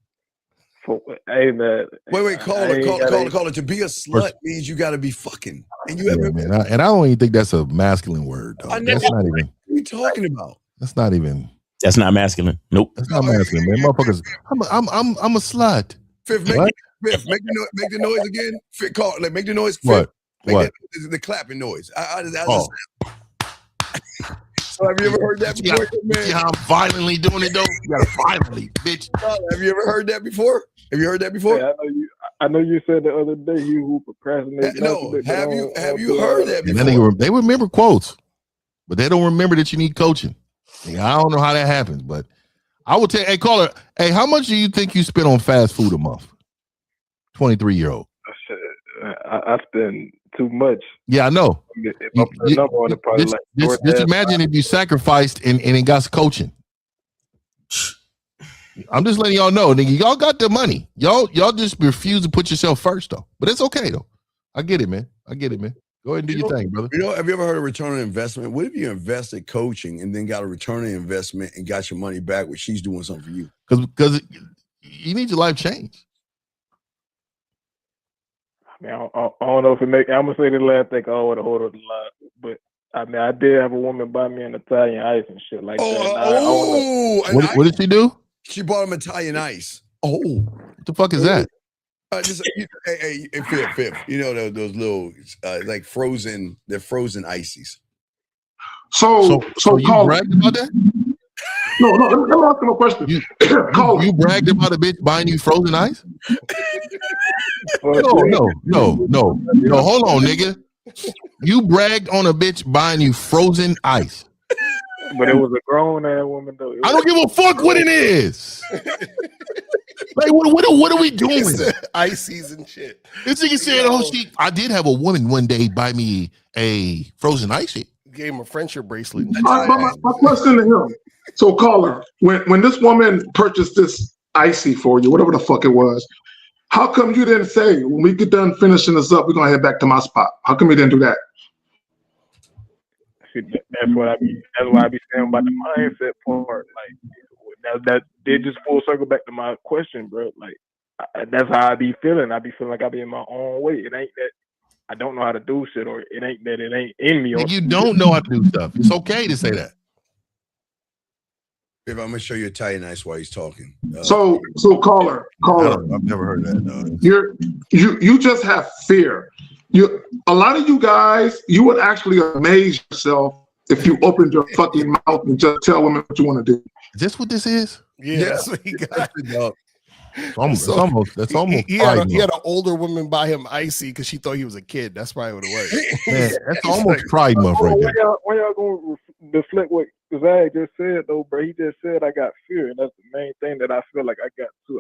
Speaker 17: Hey man.
Speaker 6: Wait, call it. To be a slut means you got to be fucking. And you
Speaker 7: Yeah, man, and I don't even think that's a masculine word, though. That's not even.
Speaker 6: What are you talking about?
Speaker 7: That's not even.
Speaker 5: That's not masculine. Nope.
Speaker 7: That's not masculine, man. Motherfuckers, I'm a slut.
Speaker 6: Fifth, make the noise again. Fifth, make the noise.
Speaker 7: What?
Speaker 6: Make
Speaker 7: What?
Speaker 6: The clapping noise.
Speaker 7: So
Speaker 6: have you ever heard that before, man?
Speaker 7: See how I'm violently doing it, though? You gotta violently, bitch.
Speaker 6: Have you ever heard that before? Have you heard that before?
Speaker 17: Hey, I know you said the other day you who procrastinate.
Speaker 6: No, have you heard that
Speaker 7: And
Speaker 6: before?
Speaker 7: they remember quotes, but they don't remember that you need coaching. Like, I don't know how that happens, but I will tell you, hey, caller, hey, how much do you think you spend on fast food a month? 23-year-old.
Speaker 17: I spend too much.
Speaker 7: Yeah, I know. Just imagine if you sacrificed and it got coaching. I'm just letting y'all know, nigga. Y'all got the money. Y'all just refuse to put yourself first, though. But it's okay, though. I get it, man. Go ahead and do your thing, brother.
Speaker 6: Have you ever heard of return on investment? What if you invested coaching and then got a return on investment and got your money back where she's doing something for you?
Speaker 7: Because you need your life changed.
Speaker 17: I mean, I don't know if it make. I'm gonna say the last thing. I would hold up a lot, but I mean, I did have a woman buy me an Italian ice and shit like that.
Speaker 7: What did she do?
Speaker 6: She bought him Italian ice. Oh,
Speaker 7: what the fuck is that?
Speaker 6: Hey, Fifth. You know those little like frozen. They're frozen ices.
Speaker 13: So
Speaker 7: you bragged about that?
Speaker 13: No. Let me ask him a question.
Speaker 7: You bragged about a bitch buying you frozen ice? No. Hold on, nigga. You bragged on a bitch buying you frozen ice.
Speaker 17: But it was a grown ass woman though.
Speaker 7: I don't give a fuck what it is. Like, what are we doing?
Speaker 12: Ices and shit.
Speaker 7: This nigga said, I did have a woman one day buy me a frozen ice.
Speaker 12: Gave him a friendship bracelet.
Speaker 13: My question to him. So, caller, when this woman purchased this icy for you, whatever the fuck it was, how come you didn't say, when we get done finishing this up, we're gonna head back to my spot? How come you didn't do that?
Speaker 17: That's why I be saying about the mindset part. Like that did just full circle back to my question, bro. Like that's how I be feeling. I be feeling like I be in my own way. It ain't that I don't know how to do shit, or it ain't that it ain't in me.
Speaker 7: You don't know how to do stuff. It's okay to say that.
Speaker 6: If I'm gonna show you Italian ice while he's talking.
Speaker 13: So caller.
Speaker 7: I've never heard that. No.
Speaker 13: You just have fear. A lot of you guys, you would actually amaze yourself if you opened your fucking mouth and just tell women what you want to do.
Speaker 7: Is this what this is?
Speaker 12: Yeah, that's what he got.
Speaker 7: That's almost.
Speaker 12: He had an older woman buy him icy because she thought he was a kid. That's probably what it was.
Speaker 7: Man, that's almost Pride Month right there.
Speaker 17: When y'all gonna deflect what Zach just said though, bro? He just said I got fear, and that's the main thing that I feel like I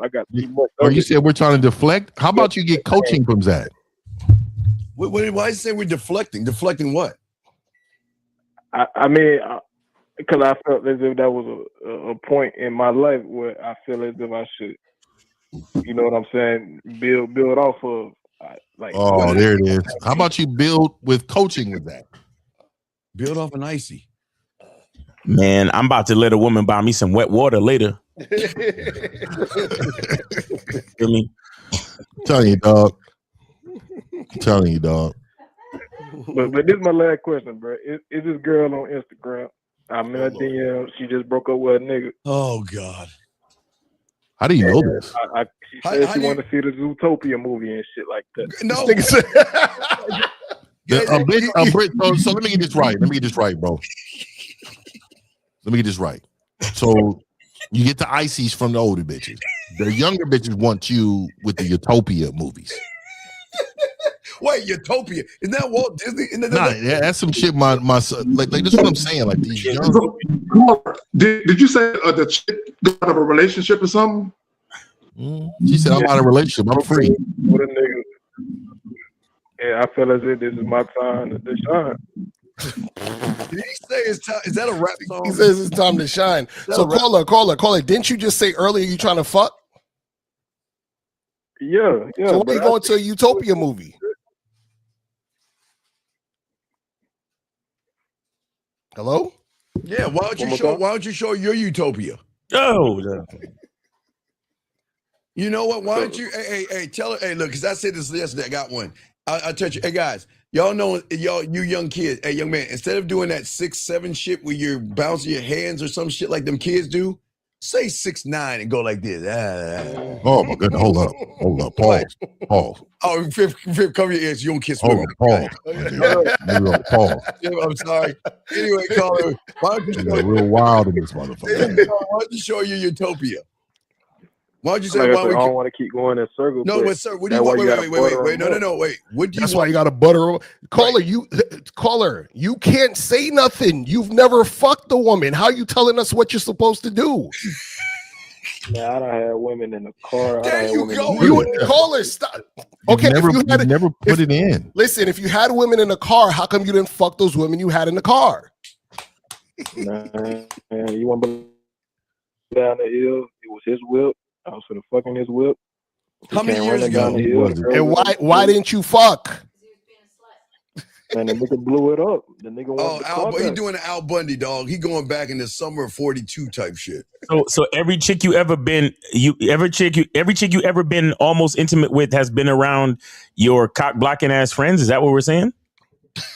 Speaker 17: got too much.
Speaker 7: Or you said we're trying to deflect. How about you get coaching from Zach?
Speaker 6: Why did you say we're deflecting? Deflecting what?
Speaker 17: I mean, because I felt as if that was a point in my life where I feel as if I should you know what I'm saying, build off of. Like,
Speaker 7: oh, there it is. How about you build with coaching with that?
Speaker 6: Build off an icy.
Speaker 5: Man, I'm about to let a woman buy me some wet water later. Feel me?
Speaker 7: I'm telling you, dog. I'm telling you, dog.
Speaker 17: But this is my last question, bro. Is this girl on Instagram? I'm in a DM. She just broke up with a nigga.
Speaker 6: Oh God.
Speaker 7: How do you know this?
Speaker 17: She said she wanted to see the Zootopia movie and shit like that.
Speaker 6: No.
Speaker 7: So let me get this right. Bro. Let me get this right. So you get the ices from the older bitches. The younger bitches want you with the Utopia movies.
Speaker 6: Wait, Utopia? Isn't that Walt Disney?
Speaker 7: Yeah, that's some shit. My son, like that's what I'm saying. Like these young.
Speaker 13: Did you say the chick got out of a relationship or something?
Speaker 7: She said, "I'm out of a relationship. I'm free."
Speaker 17: With a nigga. Yeah, I feel as if this is my time to shine.
Speaker 6: Did he say it's time? Is that a rap song?
Speaker 12: He says it's time to shine. So caller. Didn't you just say earlier you trying to fuck?
Speaker 17: Yeah.
Speaker 12: So why are you going to a Utopia movie? Hello?
Speaker 6: Yeah, why don't you show your Utopia?
Speaker 5: Oh,
Speaker 6: you know what? Why don't you hey tell her, hey, look, because I said this yesterday, I got one. I'll tell you, hey guys, y'all know you young kids, hey young man, instead of doing that 6'7" shit where you're bouncing your hands or some shit like them kids do, say 6'9" and go like this.
Speaker 7: Oh my goodness, hold up, pause.
Speaker 6: Oh, Fifth, cover your ears. You don't kiss women.
Speaker 7: Pause.
Speaker 6: I'm sorry. Anyway, caller, why don't you show
Speaker 7: real wild in this motherfucker?
Speaker 6: Why don't you show your Utopia? Why don't you say?
Speaker 17: I don't want to keep going in circles.
Speaker 6: No, but sir, what do you want? Wait. No. Wait. What do you?
Speaker 12: That's why you got to butter them. Caller, you can't say nothing. You've never fucked a woman. How you telling us what you're supposed to do?
Speaker 17: Man, I done had women in the car.
Speaker 12: There you go. Caller, stop. Okay,
Speaker 7: you've never put it in.
Speaker 12: Listen, if you had women in the car, how come you didn't fuck those women you had in the car?
Speaker 17: Man, you want to down the hill? It was his whip. I was finna fucking his whip.
Speaker 6: How many years ago?
Speaker 12: And why didn't you fuck?
Speaker 17: And the nigga blew it up. The nigga wanted
Speaker 6: he doing an Al Bundy, dog. He going back in the summer of 42 type shit.
Speaker 5: So every chick you ever been, every chick you ever been almost intimate with has been around your cock blocking ass friends. Is that what we're saying?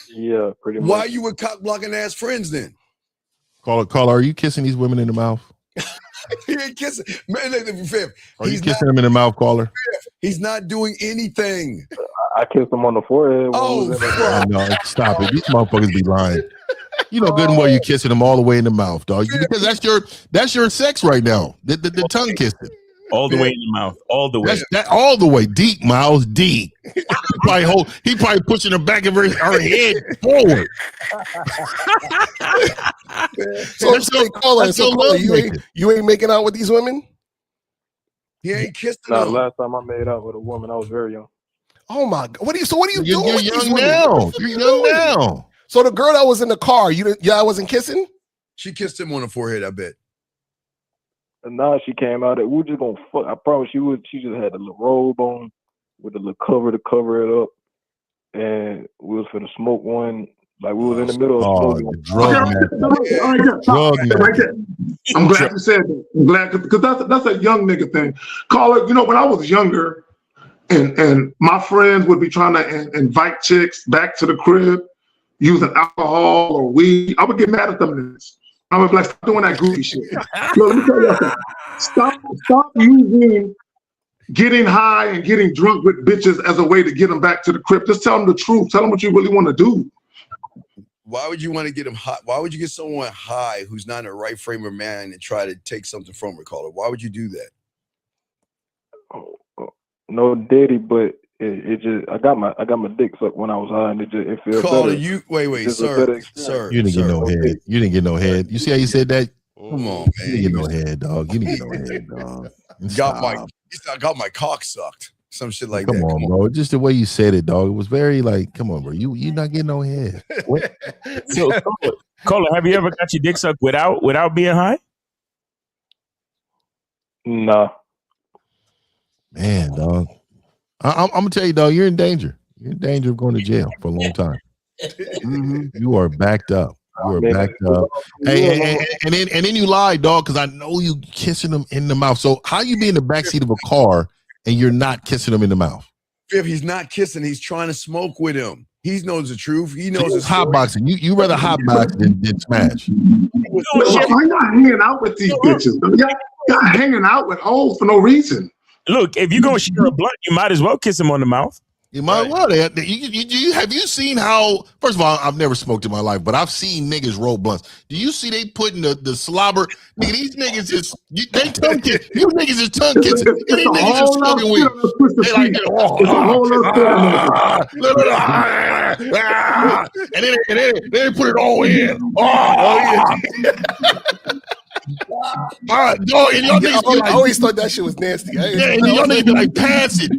Speaker 17: Yeah, pretty much.
Speaker 6: Why are you with cock blocking ass friends then?
Speaker 7: Caller, are you kissing these women in the mouth?
Speaker 6: He ain't kissing. Man,
Speaker 7: are you kissing them in the mouth, caller?
Speaker 6: He's not doing anything.
Speaker 17: I kissed him on the forehead.
Speaker 7: No, stop it. These motherfuckers be lying. You know good and well you kissing them all the way in the mouth, dog. Because that's your sex right now. The tongue kissing.
Speaker 5: All the way in the mouth. All the way.
Speaker 7: All the way. Deep, Miles. Deep. He probably pushing the back of her head forward.
Speaker 12: So you ain't making out with these women?
Speaker 6: He ain't kissing
Speaker 17: them. Last time I made out with a woman, I was very young.
Speaker 12: Oh my God! What are you doing?
Speaker 7: You're young now. You're young now.
Speaker 12: So the girl that was in the car, I wasn't kissing.
Speaker 6: She kissed him on the forehead, I bet.
Speaker 17: And now she came out. We were just gonna fuck. I promise you, she just had a little robe on with a little cover to cover it up, and we was finna smoke one. Like we was in the middle of smoking.
Speaker 13: I'm glad you said that. I'm glad because that's a young nigga thing. Caller, when I was younger, and my friends would be trying to invite chicks back to the crib using alcohol or weed, I would get mad at them niggas. I would be like, stop doing that goofy shit. Yo, let me tell you something. Stop using getting high and getting drunk with bitches as a way to get them back to the crib. Just tell them the truth. Tell them what you really want to do.
Speaker 6: Why would you want to get them high? Why would you get someone high who's not in the right frame of mind and try to take something from her, caller? Why would you do that?
Speaker 17: No daddy, but it just I got my dick sucked when I was high, and it feels
Speaker 6: caller,
Speaker 17: better.
Speaker 6: Wait, sir.
Speaker 7: You didn't get no head. You didn't get no head. You see how you said that?
Speaker 6: Come on, man.
Speaker 7: You didn't get no head, dog. You didn't get no head, dog.
Speaker 6: Got my cock sucked. Some shit like
Speaker 7: come
Speaker 6: that.
Speaker 7: On, bro. Just the way you said it, dog. It was very like, come on, bro. You not getting no head.
Speaker 5: So, caller, have you ever got your dick sucked without being high?
Speaker 17: Nah.
Speaker 7: Man, dog. I'm gonna tell you, dog, you're in danger. You're in danger of going to jail for a long time. You are backed up. You are backed up. Hey, and then you lie, dog, because I know you kissing them in the mouth. So how you be in the backseat of a car and you're not kissing them in the mouth?
Speaker 6: If he's not kissing, he's trying to smoke with him. He knows the truth. He knows
Speaker 7: it's hotboxing. You rather hotbox than smash.
Speaker 13: I'm not hanging out with these bitches. Y'all hanging out with hoes for no reason.
Speaker 5: Look, if you're gonna share a blunt, you might as well kiss him on the mouth.
Speaker 7: You might well. Have you seen how? First of all, I've never smoked in my life, but I've seen niggas roll blunts. Do you see they putting the slobber? Nigga, these niggas is they tongue kiss. You niggas is tongue kissing. And these niggas is smoking weed. They like and then they put it all in. Dog, and y'all niggas
Speaker 12: I always thought that shit was nasty.
Speaker 7: And y'all niggas be like, pass it.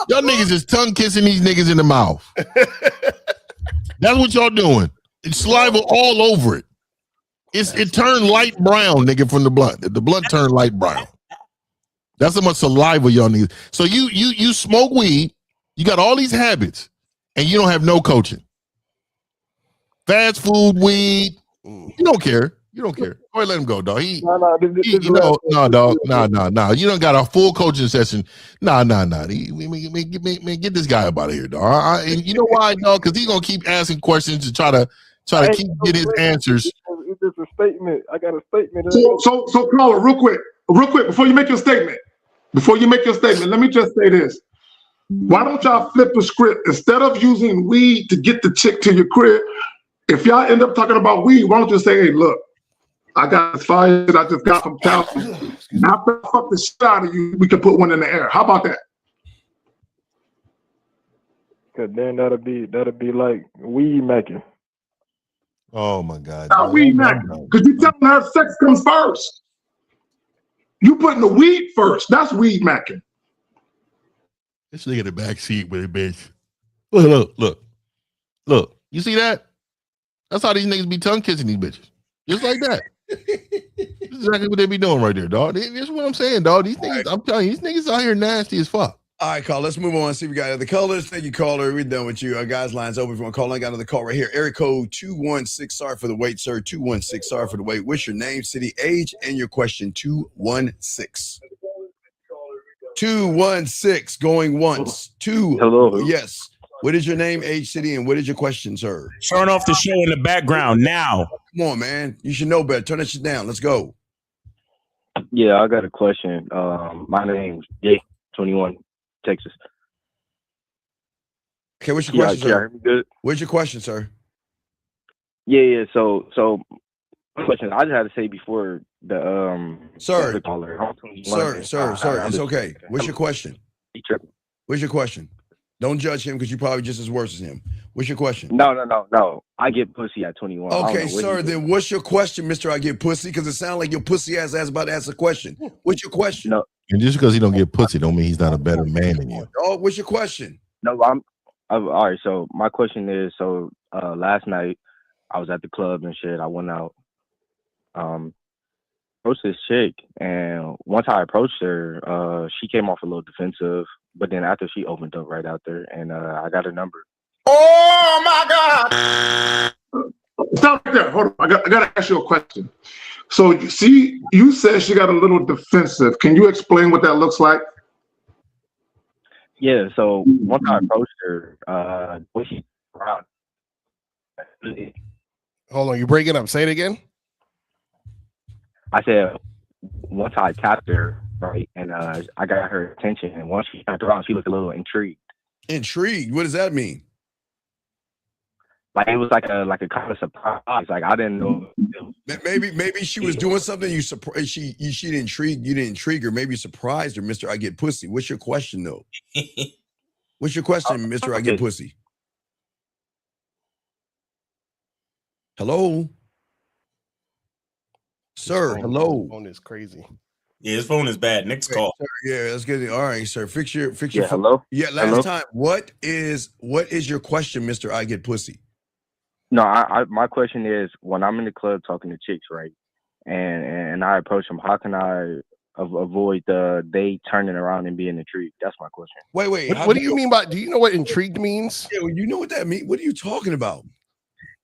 Speaker 7: Y'all niggas is tongue kissing these niggas in the mouth. That's what y'all doing. It's saliva all over it. It turned light brown, nigga, from the blunt. The blunt turned light brown. That's how much saliva y'all need. So you smoke weed, you got all these habits, and you don't have no coaching. Fast food, weed. You don't care. You don't care. Go ahead, let him go, dog. No. You don't got a full coaching session. Nah. Man, get this guy up out of here, dog. And you know why, dog? Because he's gonna keep asking questions to try to get his answers.
Speaker 17: It's just a statement. I got a statement.
Speaker 13: So caller, real quick, before you make your statement, let me just say this. Why don't y'all flip the script? Instead of using weed to get the chick to your crib, if y'all end up talking about weed, why don't you say, hey, look, I got this fire that I just got from town. After I fuck the shit out of you, we can put one in the air. How about that?
Speaker 17: Cause then that'll be like weed making.
Speaker 7: Oh my God.
Speaker 13: Not weed making. Because you telling her sex comes first. You putting the weed first. That's weed making.
Speaker 7: This nigga in the back seat with a bitch. Look. You see that? That's how these niggas be tongue kissing these bitches. Just like that. This is exactly what they be doing right there, dog. This is what I'm saying, dog. These niggas, I'm telling you, these niggas out here nasty as fuck.
Speaker 6: All right, call. Let's move on. See if we got other callers. Thank you, caller. We're done with you. Our guys' lines open. If you want to call, I got another call right here. Area code 216. Sorry for the wait, sir. 216. Sorry for the wait. What's your name, city, age, and your question? 216. 216. Going once.
Speaker 14: Hello.
Speaker 6: Yes. What is your name, age, city, and what is your question, sir?
Speaker 5: Turn off the show in the background now.
Speaker 6: Come on, man. You should know better. Turn that shit down. Let's go.
Speaker 16: Yeah, I got a question. My name's Jake, 21, Texas.
Speaker 6: Okay, what's your question, sir?
Speaker 16: Good.
Speaker 6: What's your question, sir?
Speaker 16: Yeah. So question. I just had to say before the
Speaker 6: sir,
Speaker 16: the caller.
Speaker 6: Sir, it's okay. What's your question? What's your question? Don't judge him because you're probably just as worse as him. What's your question?
Speaker 16: No. I get pussy at 21.
Speaker 6: Okay, sir, then what's your question, Mr. I get pussy? Because it sounds like your pussy ass is about to ask a question. What's your question?
Speaker 16: No.
Speaker 7: And just because he don't get pussy don't mean he's not a better man than you.
Speaker 6: Oh, what's your question?
Speaker 16: No, I'm all right. So my question is, last night I was at the club and shit. I went out, approached this chick, and once I approached her, she came off a little defensive. But then after she opened up right out there, and I got her number.
Speaker 13: Oh my God! Stop right there. Hold on. I got to ask you a question. So you said she got a little defensive. Can you explain what that looks like?
Speaker 16: Yeah. So once I approached her, when she around.
Speaker 12: Hold on, you breaking up. Say it again.
Speaker 16: I said once I tapped her, right, and I got her attention, and once she turned around, she looked a little intrigued.
Speaker 6: Intrigued? What does that mean?
Speaker 16: Like it was like a kind of surprise. Like I didn't know.
Speaker 6: Maybe she was doing something. You surprised. She didn't intrigue. You didn't intrigue her. Maybe you surprised her, Mr. I get pussy. What's your question though? What's your question, Mr. I get pussy? Hello, sir. Hello.
Speaker 12: Phone is crazy.
Speaker 5: Yeah, his phone is bad. Next call.
Speaker 6: Sir, yeah, that's good. All right, sir. Fix your
Speaker 16: hello.
Speaker 6: Yeah, last time. What is your question, Mr. I get pussy?
Speaker 16: No, my question is when I'm in the club talking to chicks, right, and I approach them, how can I
Speaker 3: avoid they turning around and being intrigued. That's my question.
Speaker 6: Wait.
Speaker 12: What do you mean by? Do you know what intrigued means?
Speaker 6: Yeah, well, you know what that means. What are you talking about?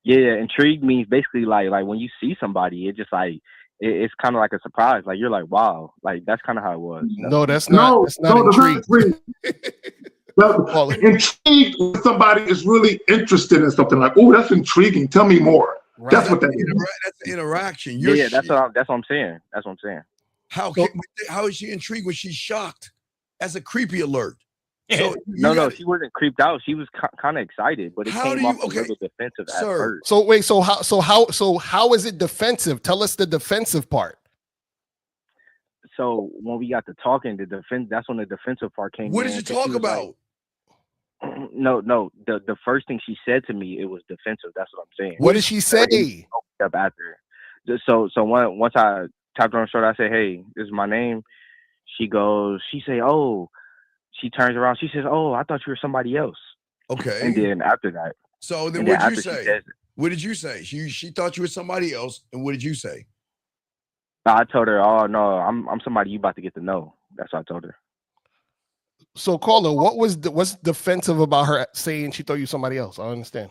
Speaker 3: Yeah, intrigue means basically like when you see somebody, it just like it's kind of like a surprise. Like you're like, wow, like that's kind of how it was.
Speaker 12: No, that's not. That's not intrigued.
Speaker 13: Intrigued with somebody is really interested in something. Like, oh, that's intriguing. Tell me more.
Speaker 6: Right.
Speaker 13: That's what that is.
Speaker 6: That's the interaction.
Speaker 3: Yeah, that's what I'm saying. That's what I'm saying.
Speaker 6: How is she intrigued when she's shocked? That's a creepy alert. So
Speaker 3: no, she wasn't creeped out. She was kind of excited, but it came off a little defensive at first.
Speaker 12: So wait, so how is it defensive? Tell us the defensive part.
Speaker 3: So when we got to talking, that's when the defensive part came.
Speaker 6: What did you talk about?
Speaker 3: Like, no. The first thing she said to me, it was defensive. That's what I'm saying.
Speaker 12: What did she say?
Speaker 3: Up after. So once I tapped her on the shoulder, I said, "Hey, this is my name." She say, "Oh." She turns around. She says, "Oh, I thought you were somebody else."
Speaker 6: Okay.
Speaker 3: And then after that.
Speaker 6: So then what did you say? What did you say? She thought you were somebody else. And what did you say?
Speaker 3: I told her, "Oh no, I'm somebody you about to get to know." That's what I told her.
Speaker 12: So, caller, what's defensive about her saying she thought you somebody else? I don't understand.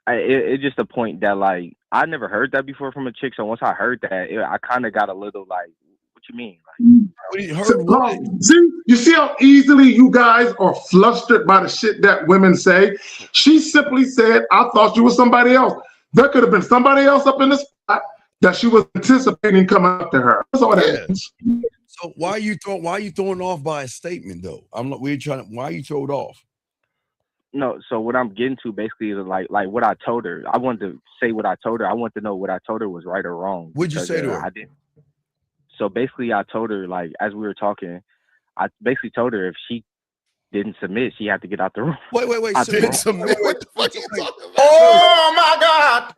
Speaker 3: It's just a point that like I never heard that before from a chick. So once I heard that, I kind of got a little like, "What you mean?" Like,
Speaker 13: see, you see how easily you guys are flustered by the shit that women say? She simply said, "I thought you were somebody else." There could have been somebody else up in the spot that she was anticipating coming up to her. That's all that is.
Speaker 6: So why are you throwing off by a statement though? Why are you thrown off?
Speaker 3: No, so what I'm getting to basically is like what I told her. I wanted to say what I told her. I wanted to know what I told her was right or wrong.
Speaker 6: What'd you say to her?
Speaker 3: I didn't. So basically, I told her, like, as we were talking, I basically told her if she didn't submit, she had to get out the room.
Speaker 6: Wait.
Speaker 12: Didn't submit? What the fuck are you talking about?
Speaker 13: Oh my
Speaker 6: God!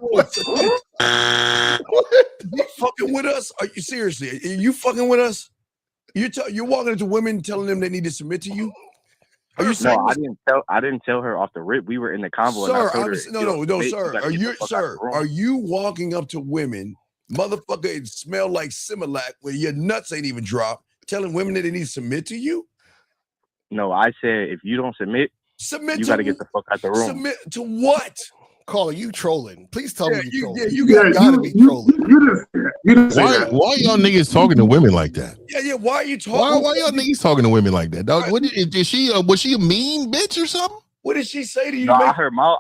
Speaker 6: You fucking with us? Are you seriously? Are you fucking with us? You're walking into women telling them they need to submit to you? Are you saying?
Speaker 3: No, I didn't tell her off the rip. We were in the convo.
Speaker 6: Sir, sir. Are you walking up to women? Motherfucker, it smell like Similac where your nuts ain't even dropped, telling women that they need to submit to you?
Speaker 3: No, I said if you don't submit you got to get the fuck out the room.
Speaker 6: Submit to what?
Speaker 12: Caller, you trolling. Please tell me you trolling.
Speaker 6: Yeah, you gotta be trolling.
Speaker 13: You didn't say that.
Speaker 7: Why y'all niggas talking to women like that?
Speaker 6: Yeah. Why are you talking?
Speaker 7: Why y'all niggas talking to women like that? Dog, was she a mean bitch or something?
Speaker 6: What did she say to you?
Speaker 3: No, I heard Miles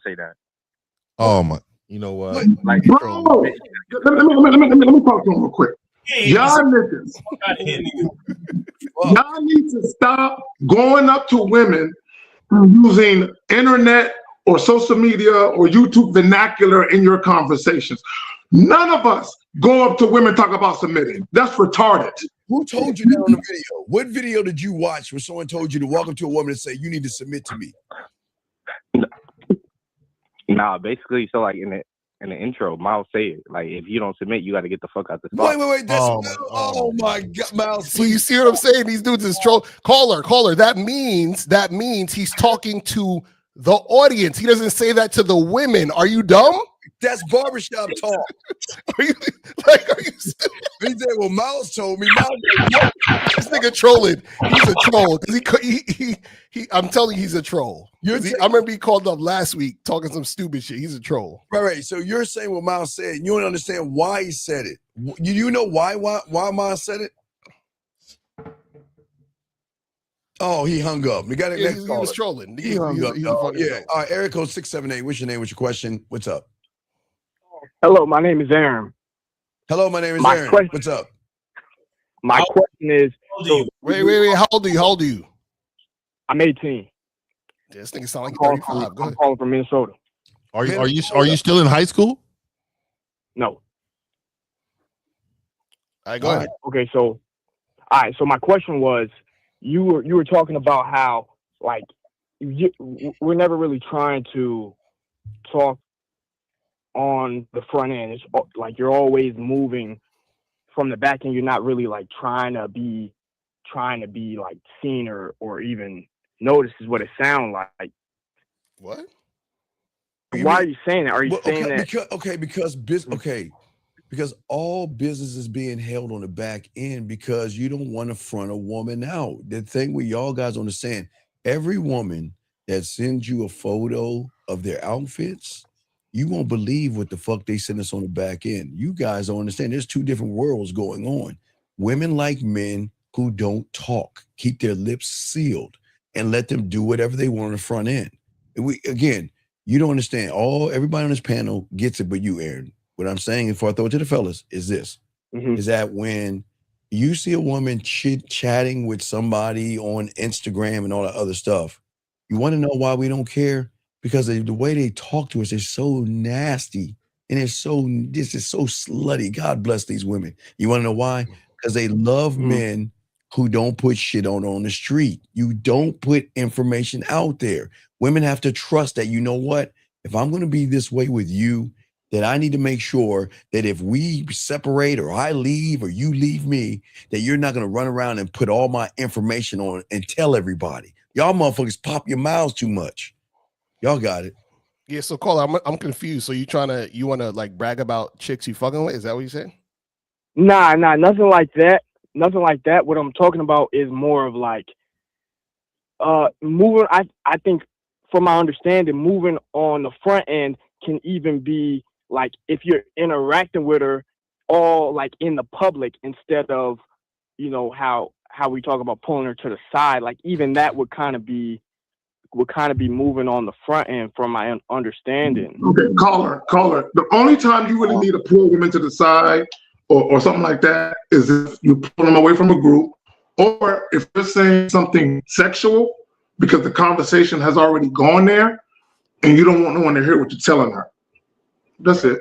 Speaker 3: say that.
Speaker 7: Oh my. You know what?
Speaker 3: Like,
Speaker 13: bro, let me talk to him real quick. Y'all niggas, y'all need to stop going up to women using internet or social media or YouTube vernacular in your conversations. None of us go up to women talk about submitting. That's retarded.
Speaker 6: Who told you that on the video? What video did you watch where someone told you to walk up to a woman and say, "You need to submit to me"?
Speaker 3: Nah, basically, so like in the intro, Miles say it. Like, if you don't submit, you got to get the fuck out the spot.
Speaker 6: Wait. Oh my God, Miles.
Speaker 12: So you see what I'm saying? These dudes is troll. Caller. That means he's talking to the audience. He doesn't say that to the women. Are you dumb?
Speaker 6: That's barbershop talk.
Speaker 12: Are you?
Speaker 6: He said, "Well, Miles told me."
Speaker 12: This nigga trolling. He's a troll because he. I'm telling you, he's a troll. I remember he called up last week talking some stupid shit. He's a troll.
Speaker 6: Right. So you're saying what Miles said. You don't understand why he said it. You know why Miles said it? Oh, he hung up. We got it.
Speaker 12: He was trolling.
Speaker 6: He hung up. All right, area code 678. What's your name? What's your question? What's up?
Speaker 20: Hello, my name is Aaron.
Speaker 6: Hello, my name is Aaron. What's up?
Speaker 20: My question is...
Speaker 12: Wait. How old are you?
Speaker 20: I'm 18.
Speaker 12: This nigga sound like 35.
Speaker 20: I'm calling from Minnesota.
Speaker 7: Are you still in high school?
Speaker 20: No.
Speaker 12: All right, go ahead.
Speaker 20: Okay, so my question was, you were talking about how like we're never really trying to talk on the front end. It's like you're always moving from the back end. You're not really like trying to be like seen or even noticed, is what it sounds like.
Speaker 12: What?
Speaker 20: Why are you saying that? Are you saying that?
Speaker 6: Because all business is being held on the back end because you don't want to front a woman out. The thing where y'all guys understand, every woman that sends you a photo of their outfits, you won't believe what the fuck they send us on the back end. You guys don't understand. There's two different worlds going on. Women like men who don't talk, keep their lips sealed, and let them do whatever they want on the front end. Again, you don't understand. Everybody on this panel gets it, but you, Aaron. What I'm saying, before I throw it to the fellas, is this: is that when you see a woman chatting with somebody on Instagram and all that other stuff, you want to know why we don't care? Because the way they talk to us is so nasty and this is so slutty. God bless these women. You want to know why? Because they love men who don't put shit on the street. You don't put information out there. Women have to trust that, you know what? If I'm going to be this way with you, that I need to make sure that if we separate or I leave or you leave me, that you're not going to run around and put all my information on and tell everybody. Y'all motherfuckers pop your mouths too much. Y'all got it.
Speaker 12: Yeah, so Carla, I'm confused. So you want to like brag about chicks you fucking with? Is that what you said?
Speaker 20: Nah, nothing like that. Nothing like that. What I'm talking about is more of like moving. I think from my understanding, moving on the front end can even be like if you're interacting with her all like in the public instead of, you know, how we talk about pulling her to the side. Like even that would kind of be moving on the front end from my understanding.
Speaker 13: Okay, caller. The only time you really need to pull them into the side or something like that is if you pull them away from a group, or if you're saying something sexual because the conversation has already gone there and you don't want no one to hear what you're telling her. That's it.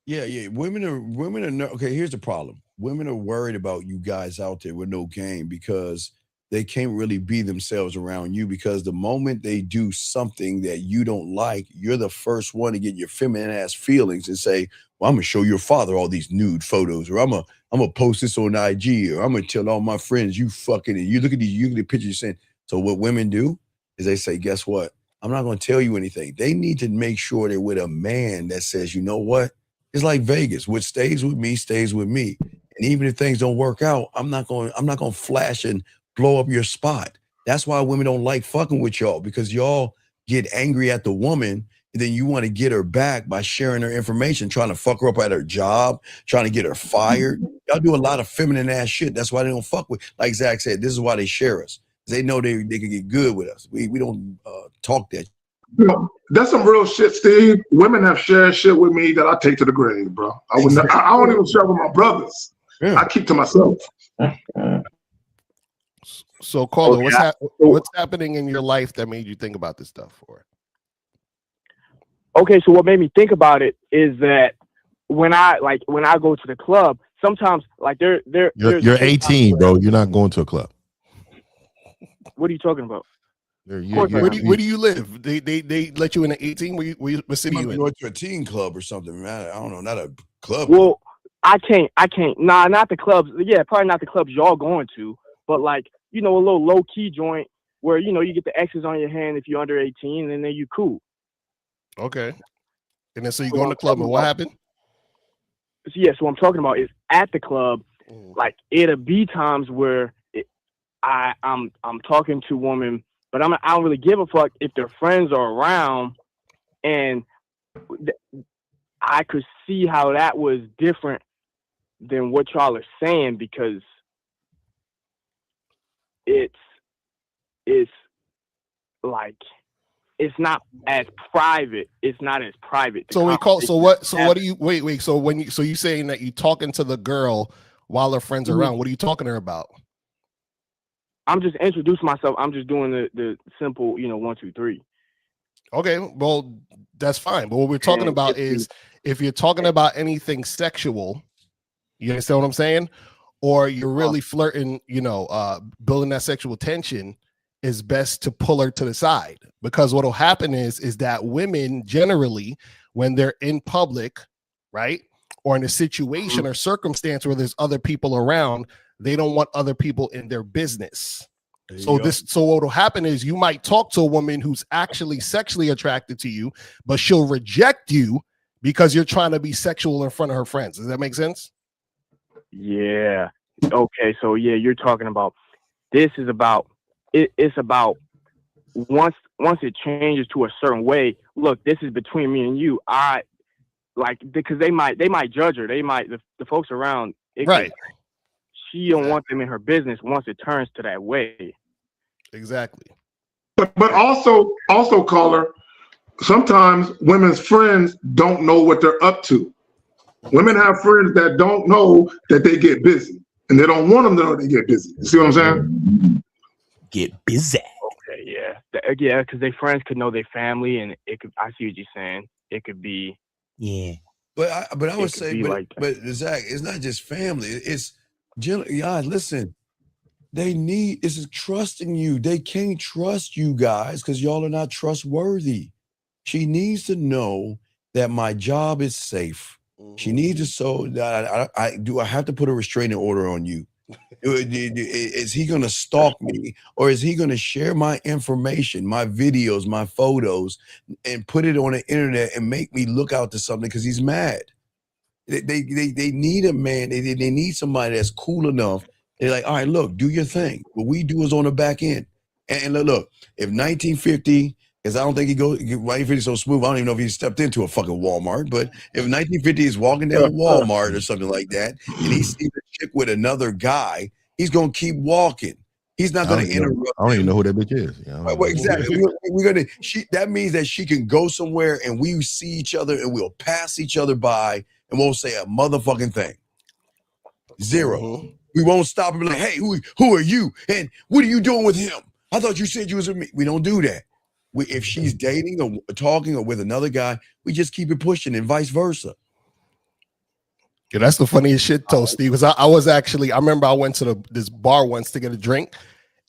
Speaker 6: Yeah. Women are okay. Here's the problem. Women are worried about you guys out there with no game because they can't really be themselves around you, because the moment they do something that you don't like, you're the first one to get your feminine ass feelings and say, well, I'm gonna show your father all these nude photos, or I'm gonna post this on IG, or I'm gonna tell all my friends you fucking, and you look at the pictures you're saying. So what women do is they say, guess what? I'm not gonna tell you anything. They need to make sure they're with a man that says, you know what? It's like Vegas. What stays with me stays with me. And even if things don't work out, I'm not gonna flash and blow up your spot. That's why women don't like fucking with y'all, because y'all get angry at the woman and then you want to get her back by sharing her information, trying to fuck her up at her job, trying to get her fired. Y'all do a lot of feminine ass shit. That's why they don't fuck with. Like Zach said, this is why they share us. They know they can get good with us. We don't talk that.
Speaker 13: You know, that's some real shit, Steve. Women have shared shit with me that I take to the grave, bro. I don't even share with my brothers. Yeah. I keep to myself.
Speaker 12: So, Carla, what's happening in your life that made you think about this stuff for?
Speaker 20: Okay, so what made me think about it is that when I go to the club, sometimes like you're
Speaker 7: 18, bro. You're not going to a club.
Speaker 20: What are you talking about?
Speaker 12: Where do you live? They let you in at 18? What city you in?
Speaker 6: Go to a teen club or something, man. I don't know, not a club.
Speaker 20: Well, I can't. Nah, not the clubs. Yeah, probably not the clubs y'all going to, but like, you know, a little low key joint where, you know, you get the X's on your hand if you're under 18 and then you cool.
Speaker 12: Okay. And then so you go in the club and what happened?
Speaker 20: So yeah, so what I'm talking about is at the club, like it'll be times where I'm talking to women, but I don't really give a fuck if their friends are around, and I could see how that was different than what y'all are saying, because it's like it's not as private. It's not as private.
Speaker 12: So what do you wait? So you saying that you talking to the girl while her friends are around? What are you talking to her about?
Speaker 20: I'm just introducing myself. I'm just doing the simple, 1, 2, 3.
Speaker 12: Okay, well, that's fine. But what we're talking about is if you're talking about anything sexual, you understand what I'm saying? Or you're really flirting, building that sexual tension, is best to pull her to the side. Because what'll happen is that women generally, when they're in public, right, or in a situation or circumstance where there's other people around, they don't want other people in their business. So what'll happen is you might talk to a woman who's actually sexually attracted to you, but she'll reject you because you're trying to be sexual in front of her friends. Does that make sense?
Speaker 20: Yeah. Okay. So yeah, you're talking about this is about it's about once it changes to a certain way. Look, this is between me and you. I like because they might judge her. They might the folks around.
Speaker 12: Right.
Speaker 20: She don't want them in her business once it turns to that way.
Speaker 12: Exactly.
Speaker 13: But also caller, sometimes women's friends don't know what they're up to. Women have friends that don't know that they get busy, and they don't want them to know they get busy. You see what I'm saying?
Speaker 5: Get busy.
Speaker 20: Okay, yeah, because their friends could know their family, and it could. I see what you're saying. It could be.
Speaker 5: Yeah.
Speaker 6: But I would say,
Speaker 20: but
Speaker 6: Zach, it's not just family. It's guys. Listen, they need is trusting you. They can't trust you guys because y'all are not trustworthy. She needs to know that my job is safe. She needs to so that I have to put a restraining order on you. Is he going to stalk me, or is he going to share my information, my videos, my photos, and put it on the internet and make me look out to something because he's mad? They need a man. They need somebody that's cool enough. They're like, all right, look, do your thing. What we do is on the back end. And look, if 1950, because I don't think 1950 is so smooth, I don't even know if he stepped into a fucking Walmart, but if 1950 is walking down Walmart or something like that, and he sees a chick with another guy, he's going to keep walking. He's not going to interrupt.
Speaker 7: I don't even know who that bitch is.
Speaker 6: Well, exactly. We're gonna. That means that she can go somewhere and we see each other and we'll pass each other by and won't say a motherfucking thing. Zero. We won't stop and be like, hey, who are you? And what are you doing with him? I thought you said you was with me. We don't do that. If she's dating or talking or with another guy, we just keep it pushing and vice versa.
Speaker 12: Yeah, that's the funniest shit, Steve. Because I remember I went to this bar once to get a drink,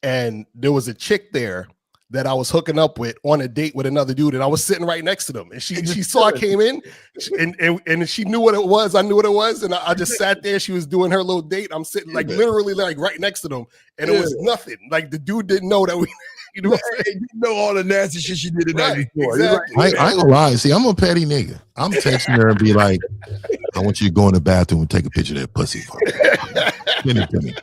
Speaker 12: and there was a chick there that I was hooking up with on a date with another dude, and I was sitting right next to them. And she saw I came in, and she knew what it was. I knew what it was, and I just sat there. She was doing her little date. I'm sitting literally right next to them, and it was nothing. Like the dude didn't know that we. You
Speaker 6: know all the nasty shit she did the night before.
Speaker 12: Exactly.
Speaker 7: I ain't gonna lie. See, I'm a petty nigga. I'm texting her and be like, I want you to go in the bathroom and take a picture of that pussy for me. Send it to me.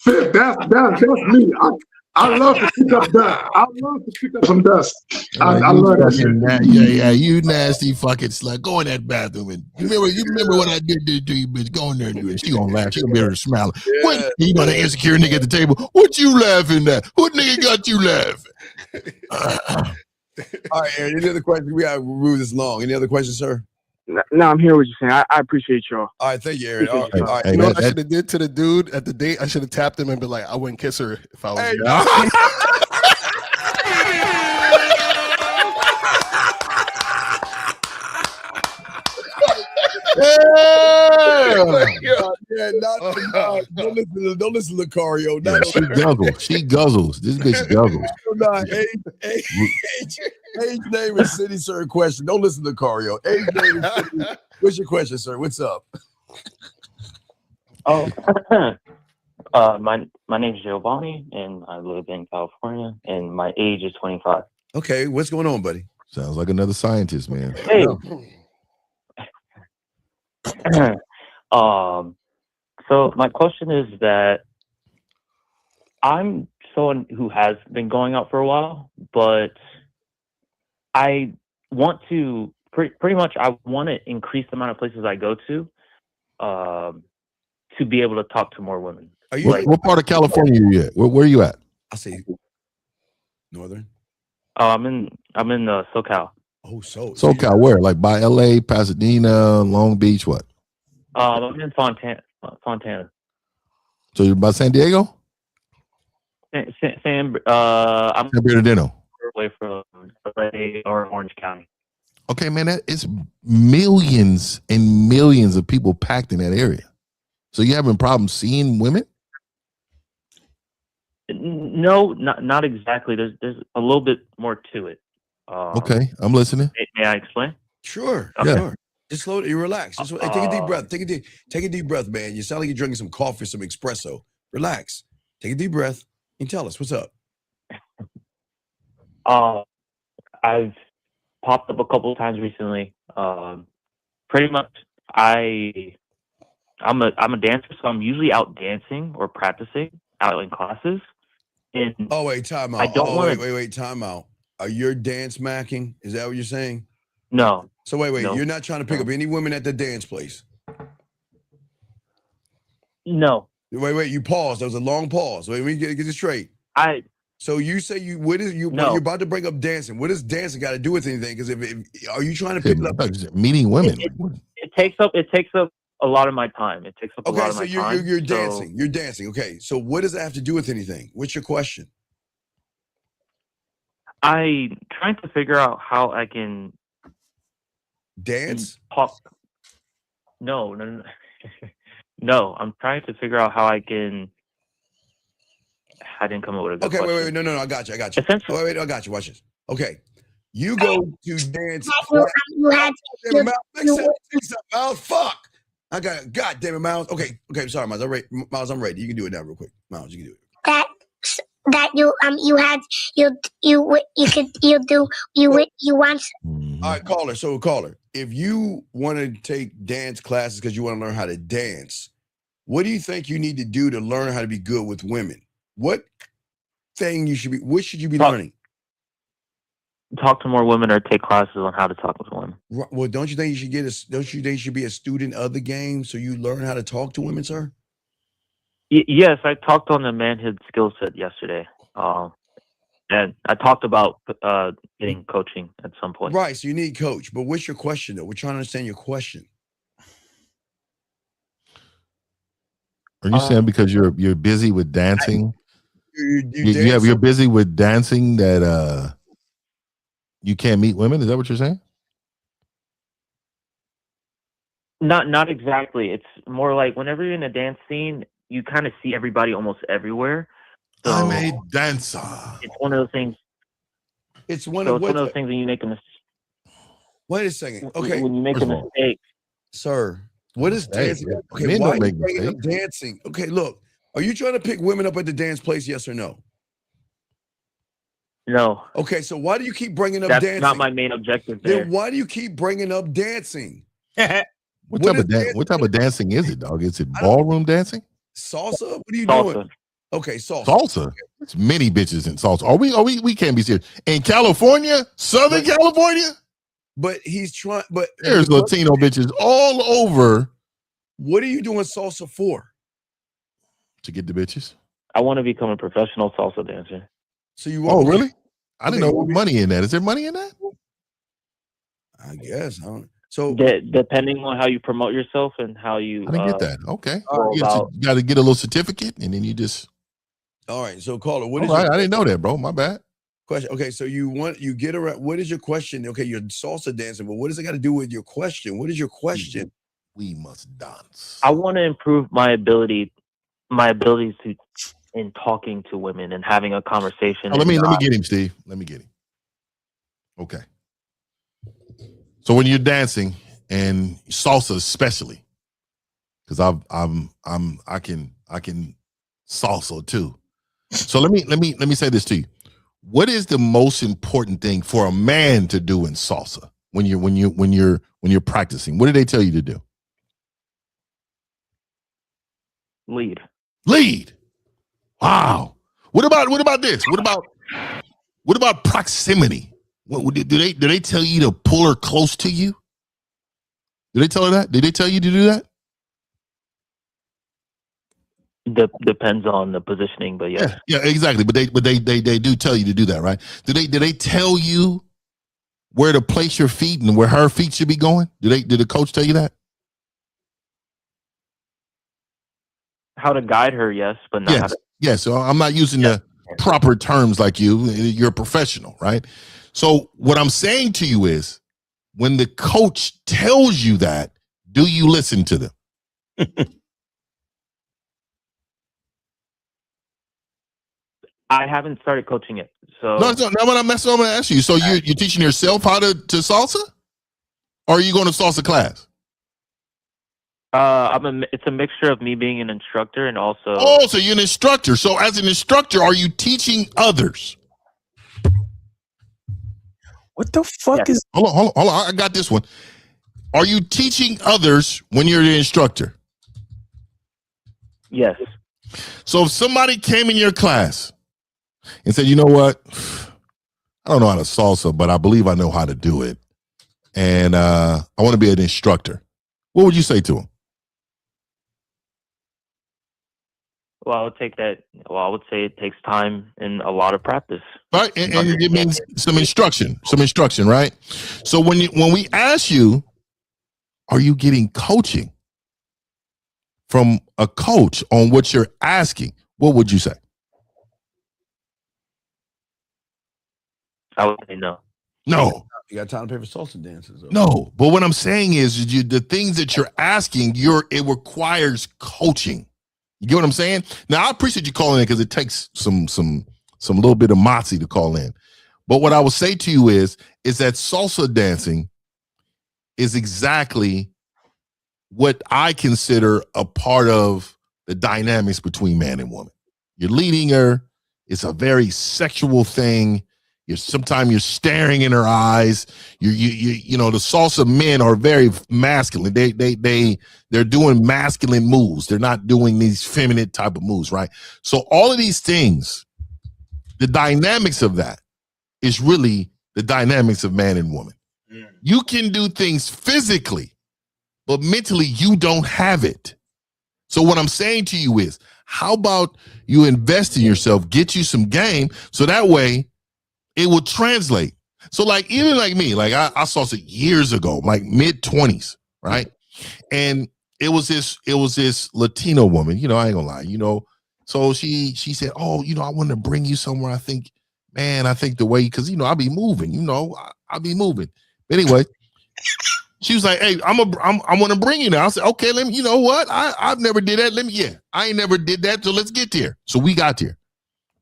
Speaker 13: Hey, that's me. I love to pick up dust. I love to pick up some dust. I love that shit.
Speaker 7: Yeah, you nasty fucking slut. Go in that bathroom and you remember what I did to you, bitch. Go in there and do it. She gonna laugh. She gonna be able to smile.
Speaker 6: Yeah.
Speaker 7: What? You know the insecure nigga at the table. What you laughing at? What nigga got you laughing?
Speaker 6: All right, Aaron. Any other questions? We gotta move this long. Any other questions, sir?
Speaker 20: No, I'm hearing what you're saying. I appreciate y'all.
Speaker 6: All right, thank you, Aaron. All right.
Speaker 12: You know what I should have did to the dude at the date? I should have tapped him and been like, I wouldn't kiss her if I was you.
Speaker 6: Don't listen to Lucario.
Speaker 7: She guzzles. This bitch guzzles.
Speaker 6: Age, name, and city, sir. Question. Don't listen to Lucario. Age, name, and city. What's your question, sir? What's up?
Speaker 21: My name is Giovanni, and I live in California, and my age is 25.
Speaker 6: Okay, what's going on, buddy?
Speaker 7: Sounds like another scientist, man.
Speaker 21: Hey. So my question is that I'm someone who has been going out for a while, but I want to pretty much I want to increase the amount of places I go to be able to talk to more women.
Speaker 7: Are you what part of California are you at? Where are you at?
Speaker 6: I see. Northern.
Speaker 21: I'm in SoCal.
Speaker 6: Oh,
Speaker 7: SoCal, where? Like by LA, Pasadena, Long Beach, what?
Speaker 21: I'm in Fontana.
Speaker 7: So you're by San Diego?
Speaker 21: I'm
Speaker 7: San Bernardino.
Speaker 21: Away from LA or Orange County.
Speaker 7: Okay, man, that is millions and millions of people packed in that area. So you having problems seeing women?
Speaker 21: No, not exactly. There's a little bit more to it.
Speaker 7: Okay, I'm listening.
Speaker 21: May I explain?
Speaker 6: Sure.
Speaker 7: Yeah.
Speaker 6: Sure. Just slow. You relax. Just take a deep breath. Take a deep breath, man. You sound like you're drinking some coffee, some espresso. Relax. Take a deep breath and tell us what's up.
Speaker 21: I've popped up a couple of times recently. Pretty much, I'm a dancer, so I'm usually out dancing or practicing out in classes. And
Speaker 6: oh wait, time out.
Speaker 21: I don't want to.
Speaker 6: Wait, time out. Are you dance macking? Is that what you're saying?
Speaker 21: No.
Speaker 6: So wait,
Speaker 21: no,
Speaker 6: you're not trying to pick up any women at the dance place?
Speaker 21: No.
Speaker 6: Wait, you paused. There was a long pause. Wait, let me get this straight. So you say when you're about to bring up dancing. What does dancing got to do with anything? Because if are you trying to pick up
Speaker 7: meeting women?
Speaker 21: It takes up a lot of my time. It takes up a lot of my time.
Speaker 6: Okay, so you're dancing. You're dancing. Okay, so what does that have to do with anything? What's your question?
Speaker 21: I'm trying to figure out how I can
Speaker 6: dance.
Speaker 21: Talk. No. No, I'm trying to figure out how I can. I didn't come up with a good question.
Speaker 6: Wait, no, I got you. Wait, I got you. Watch this. Okay, you go to dance. Fuck. I got it. God damn it, Miles. Okay, sorry, Miles. I'm ready. You can do it now, real quick. Miles, you can do it.
Speaker 18: That you want.
Speaker 6: All right, caller. If you want to take dance classes because you want to learn how to dance, what do you think you need to do to learn how to be good with women? What should you be learning?
Speaker 21: Talk to more women or take classes on how to talk with women.
Speaker 6: Well, don't you think you should be a student of the game so you learn how to talk to women, sir?
Speaker 21: Yes, I talked on the manhood skill set yesterday. And I talked about getting coaching at some point.
Speaker 6: Right, so you need coach. But what's your question, though? We're trying to understand your question.
Speaker 7: Are you saying because you're busy with dancing? You're busy with dancing that you can't meet women? Is that what you're saying?
Speaker 21: Not exactly. It's more like whenever you're in a dance scene, you kind of see everybody almost everywhere. So
Speaker 7: I'm a dancer.
Speaker 21: It's one of those things.
Speaker 6: It's one
Speaker 21: of those things when you make a mistake.
Speaker 6: Wait a second. Okay.
Speaker 21: When you make a mistake.
Speaker 6: Sir, what is dancing? Okay,
Speaker 7: men
Speaker 6: why
Speaker 7: don't
Speaker 6: are you
Speaker 7: make
Speaker 6: bringing up
Speaker 7: mistakes.
Speaker 6: dancing? Okay, look. Are you trying to pick women up at the dance place, yes or no?
Speaker 21: No.
Speaker 6: Okay, so why do you keep bringing up
Speaker 21: That's
Speaker 6: dancing?
Speaker 21: not my main objective there.
Speaker 6: Then why do you keep bringing up dancing?
Speaker 7: What type of dancing is it, dog? Is it ballroom dancing?
Speaker 6: Salsa? What are you doing? Okay, salsa.
Speaker 7: Salsa. It's many bitches in salsa. We can't be serious. In California, Southern California?
Speaker 6: But he's trying, but
Speaker 7: there's Latino bitches all over.
Speaker 6: What are you doing salsa for?
Speaker 7: To get the bitches.
Speaker 21: I want to become a professional salsa dancer.
Speaker 6: So you
Speaker 7: want? Oh, really? I didn't know money in that. Is there money in that?
Speaker 6: I guess. I don't. So
Speaker 21: depending on how you promote yourself and how you.
Speaker 7: I didn't get that. Okay. You got to get a little certificate, and then you just.
Speaker 6: All right. So caller,
Speaker 7: I didn't know that, bro. My bad.
Speaker 6: Question. Okay, so you get around. What is your question? Okay, you're salsa dancing, but what does it got to do with your question? What is your question?
Speaker 7: We must dance.
Speaker 21: I want to improve my abilities to in talking to women and having a conversation.
Speaker 7: Let me get him, Steve. Let me get him. Okay. So when you're dancing and salsa, especially, because I can salsa too. So let me say this to you. What is the most important thing for a man to do in salsa when you're practicing? What do they tell you to do? Lead. Wow. What about this? What about proximity? Do they tell you to pull her close to you? Did they tell her that? Did they tell you to do that?
Speaker 21: Depends on the positioning, but yeah.
Speaker 7: Yeah, exactly. But they do tell you to do that, right? Do they tell you where to place your feet and where her feet should be going? Did the coach tell you that?
Speaker 21: How to guide her, yes, but not how to.
Speaker 7: Yes. So I'm not using the proper terms like you. You're a professional, right? So what I'm saying to you is, when the coach tells you that, do you listen to them?
Speaker 21: I haven't started coaching it, so
Speaker 7: no. That's what I'm going to ask you. So you're teaching yourself how to salsa, or are you going to salsa class?
Speaker 21: It's a mixture of me being an instructor and also.
Speaker 7: Oh, so you're an instructor. So as an instructor, are you teaching others?
Speaker 5: What the fuck is?
Speaker 7: Hold on. I got this one. Are you teaching others when you're the instructor?
Speaker 21: Yes.
Speaker 7: So if somebody came in your class and said, you know what? I don't know how to salsa, but I believe I know how to do it. And I want to be an instructor. What would you say to them?
Speaker 21: Well, I would take that. Well, I would say it takes time and a lot of practice.
Speaker 7: Right, and it means some instruction, right? So when we ask you, are you getting coaching from a coach on what you're asking? What would you say?
Speaker 21: I would say no.
Speaker 7: No.
Speaker 6: You got time to pay for salsa dances.
Speaker 7: No, but what I'm saying is the things that you're asking, it requires coaching. You get what I'm saying? Now, I appreciate you calling in because it takes some little bit of moxie to call in. But what I will say to you is that salsa dancing is exactly what I consider a part of the dynamics between man and woman. You're leading her. It's a very sexual thing. Sometimes you're staring in her eyes. You know, the salsa men are very masculine. They're doing masculine moves. They're not doing these feminine type of moves, right? So all of these things, the dynamics of that is really the dynamics of man and woman. You can do things physically, but mentally you don't have it. So what I'm saying to you is, how about you invest in yourself, get you some game, so that way it will translate. So like, even like me, like I saw it years ago, like mid-20s, right? And it was this Latino woman, you know, I ain't gonna lie, you know. So she said, oh, you know, I want to bring you somewhere. I think the way, because, you know, I'll be moving, you know, I'll be moving. But anyway, she was like, hey, I want to bring you now. I said, okay, let me, you know what? I've never did that. I ain't never did that. So let's get there. So we got there.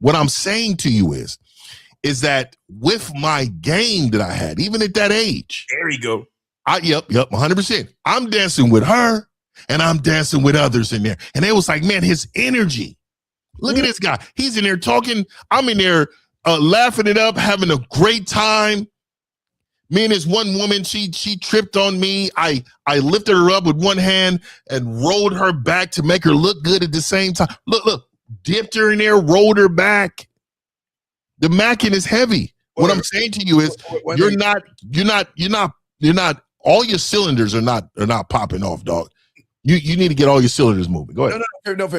Speaker 7: What I'm saying to you is that with my game that I had, even at that age.
Speaker 5: There you go.
Speaker 7: Yep, 100%. I'm dancing with her and I'm dancing with others in there. And it was like, man, his energy. Look at this guy. He's in there talking. I'm in there laughing it up, having a great time. Me and this one woman, she tripped on me. I lifted her up with one hand and rolled her back to make her look good at the same time. Look, dipped her in there, rolled her back. The macking is heavy. What I'm saying to you is you're not all your cylinders are not popping off, dog. You need to get all your cylinders moving. Go ahead.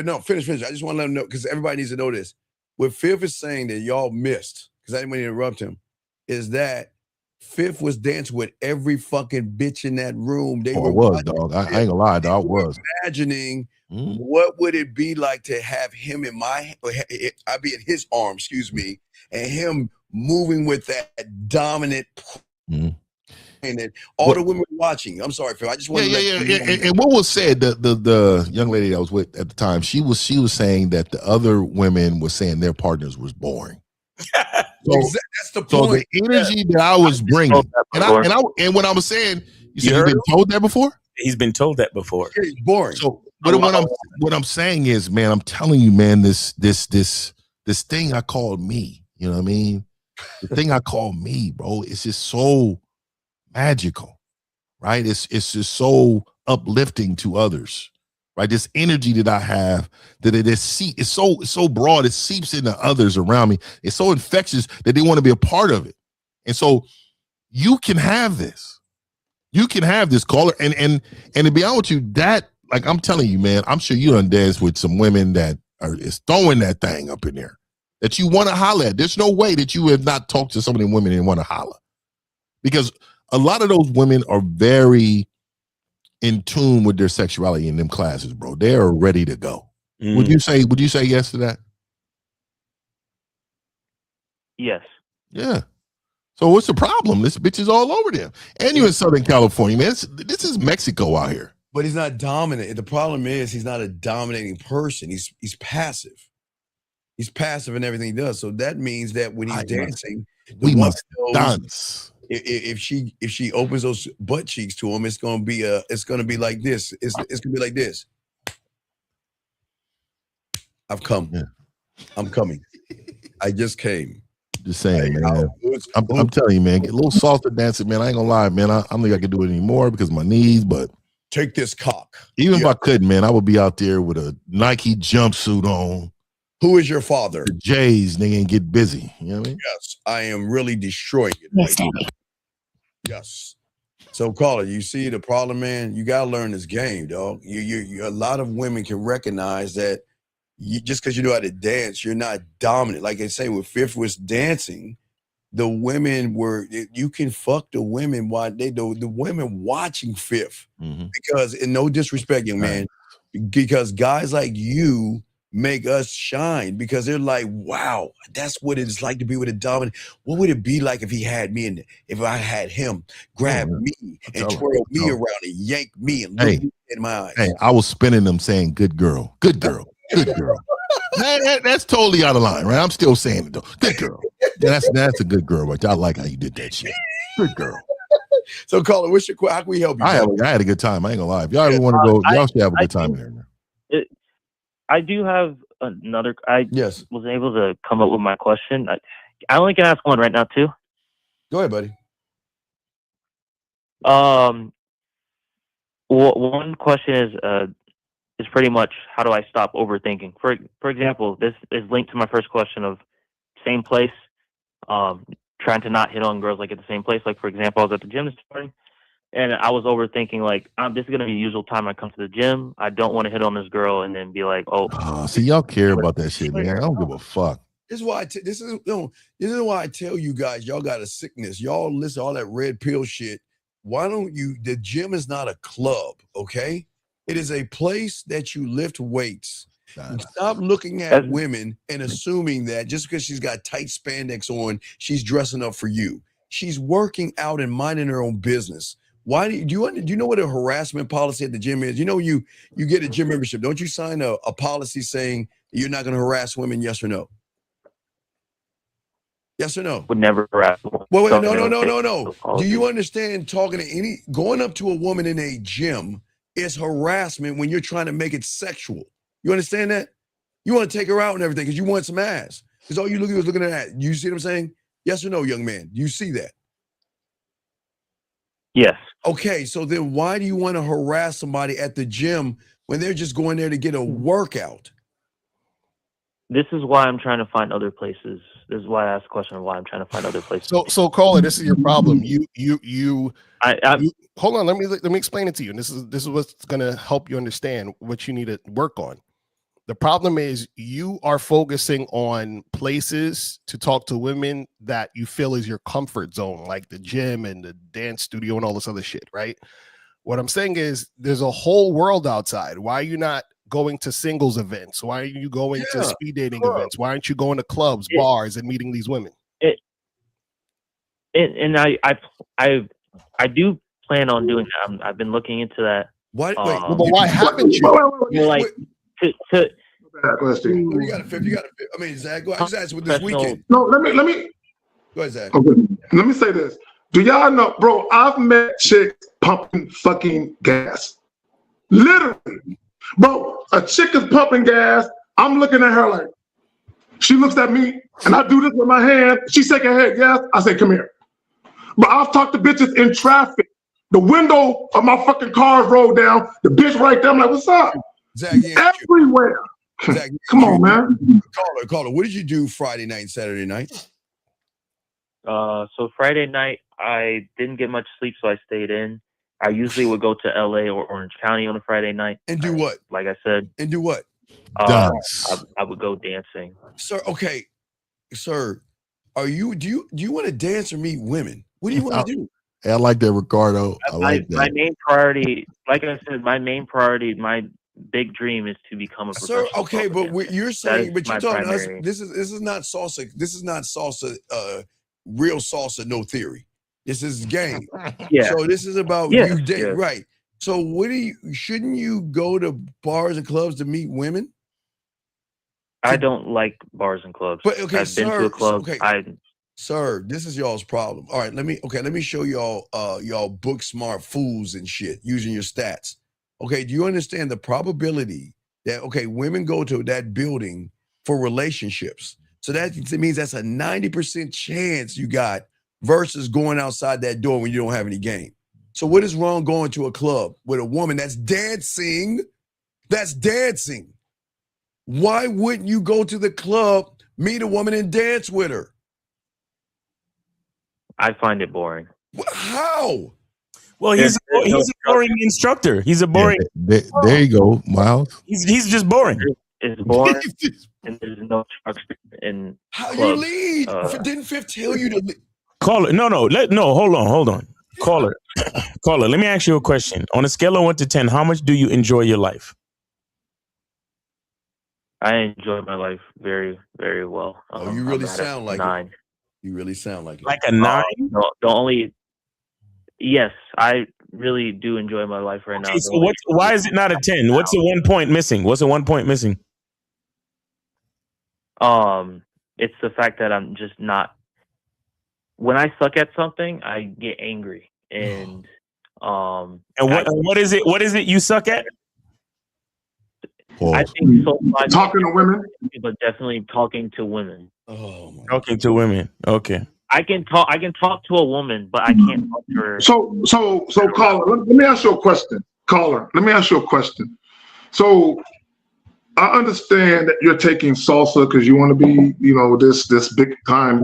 Speaker 6: No, finish. I just want to let them know, because everybody needs to know this. What Fifth is saying that y'all missed, because I didn't want to interrupt him, is that Fifth was dancing with every fucking bitch in that room. They were
Speaker 7: was, dog. I ain't gonna lie, dog. Was
Speaker 6: imagining what would it be like to have him in I'd be in his arm, excuse me, and him moving with that dominant. And all the women watching. I'm sorry, Phil. I just want to let
Speaker 7: And what was said, the young lady I was with at the time, she was saying that the other women were saying their partners was boring.
Speaker 6: That's the point.
Speaker 7: So the energy that I was bringing, and when I was saying, you've been told that before?
Speaker 5: He's been told that before.
Speaker 6: He's boring.
Speaker 7: So what I'm saying is, man, I'm telling you, man, this thing I called me, you know what I mean? The thing I call me, bro, it's just so magical, right? It's just so uplifting to others, right? This energy that I have, that it's so broad, it seeps into others around me. It's so infectious that they want to be a part of it. And so you can have this. You can have this, caller. And to be honest with you, that, like I'm telling you, man, I'm sure you done danced with some women that is throwing that thing up in there that you want to holler at. There's no way that you have not talked to some of the women and want to holler, because a lot of those women are very in tune with their sexuality in them classes, bro. They are ready to go. Would you say yes to that?
Speaker 21: Yes.
Speaker 7: Yeah. So what's the problem? This bitch is all over there. And you're in Southern California, man. This is Mexico out here.
Speaker 6: But he's not dominant. The problem is he's not a dominating person. He's passive. He's passive in everything he does. So that means that when he's dancing,
Speaker 7: we must dance.
Speaker 6: If she opens those butt cheeks to him, it's gonna be like this. It's gonna be like this. I've come. Yeah. I'm coming. I just came.
Speaker 7: Just saying, man. I'm telling you, man. Get a little salsa dancing, man. I ain't gonna lie, man. I don't think I can do it anymore because of my knees, but
Speaker 6: take this cock.
Speaker 7: Even if I could, man, I would be out there with a Nike jumpsuit on.
Speaker 6: Who is your father?
Speaker 7: The Jays, nigga, and get busy. You know what I mean?
Speaker 6: Yes, I am really destroying it.
Speaker 18: Yes, Daddy.
Speaker 6: Yes. So, caller, you see the problem, man. You gotta learn this game, dog. You a lot of women can recognize that just because you know how to dance, you're not dominant. Like they say, with Fifth was dancing, the women were. You can fuck the women while the women watching Fifth because, in no disrespect, young man, because guys like you make us shine because they're like, wow, that's what it's like to be with a dominant. What would it be like if he had me and if I had him grab me and twirl me around and yank me and look me in my eyes?
Speaker 7: Hey, I was spinning them saying, good girl, good girl, good girl. That's totally out of line, right? I'm still saying it though. Good girl. Yeah, that's a good girl, right? I like how you did that shit. Good girl.
Speaker 6: So, caller, what's your question? How can we help you?
Speaker 7: I had a good time. I ain't gonna lie. If y'all ever want to go, y'all should have a good time in there.
Speaker 21: I do have another. I was able to come up with my question. I only can ask one right now, too.
Speaker 6: Go ahead, buddy.
Speaker 21: One question is pretty much how do I stop overthinking? For example, this is linked to my first question of same place. Trying to not hit on girls like at the same place. Like, for example, I was at the gym this morning. And I was overthinking, like, this is going to be the usual time I come to the gym. I don't want to hit on this girl and then be like,
Speaker 7: see, y'all care about that shit, man. I don't give a fuck.
Speaker 6: This is why this is why I tell you guys, y'all got a sickness. Y'all listen to all that red pill shit. Why don't you? The gym is not a club, okay? It is a place that you lift weights. Stop looking at women and assuming that just because she's got tight spandex on, she's dressing up for you. She's working out and minding her own business. Why do you know what a harassment policy at the gym is? You know, you get a gym membership. Don't you sign a policy saying you're not going to harass women? Yes or no? Yes or no?
Speaker 21: Would never harass.
Speaker 6: Well, no. Do you understand going up to a woman in a gym is harassment when you're trying to make it sexual? You understand that? You want to take her out and everything because you want some ass. Because all you looking at that. You see what I'm saying? Yes or no, young man? Do you see that?
Speaker 21: Yes.
Speaker 6: Okay, so then why do you want to harass somebody at the gym when they're just going there to get a workout?
Speaker 21: This is why I'm trying to find other places. This is why I asked the question of why I'm trying to find other places.
Speaker 12: So caller, this is your problem. You hold on, let me explain it to you. And this is what's gonna help you understand what you need to work on. The problem is you are focusing on places to talk to women that you feel is your comfort zone, like the gym and the dance studio and all this other shit, right? What I'm saying is there's a whole world outside. Why are you not going to singles events? Why are you going to speed dating events? Why aren't you going to clubs, bars, and meeting these women?
Speaker 21: I do plan on doing that. I've been looking into that.
Speaker 6: Why?
Speaker 12: But why haven't you?
Speaker 21: Like to
Speaker 6: you got a fifth. I mean, Zach, go ahead with this weekend.
Speaker 13: No, let me.
Speaker 6: Go ahead, Zach.
Speaker 13: Okay. Let me say this. Do y'all know, bro? I've met chicks pumping fucking gas. Literally, bro. A chick is pumping gas. I'm looking at her like, she looks at me, and I do this with my hand. She shake her head, yes. I say, come here. But I've talked to bitches in traffic. The window of my fucking car rolled down. The bitch right there. I'm like, what's up?
Speaker 6: Zach,
Speaker 13: everywhere.
Speaker 6: Zach,
Speaker 13: come on, man.
Speaker 6: Caller. What did you do Friday night and Saturday night?
Speaker 21: So Friday night, I didn't get much sleep, so I stayed in. I usually would go to LA or Orange County on a Friday night.
Speaker 6: And do what?
Speaker 21: Like I said.
Speaker 6: And do what?
Speaker 21: I would go dancing.
Speaker 6: Sir, okay. Sir, do you want to dance or meet women? What do you want to do?
Speaker 7: I like that, Ricardo. I like that.
Speaker 21: My main priority, like I said, my big dream is to become a professional.
Speaker 6: Sir, okay, but what you're saying, but you're talking to us.
Speaker 21: primary-
Speaker 6: This is not salsa. This is not salsa. Real salsa, no theory. This is game.
Speaker 21: Yeah.
Speaker 6: So this is about
Speaker 21: Yes,
Speaker 6: you dating,
Speaker 21: yes.
Speaker 6: right? So shouldn't you go to bars and clubs to meet women?
Speaker 21: I don't like bars and clubs.
Speaker 6: But okay,
Speaker 21: I've been to a club.
Speaker 6: Sir, this is y'all's problem. All right, let me show y'all y'all book smart fools and shit using your stats. Okay, do you understand the probability that women go to that building for relationships, So that means that's a 90% chance you got versus going outside that door when you don't have any game. So what is wrong going to a club with a woman that's dancing? That's dancing. Why wouldn't you go to the club, meet a woman, and dance with her?
Speaker 21: I find it boring.
Speaker 6: How?
Speaker 5: Well, he's a boring instructor. He's a boring.
Speaker 7: Yeah, there you go, Miles.
Speaker 5: He's just boring.
Speaker 21: It's boring, and there's no structure in
Speaker 6: How
Speaker 21: clubs.
Speaker 6: you lead? Didn't Fifth tell you to lead?
Speaker 5: Caller, no, hold on. Caller, let me ask you a question. On a scale of 1 to 10, how much do you enjoy your life?
Speaker 21: I enjoy my life very, very well.
Speaker 6: Oh, you really sound like
Speaker 21: 9.
Speaker 6: it. You really sound like it.
Speaker 5: Like a 9?
Speaker 21: Yes, I really do enjoy my life right now.
Speaker 5: So why is it not a 10? What's the 1 point missing? What's the 1 point missing?
Speaker 21: It's the fact that I'm just not. When I suck at something, I get angry, and
Speaker 5: what is it? What is it you suck at?
Speaker 21: I think so much
Speaker 13: talking to women,
Speaker 21: but definitely talking to women.
Speaker 6: Oh, my
Speaker 5: talking to women. Okay.
Speaker 21: I can talk to a woman, but I can't talk to her.
Speaker 13: So, caller, let me ask you a question. Caller, let me ask you a question. So, I understand that you're taking salsa because you want to be, this big time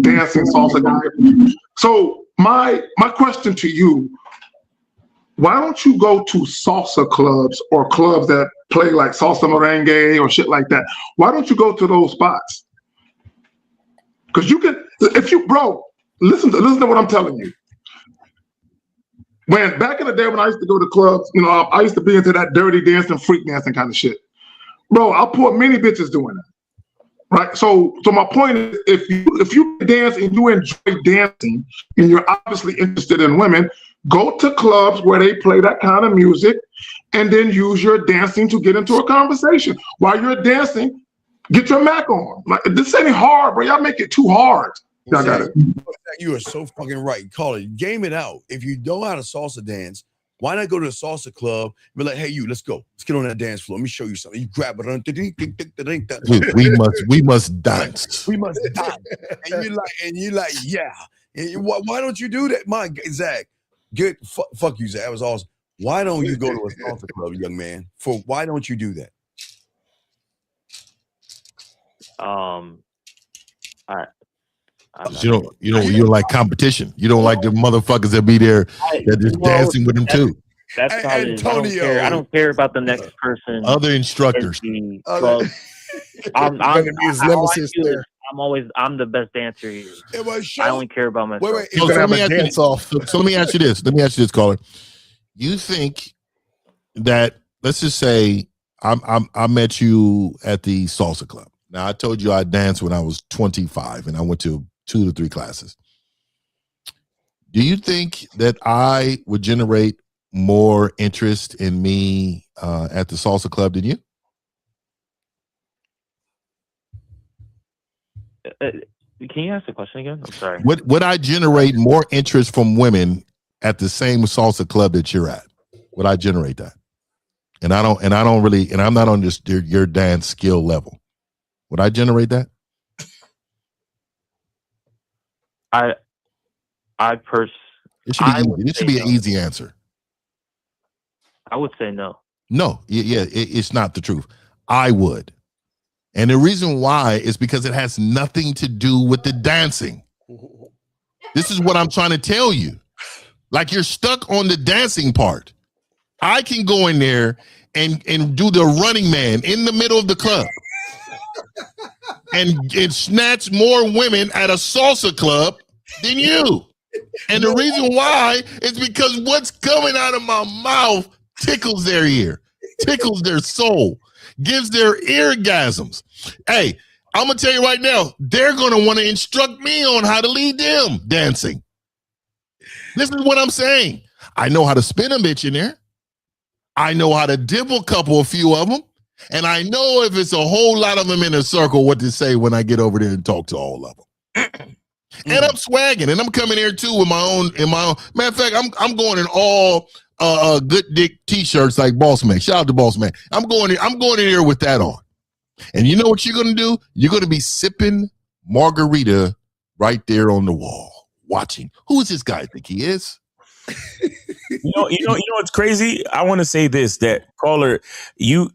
Speaker 13: dancing salsa guy. So, my question to you: why don't you go to salsa clubs or clubs that play like salsa merengue or shit like that? Why don't you go to those spots? Because you can, listen to what I'm telling you. When back in the day when I used to go to clubs, I used to be into that dirty dancing, freak dancing kind of shit. Bro, I'll put many bitches doing that. Right? So my point is, if you dance and you enjoy dancing and you're obviously interested in women, go to clubs where they play that kind of music and then use your dancing to get into a conversation. While you're dancing, get your Mac on. Like, this ain't hard, bro. Y'all make it too hard. Y'all got it.
Speaker 6: You are so fucking right. Call it. Game it out. If you know how to salsa dance, why not go to a salsa club and be like, hey, let's go. Let's get on that dance floor. Let me show you something. You grab it.
Speaker 7: We must dance.
Speaker 6: We must dance. And you're like, yeah. And why don't you do that? Zach, good. Fuck you, Zach. That was awesome. Why don't you go to a salsa club, young man? Why don't you do that?
Speaker 7: You don't like competition. You don't like the motherfuckers that be there that just dancing with them too.
Speaker 21: That's how it is. I don't care about the next person.
Speaker 7: Other instructors.
Speaker 21: I'm the best dancer here. I only care about myself.
Speaker 7: So let me ask you this, caller. You think that, let's just say I met you at the salsa club. Now, I told you I danced when I was 25 and I went to 2 to 3 classes. Do you think that I would generate more interest in me at the salsa club than you?
Speaker 21: Can you ask the question again? I'm sorry.
Speaker 7: Would I generate more interest from women at the same salsa club that you're at? Would I generate that? And I'm not on just your dance skill level. Would I generate that? It should be an easy answer.
Speaker 21: I would say no.
Speaker 7: No, it's not the truth. I would. And the reason why is because it has nothing to do with the dancing. This is what I'm trying to tell you. Like, you're stuck on the dancing part. I can go in there and do the running man in the middle of the club. And snatch more women at a salsa club than you. And the reason why is because what's coming out of my mouth tickles their ear, tickles their soul, gives their eargasms. Hey, I'm going to tell you right now, they're going to want to instruct me on how to lead them dancing. This is what I'm saying. I know how to spin a bitch in there. I know how to dip a few of them. And I know if it's a whole lot of them in a circle, what to say when I get over there and talk to all of them. And I'm swagging, and I'm coming here too with my own. Matter of fact, I'm going in all good dick t-shirts like Boss Man. Shout out to Boss Man. I'm going in here with that on. And you know what you're going to do? You're going to be sipping margarita right there on the wall, watching. Who is this guy think he is?
Speaker 5: You know what's crazy? I want to say this, that caller, you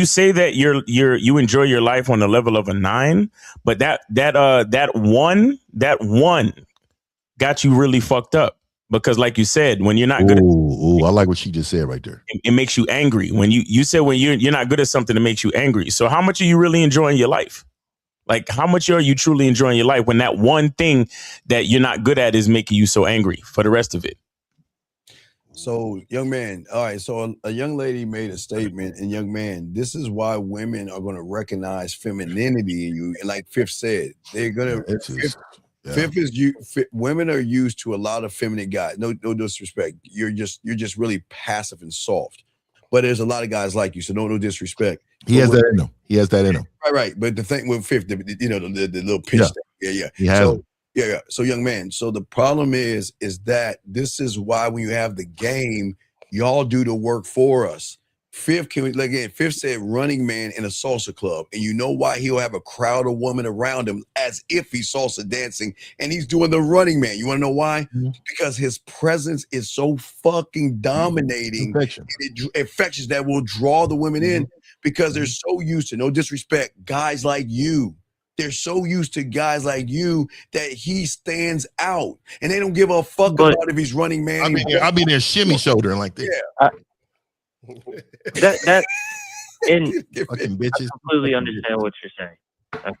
Speaker 5: say that you enjoy your life on the level of a 9, but that one got you really fucked up. Because like you said, when you're not good
Speaker 7: I like what she just said right there.
Speaker 5: It makes you angry. When you said when you're not good at something, it makes you angry. So how much are you really enjoying your life? Like, how much are you truly enjoying your life when that one thing that you're not good at is making you so angry for the rest of it?
Speaker 6: So, young man, all right, so a young lady made a statement, and young man, this is why women are going to recognize femininity in you. And like Fifth said, they're going to, Fifth is women are used to a lot of feminine guys. No disrespect. You're just really passive and soft. But there's a lot of guys like you, so no disrespect.
Speaker 7: He has that in him. He has that in him.
Speaker 6: Right. But the thing with Fifth, the little pitch thing. Yeah. Yeah. So, young man, so the problem is that this is why when you have the game, y'all do the work for us. Fifth, Fifth said running man in a salsa club, and you know why he'll have a crowd of women around him as if he's salsa dancing, and he's doing the running man. You want to know why? Because his presence is so fucking dominating, infectious that will draw the women in because they're so used to, no disrespect, guys like you. They're so used to guys like you that he stands out, and they don't give a fuck about if he's running man.
Speaker 7: I'll be there shimmy shouldering like this.
Speaker 6: Yeah.
Speaker 21: That and
Speaker 7: fucking bitches.
Speaker 21: I completely understand what you're saying.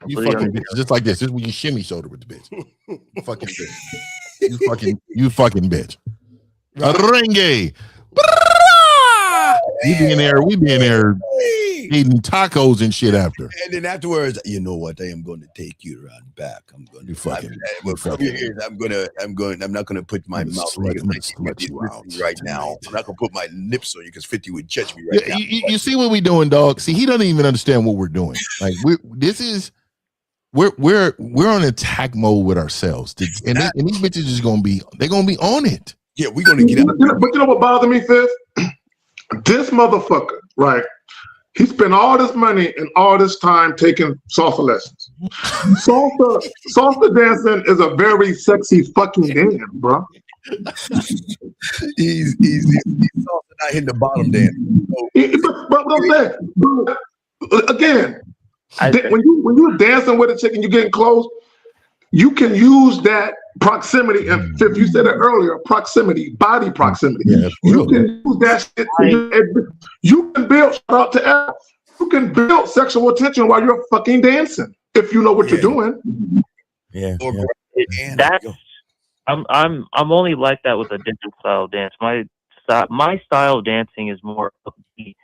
Speaker 7: You fucking bitches, just like this. This is when you shimmy shoulder with the bitch. You fucking bitch. You fucking bitch. Renge. We be in there eating tacos and shit after.
Speaker 6: And then afterwards, you know what? I am going to take you around back. I'm going to I'm not going to put my mouth right now. I'm not going to put my lips on you because 50 would judge me right now.
Speaker 7: You see what we doing, dog? See, he doesn't even understand what we're doing. Like we're on attack mode with ourselves. And these bitches is they're gonna be on it.
Speaker 6: Yeah, we're gonna get out.
Speaker 13: But you know what bothers me, Fifth? This motherfucker, right? He spent all this money and all this time taking salsa lessons. Salsa dancing is a very sexy fucking dance, bro.
Speaker 6: He's salsa not hitting the bottom dance.
Speaker 13: But what I'm saying, again, when you're dancing with a chick and you're getting close, you can use that proximity. And Fifth, you said it earlier, proximity, body proximity.
Speaker 7: Yeah,
Speaker 13: you can use that shit. You can build, shout out to Al, you can build sexual attention while you're fucking dancing if you know what you're doing.
Speaker 5: Yeah.
Speaker 21: That's I'm only like that with a different style of dance. My style of dancing is more upbeat,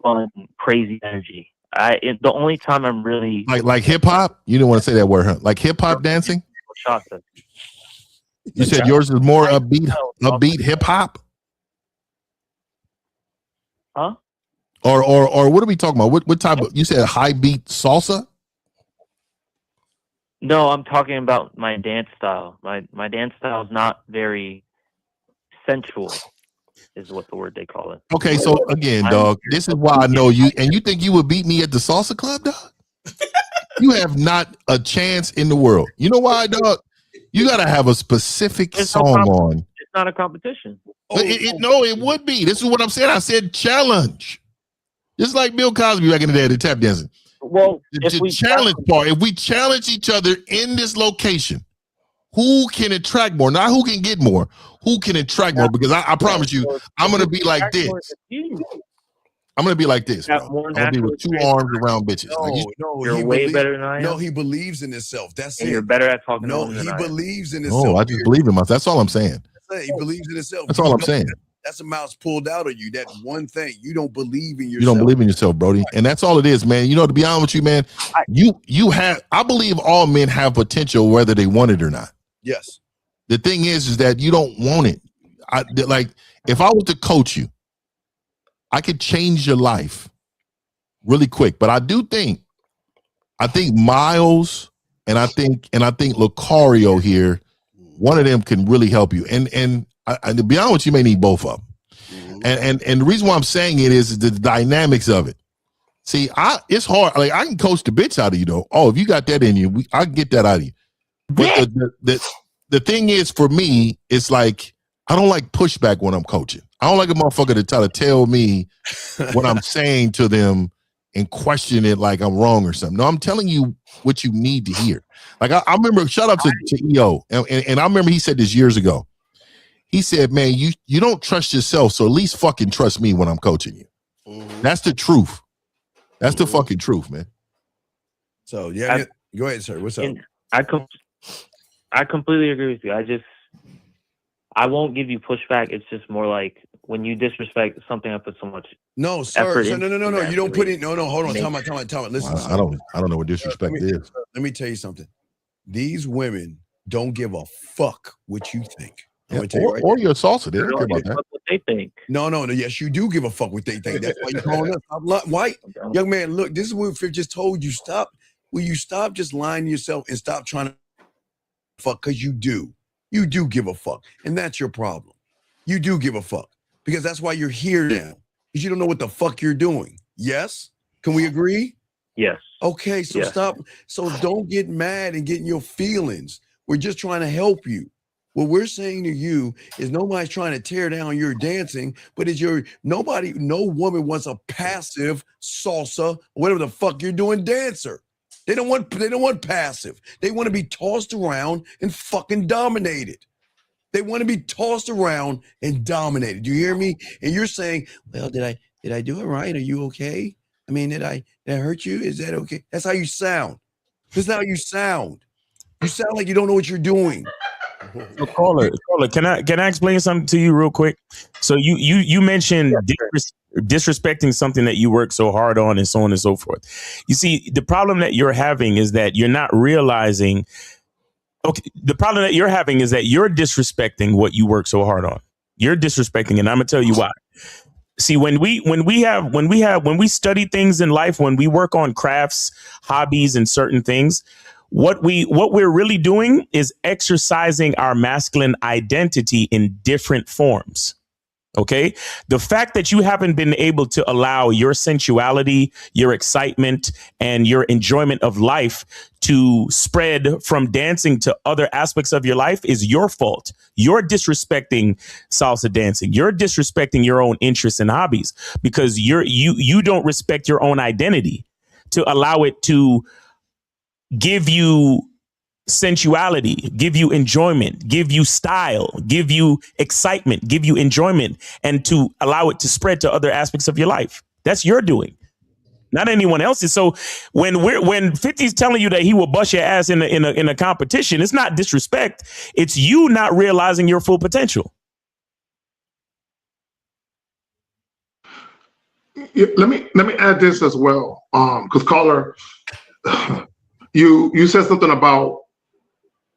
Speaker 21: fun, crazy energy. The only time I'm really
Speaker 7: like hip hop. You didn't want to say that word, huh? Like hip hop dancing. You said yours is more upbeat hip hop.
Speaker 21: Huh?
Speaker 7: Or what are we talking about? What type of? You said high beat salsa.
Speaker 21: No, I'm talking about my dance style. My dance style is not very sensual, is what the word they call it.
Speaker 7: Okay, so again, dog, this is why I know you. And you think you would beat me at the salsa club, dog? You have not a chance in the world. You know why, dog? You got to have a specific song on.
Speaker 21: It's not a competition.
Speaker 7: No, it would be. This is what I'm saying. I said challenge. Just like Bill Cosby back in the day, the tap dancing.
Speaker 21: Well,
Speaker 7: the challenge part. If we challenge each other in this location, who can attract more? Not who can get more. Who can attract more? Because I promise you, I'm going to be like this. I'm going to be like this, bro. I'm going to be with two arms around bitches.
Speaker 21: You're way better than I am.
Speaker 6: No, he believes in himself. That's it.
Speaker 21: You're better at talking.
Speaker 6: No, he believes in himself.
Speaker 7: Oh, I just believe in myself. That's all I'm saying.
Speaker 6: He believes in himself.
Speaker 7: That's all I'm saying.
Speaker 6: That's a mouse pulled out of you. That one thing. You don't believe in yourself.
Speaker 7: You don't believe in yourself, Brody. And that's all it is, man. You know, to be honest with you, man, I believe all men have potential whether they want it or not.
Speaker 6: Yes.
Speaker 7: The thing is that you don't want it. Like, if I was to coach you, I could change your life really quick. But I think Miles and I think Lucario here, one of them can really help you. And to be honest with you, may need both of them. And the reason why I'm saying it is the dynamics of it. See, it's hard. Like I can coach the bitch out of you though. Oh, if you got that in you, I can get that out of you. But the thing is, for me, it's like I don't like pushback when I'm coaching. I don't like a motherfucker to try to tell me what I'm saying to them and question it like I'm wrong or something. No, I'm telling you what you need to hear. Like I remember, shout out to EO, and I remember he said this years ago. He said, "Man, you don't trust yourself, so at least fucking trust me when I'm coaching you." That's the truth. That's the fucking truth, man.
Speaker 6: So yeah, go ahead, sir. What's up?
Speaker 21: I completely agree with you. I won't give you pushback. It's just more like when you disrespect something I put so much
Speaker 6: no, sir.
Speaker 21: effort
Speaker 6: No. You don't put it. No. Hold on. Time out. Listen.
Speaker 7: I don't know what disrespect is.
Speaker 6: Let me tell you something. These women don't give a fuck what you think.
Speaker 7: Yeah, or your salsa. They don't care about that.
Speaker 21: What they think.
Speaker 6: No. Yes, you do give a fuck what they think. That's why you're calling us. White young man, look, this is what Fifth just told you. Stop. Will you stop just lying to yourself and stop trying to fuck? Because you do. You do give a fuck. And that's your problem. You do give a fuck. Because that's why you're here now. Because you don't know what the fuck you're doing. Yes? Can we agree?
Speaker 21: Yes.
Speaker 6: Okay, so stop. So don't get mad and get in your feelings. We're just trying to help you. What we're saying to you is nobody's trying to tear down your dancing, but no woman wants a passive salsa, whatever the fuck you're doing dancer. They don't want passive. They want to be tossed around and fucking dominated. They want to be tossed around and dominated. Do you hear me? And you're saying, well, did I do it right? Are you okay? I mean, did I hurt you? Is that okay? That's how you sound. This is how you sound. You sound like you don't know what you're doing.
Speaker 5: So caller, can I explain something to you real quick? So you mentioned disrespecting something that you work so hard on and so on and so forth. You see, the problem that you're having is that you're not realizing. Okay, the problem that you're having is that you're disrespecting what you work so hard on. You're disrespecting, and I'm gonna tell you why. See, when we study things in life, when we work on crafts, hobbies, and certain things, what we're really doing is exercising our masculine identity in different forms. OK, the fact that you haven't been able to allow your sensuality, your excitement, and your enjoyment of life to spread from dancing to other aspects of your life is your fault. You're disrespecting salsa dancing. You're disrespecting your own interests and hobbies because you don't respect your own identity to allow it to give you sensuality, give you enjoyment, give you style, give you excitement, give you enjoyment, and to allow it to spread to other aspects of your life. That's your doing, not anyone else's. So when 50's telling you that he will bust your ass in a competition, it's not disrespect. It's you not realizing your full potential.
Speaker 13: Yeah, let me add this as well, because caller, you said something about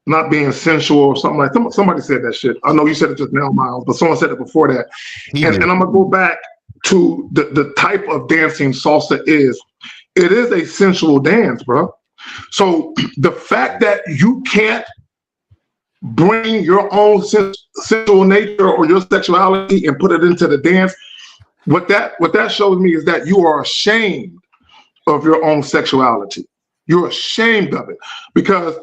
Speaker 13: not being sensual or something like that. Somebody said that shit. I know you said it just now, Miles, but someone said it before that. And I'm gonna go back to the type of dancing salsa is. It is a sensual dance, bro. So the fact that you can't bring your own sensual nature or your sexuality and put it into the dance, what that shows me is that you are ashamed of your own sexuality. You're ashamed of it because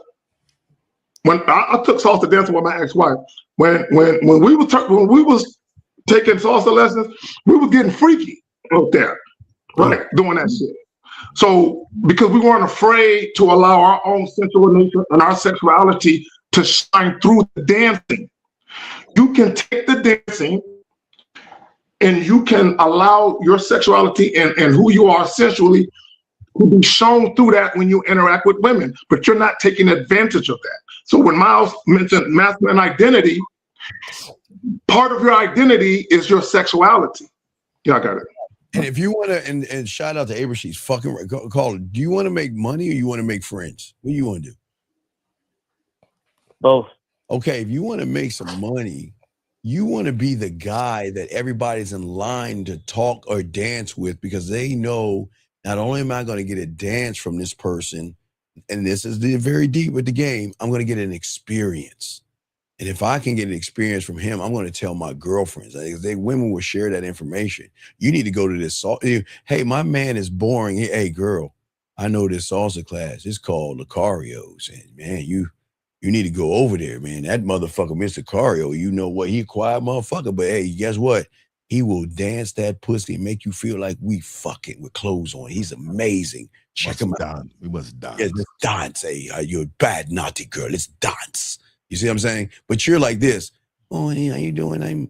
Speaker 13: when I took salsa dancing with my ex-wife, when we was taking salsa lessons, we was getting freaky out there, right, doing that shit. So because we weren't afraid to allow our own sensual nature and our sexuality to shine through the dancing, you can take the dancing and you can allow your sexuality and who you are sensually to be shown through that when you interact with women, but you're not taking advantage of that. So when Miles mentioned masculine identity, part of your identity is your sexuality. Yeah, I got it.
Speaker 6: And if you want to, and shout out to Abra, she's fucking right. Call her. Do you want to make money or you want to make friends? What do you want to do?
Speaker 21: Both.
Speaker 6: Okay, if you want to make some money, you want to be the guy that everybody's in line to talk or dance with because they know not only am I going to get a dance from this person, and this is very deep with the game, I'm going to get an experience. And if I can get an experience from him, I'm going to tell my girlfriends. Women will share that information. You need to go to this. Hey, my man is boring. Hey, girl, I know this salsa class. It's called Lucario's. And man, you need to go over there, man. That motherfucker, Mr. Cario, you know what? He a quiet motherfucker. But hey, guess what? He will dance that pussy and make you feel like we fucking with clothes on. He's amazing. Check him out.
Speaker 7: We must dance.
Speaker 6: Yeah, let's dance. Hey, you're a bad, naughty girl. Let's dance. You see what I'm saying? But you're like this. Oh, hey, how you doing? I'm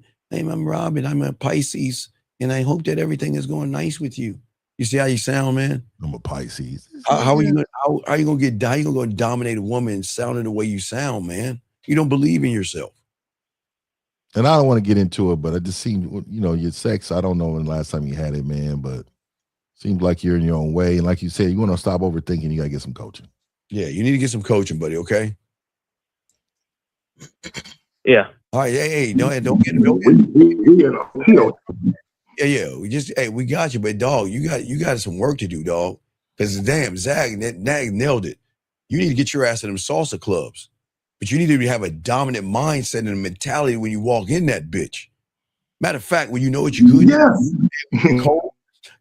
Speaker 6: Robin. I'm a Pisces, and I hope that everything is going nice with you. You see how you sound, man?
Speaker 7: I'm a Pisces.
Speaker 6: How are you? How are you gonna get? How you gonna go dominate a woman sounding the way you sound, man? You don't believe in yourself.
Speaker 7: And I don't want to get into it, but I just seem, your sex. I don't know when the last time you had it, man, but seems like you're in your own way. And like you said, you want to stop overthinking. You gotta get some coaching.
Speaker 6: Yeah, you need to get some coaching, buddy. Okay.
Speaker 21: Yeah.
Speaker 6: All right. Hey, don't get. Yeah. We got you, but dog, you got some work to do, dog. Because damn, Zag nailed it. You need to get your ass in them salsa clubs, but you need to have a dominant mindset and a mentality when you walk in that bitch. Matter of fact, when you know what you're good,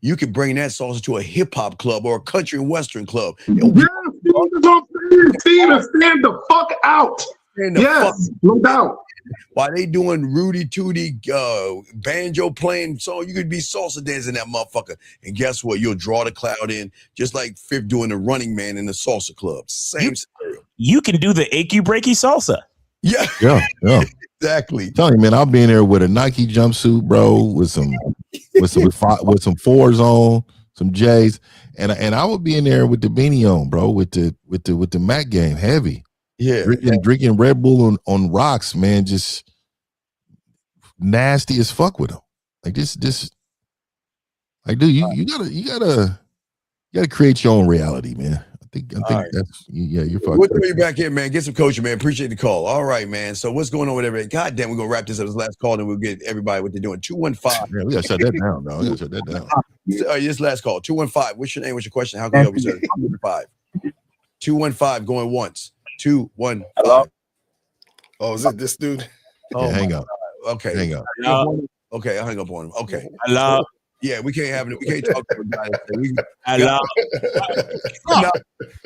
Speaker 6: you can bring that salsa to a hip hop club or a country and western club.
Speaker 13: Stand the fuck out. No doubt.
Speaker 6: While they doing Rudy Tooty banjo playing song, you could be salsa dancing that motherfucker. And guess what? You'll draw the crowd in, just like Fifth doing the Running Man in the salsa club. Same scenario.
Speaker 5: You can do the achy breaky salsa.
Speaker 6: Yeah. Exactly.
Speaker 7: I'm telling you, man, I'll be in there with a Nike jumpsuit, bro, with some fours on, some J's, and I would be in there with the beanie on, bro, with the Mac game heavy.
Speaker 6: Yeah,
Speaker 7: drinking Red Bull on rocks, man, just nasty as fuck with them. Like this. Like, dude, you gotta create your own reality, man. I think
Speaker 6: right.
Speaker 7: that's you're fucking.
Speaker 6: We'll throw you back in, man. Get some coaching, man. Appreciate the call. All right, man. So what's going on with everybody? God damn, we're gonna wrap this up as last call, and we'll get everybody what they're doing. 215.
Speaker 7: Yeah, we gotta shut that down, dog. We gotta shut that down.
Speaker 6: All right, this last call. 215. What's your name? What's your question? How can I help you, sir? 215 going once. 215.
Speaker 12: Hello? Oh, is it this dude?
Speaker 6: Oh,
Speaker 7: hang up.
Speaker 6: Okay.
Speaker 7: Hang up.
Speaker 6: Okay, I hung up on him. Okay.
Speaker 5: Hello.
Speaker 6: Yeah, we can't have it. We can't talk to a guy.
Speaker 5: Hello.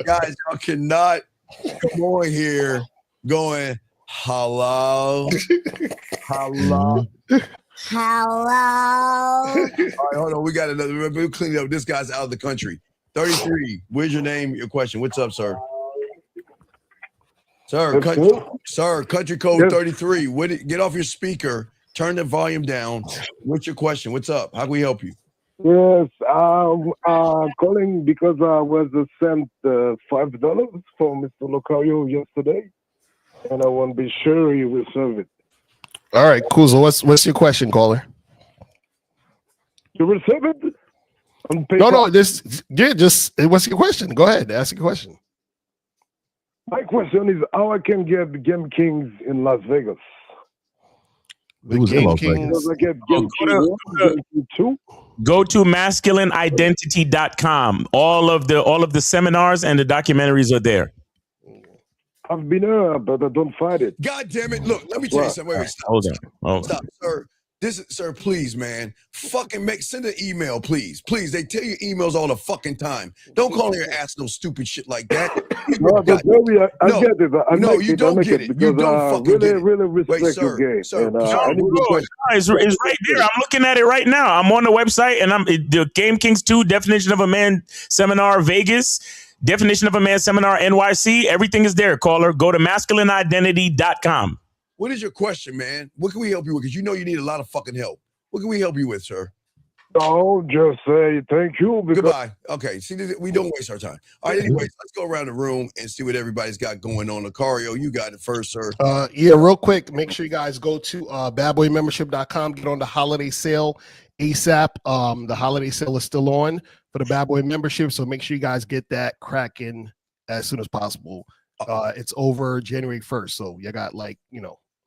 Speaker 6: Guys, y'all cannot come on here going, hello. Hello.
Speaker 18: Hello.
Speaker 6: All right, hold on. We got another. We'll clean it up. This guy's out of the country. 33. Where's your name? Your question. What's up, sir? Sir, country code 33. Get off your speaker. Turn the volume down. What's your question? What's up? How can we help you?
Speaker 4: Yes, I'm calling because I was sent $5 for Mr. Locario yesterday, and I want to be sure he will serve it.
Speaker 12: All right, cool. So what's your question, caller?
Speaker 4: You will serve it?
Speaker 12: No. What's your question? Go ahead. Ask your question.
Speaker 4: My question is how I can get Game Kings in Las Vegas.
Speaker 7: Game Kings.
Speaker 5: Go to masculineidentity.com. All of the seminars and the documentaries are there.
Speaker 4: I've been there, but I don't find it.
Speaker 6: God damn it. Look, let me tell you something. Wait, stop.
Speaker 5: Hold on.
Speaker 6: Stop, sir. Sir, please, man. Send an email, please. Please, they tell you emails all the fucking time. Don't call here and ask no stupid shit like that.
Speaker 4: No, but maybe I get it.
Speaker 6: You don't get it. You don't fucking get it.
Speaker 4: Really respect your game.
Speaker 6: Sir,
Speaker 5: it's right there. I'm looking at it right now. I'm on the website, and I'm the Game Kings 2 Definition of a Man Seminar Vegas, Definition of a Man Seminar NYC. Everything is there, caller. Go to masculineidentity.com.
Speaker 6: What is your question, man? What can we help you with? Because you know you need a lot of fucking help. What can we help you with, sir?
Speaker 4: No, just say thank you.
Speaker 6: Goodbye. Okay, see, we don't waste our time. All right, anyways, let's go around the room and see what everybody's got going on. Lucario, you got it first, sir.
Speaker 12: Yeah, real quick, make sure you guys go to badboymembership.com, get on the holiday sale ASAP. The holiday sale is still on for the Bad Boy membership, so make sure you guys get that cracking as soon as possible. It's over January 1st, so you got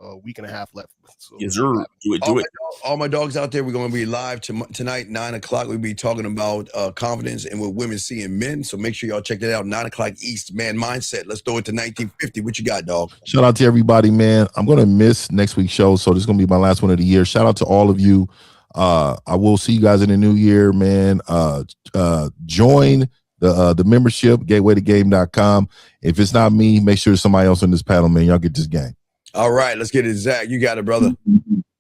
Speaker 12: a week and a half left. So
Speaker 5: yes, sir. Do it. Do it.
Speaker 6: All my dogs out there, we're going to be live tonight, 9 o'clock. We'll be talking about confidence and what women see in men. So make sure y'all check that out. 9 o'clock East, Man Mindset. Let's throw it to 1950. What you got, dog?
Speaker 7: Shout out to everybody, man. I'm going to miss next week's show, so this is going to be my last one of the year. Shout out to all of you. I will see you guys in the new year, man. Join the membership, gatewaytogame.com. If it's not me, make sure somebody else on this panel, man. Y'all get this game.
Speaker 6: All right, let's get it, Zach. You got it, brother.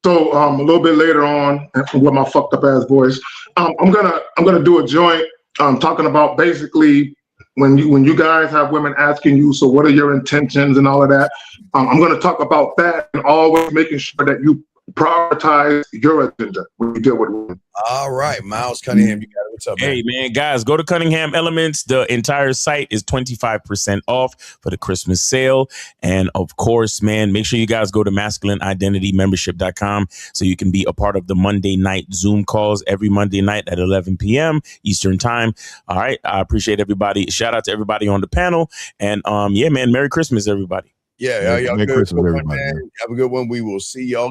Speaker 13: So a little bit later on, with my fucked up ass voice, I'm gonna do a joint talking about basically when you guys have women asking you, so what are your intentions and all of that. I'm gonna talk about that and always making sure that you prioritize your agenda when you deal with women.
Speaker 6: All right, Miles Cunningham, you got it. What's up, man?
Speaker 5: Hey, man, guys, go to Cunningham Elements. The entire site is 25% off for the Christmas sale. And of course, man, make sure you guys go to masculineidentitymembership.com so you can be a part of the Monday night Zoom calls every Monday night at 11 p.m. Eastern time. All right. I appreciate everybody. Shout out to everybody on the panel. And yeah, man, Merry Christmas, everybody.
Speaker 6: Yeah, y'all
Speaker 7: Merry
Speaker 6: good.
Speaker 7: Christmas, everybody.
Speaker 6: Have a good one. We will see y'all.